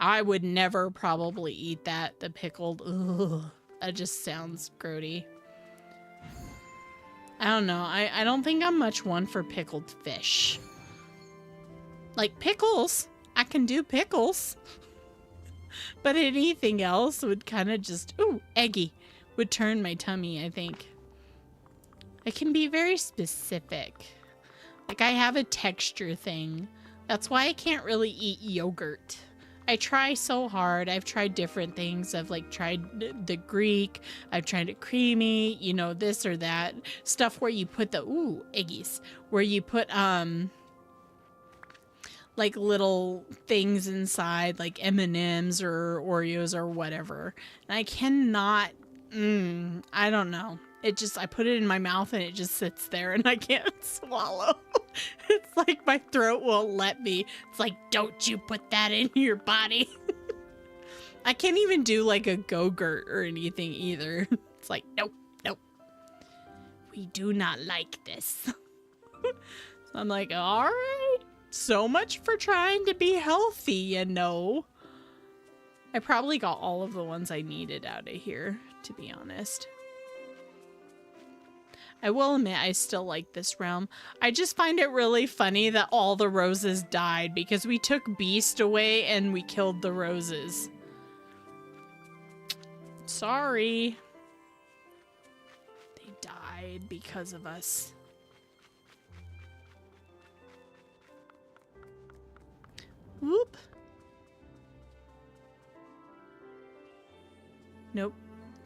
I would never probably eat that. The pickled. Ugh, that just sounds grody. I don't know. I don't think I'm much one for pickled fish. Like pickles. I can do pickles. But anything else would kind of just, ooh, eggy, would turn my tummy, I think. I can be very specific. Like I have a texture thing. That's why I can't really eat yogurt. I try so hard. I've tried different things. I've like tried the Greek. I've tried it creamy, you know, this or that. Stuff where you put the, ooh, eggies. Where you put, like little things inside, like M&Ms or Oreos or whatever. And I cannot, I don't know. I put it in my mouth and it just sits there and I can't swallow. It's like my throat won't let me. It's like, don't you put that in your body. I can't even do like a Go-Gurt or anything either. It's like, nope, nope. We do not like this. So I'm like, all right. So much for trying to be healthy, you know. I probably got all of the ones I needed out of here, to be honest. I will admit I still like this realm. I just find it really funny that all the roses died because we took Beast away and we killed the roses. Sorry. They died because of us. Whoop. Nope.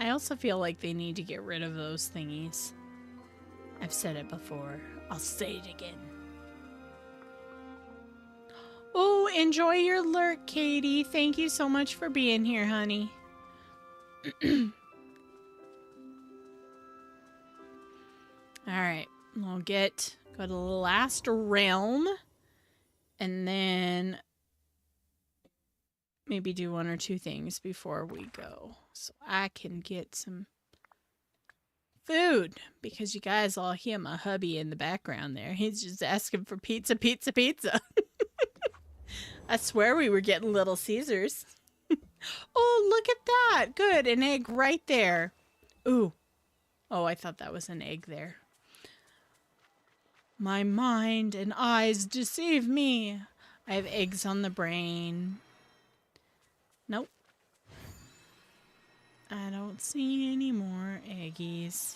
I also feel like they need to get rid of those thingies. I've said it before. I'll say it again. Oh, enjoy your lurk, Katie. Thank you so much for being here, honey. Alright. We'll go to the last realm. And then maybe do one or two things before we go. So I can get some food. Because you guys all hear my hubby in the background there. He's just asking for pizza, pizza, pizza. I swear we were getting Little Caesars. Oh, look at that. Good. An egg right there. Ooh. Oh, I thought that was an egg there. My mind and eyes deceive me. I have eggs on the brain. Nope. I don't see any more eggies.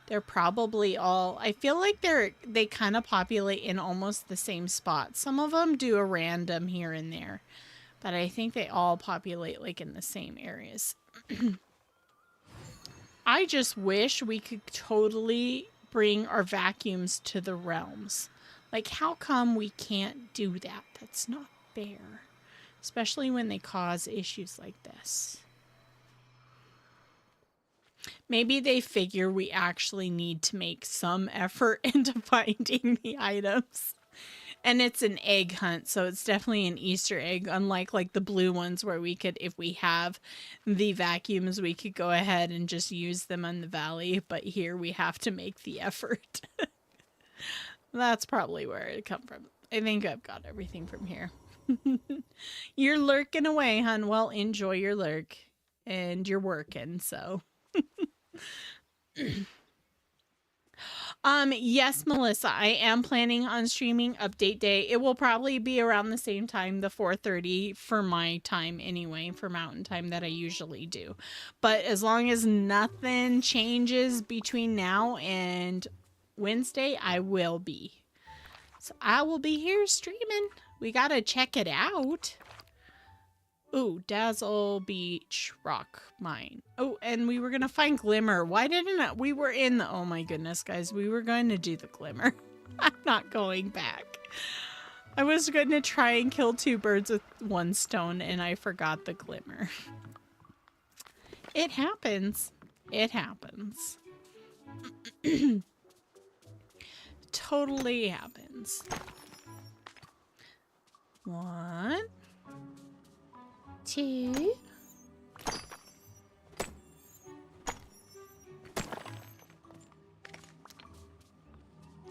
They're probably all... I feel like they kind of populate in almost the same spot. Some of them do a random here and there. But I think they all populate like in the same areas. I just wish we could totally bring our vacuums to the realms. Like, how come we can't do that? That's not fair. Especially when they cause issues like this. Maybe they figure we actually need to make some effort into finding the items. And it's an egg hunt, so it's definitely an Easter egg, unlike like the blue ones where we could, if we have the vacuums, we could go ahead and just use them on the valley. But here we have to make the effort. That's probably where it come from. I think I've got everything from here. You're lurking away, hun. Well, enjoy your lurk. And you're working, so... Yes, Melissa, I am planning on streaming update day. It will probably be around the same time, the 4:30 for my time anyway, for mountain time that I usually do. But as long as nothing changes between now and Wednesday, I will be. So I will be here streaming. We gotta check it out. Ooh, Dazzle Beach Rock Mine. Oh, and we were going to find Glimmer. Why didn't we were in the... Oh my goodness, guys. We were going to do the Glimmer. I'm not going back. I was going to try and kill 2 birds with 1 stone, and I forgot the Glimmer. It happens. It happens. Totally happens. 1... 2.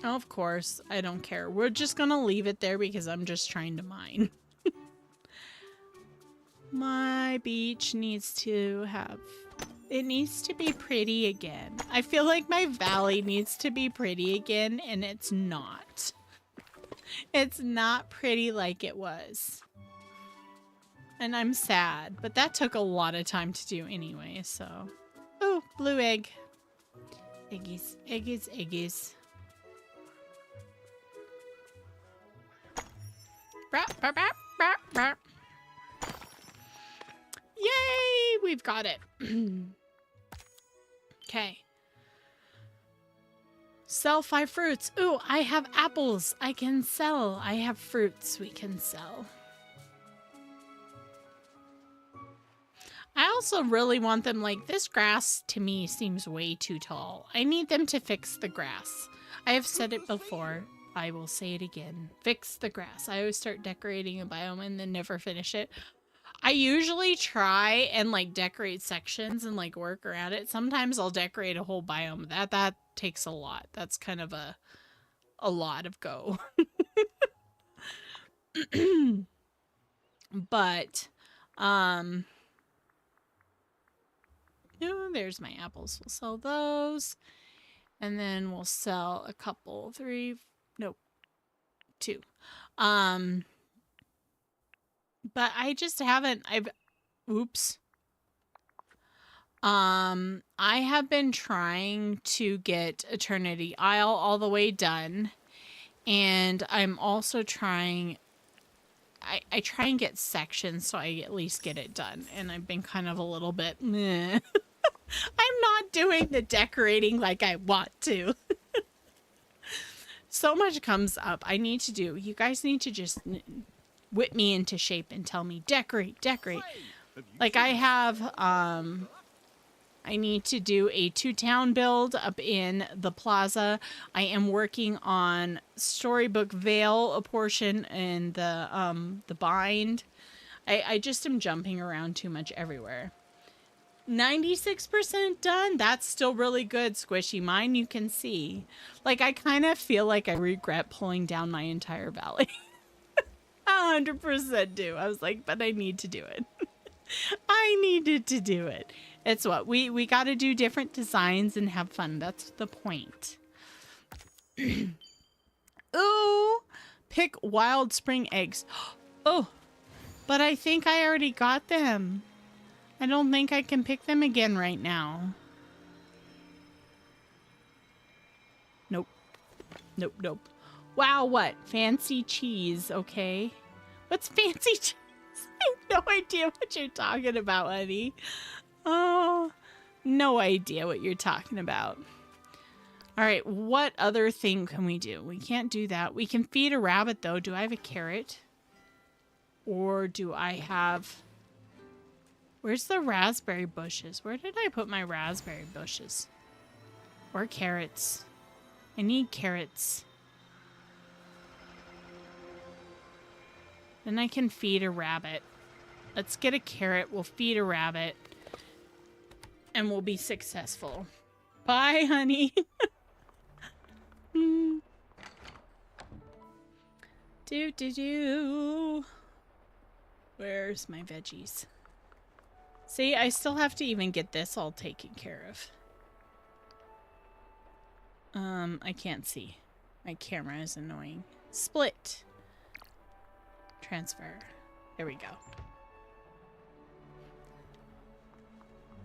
Of course, I don't care. We're just gonna leave it there because I'm just trying to mine. My beach needs to have... It needs to be pretty again. I feel like my valley needs to be pretty again, and it's not. It's not pretty like it was. And I'm sad, but that took a lot of time to do anyway, so... Oh, blue egg. Eggies, eggies, eggies. Brap, brap, brap, brap, brap. Yay! We've got it. Okay. Sell 5 fruits. Ooh, I have apples I can sell. I have fruits we can sell. I also really want them, like, this grass to me seems way too tall. I need them to fix the grass. I have said it before. I will say it again. Fix the grass. I always start decorating a biome and then never finish it. I usually try and, like, decorate sections and, like, work around it. Sometimes I'll decorate a whole biome. That takes a lot. That's kind of a lot of go. But, oh, there's my apples. We'll sell those. And then we'll sell a couple, 3, nope, 2. But I just haven't, oops. I have been trying to get Eternity Isle all the way done. And I'm also trying, I try and get sections so I at least get it done. And I've been kind of a little bit, meh. I'm not doing the decorating like I want to. So much comes up I need to do. You guys need to just whip me into shape and tell me, decorate, decorate. Like I have, I need to do a 2-town build up in the plaza. I am working on Storybook Vale, a portion, and the bind. I just am jumping around too much everywhere. 96% done. That's still really good, Squishy. Mine you can see. Like, I kind of feel like I regret pulling down my entire valley. 100% do. I was like, but I need to do it. I needed to do it. It's what? We got to do different designs and have fun. That's the point. Ooh! Pick wild spring eggs. Oh! But I think I already got them. I don't think I can pick them again right now. Nope. Nope, nope. Wow, what? Fancy cheese, okay. What's fancy cheese? I have no idea what you're talking about, honey. Oh, no idea what you're talking about. All right, what other thing can we do? We can't do that. We can feed a rabbit, though. Do I have a carrot? Or do I have... Where's the raspberry bushes? Where did I put my raspberry bushes? Or carrots? I need carrots. Then I can feed a rabbit. Let's get a carrot. We'll feed a rabbit. And we'll be successful. Bye, honey. Do. Where's my veggies? See, I still have to even get this all taken care of. I can't see. My camera is annoying. Split. Transfer. There we go.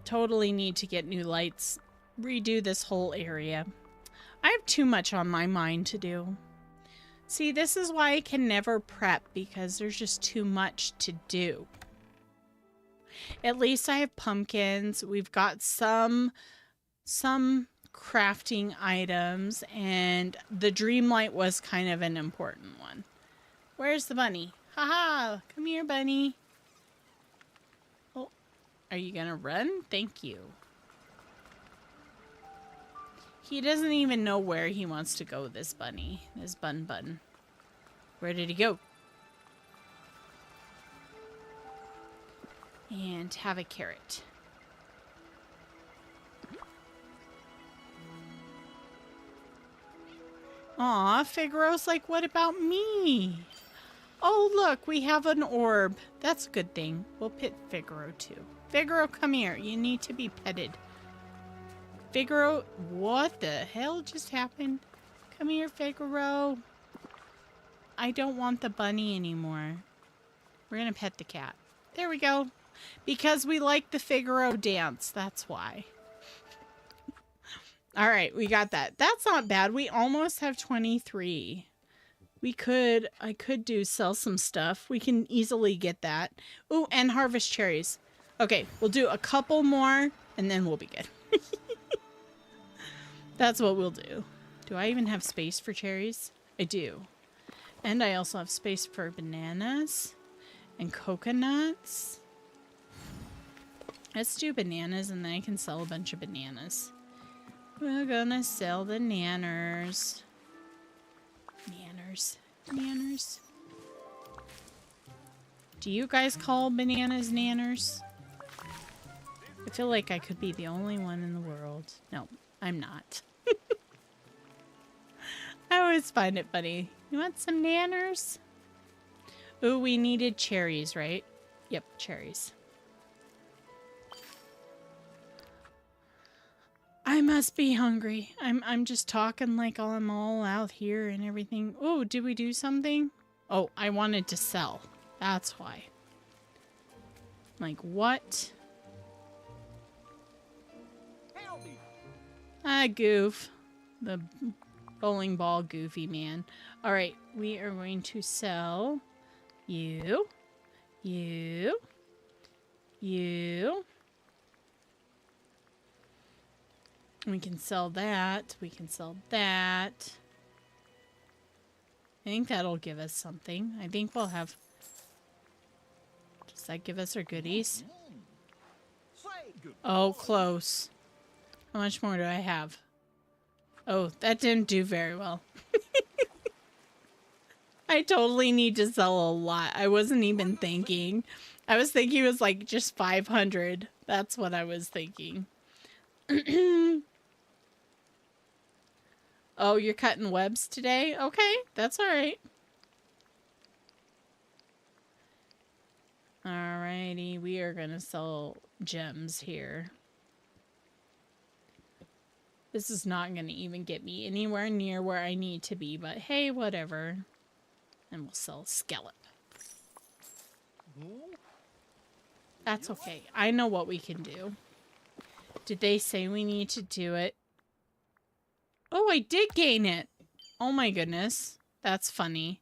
Totally need to get new lights. Redo this whole area. I have too much on my mind to do. See, this is why I can never prep, because there's just too much to do. At least I have pumpkins. We've got some crafting items, and the Dreamlight was kind of an important one. Where's the bunny? Haha! Come here, bunny. Oh, are you gonna run? Thank you. He doesn't even know where he wants to go, this bunny. This bun. Where did he go? And have a carrot. Aw, Figaro's like, what about me? Oh, look, we have an orb. That's a good thing. We'll pet Figaro too. Figaro, come here. You need to be petted. Figaro, what the hell just happened? Come here, Figaro. I don't want the bunny anymore. We're gonna pet the cat. There we go. Because we like the Figaro dance. That's why. All right, we got that. That's not bad. We almost have 23. I could sell some stuff. We can easily get that. Ooh, and harvest cherries. Okay, we'll do a couple more and then we'll be good. That's what we'll do. Do I even have space for cherries? I do. And I also have space for bananas and coconuts. Let's do bananas and then I can sell a bunch of bananas. We're gonna sell the nanners. Nanners. Do you guys call bananas nanners? I feel like I could be the only one in the world. No, I'm not. I always find it funny. You want some nanners? Ooh, we needed cherries, right? Yep, cherries. I must be hungry. I'm just talking like I'm all out here and everything. Oh, did we do something? Oh, I wanted to sell. That's why. Like, what? Ah, goof. The bowling ball goofy man. Alright, we are going to sell you. We can sell that. We can sell that. I think that'll give us something. I think we'll have... Does that give us our goodies? Oh, close. How much more do I have? Oh, that didn't do very well. I totally need to sell a lot. I wasn't even thinking. I was thinking it was like just 500. That's what I was thinking. Oh, you're cutting webs today? Okay, that's all right. Alrighty, we are gonna sell gems here. This is not gonna even get me anywhere near where I need to be, but hey, whatever. And we'll sell scallop. That's okay. I know what we can do. Did they say we need to do it? Oh, I did gain it. Oh my goodness. That's funny.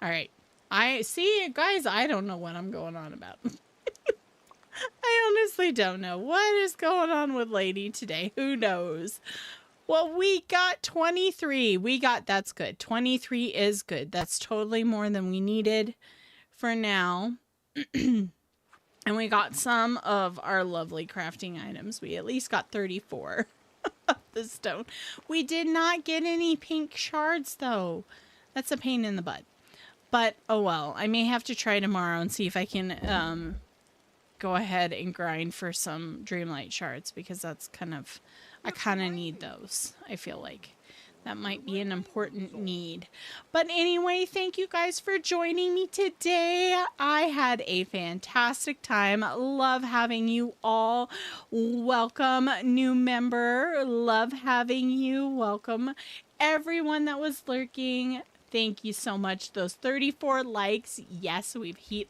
All right. I see, guys, I don't know what I'm going on about. I honestly don't know. What is going on with Laynie today? Who knows? Well, we got 23. That's good. 23 is good. That's totally more than we needed for now. And we got some of our lovely crafting items. We at least got 34. The stone. We did not get any pink shards though. That's a pain in the butt. But oh well, I may have to try tomorrow and see if I can go ahead and grind for some Dreamlight shards because that's I kind of need those. I feel like that might be an important need. But anyway, thank you guys for joining me today. I had a fantastic time. Love having you all. Welcome, new member. Love having you. Welcome, everyone that was lurking. Thank you so much. Those 34 likes. Yes, we've hit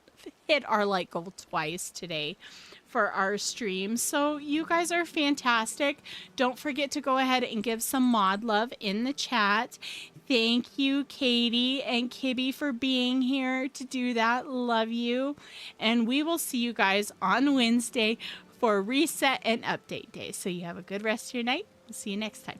our like goal twice today for our stream. So you guys are fantastic. Don't forget to go ahead and give some mod love in the chat. Thank you, Katie and Kibby, for being here to do that. Love you. And we will see you guys on Wednesday for reset and update day. So you have a good rest of your night. We'll see you next time.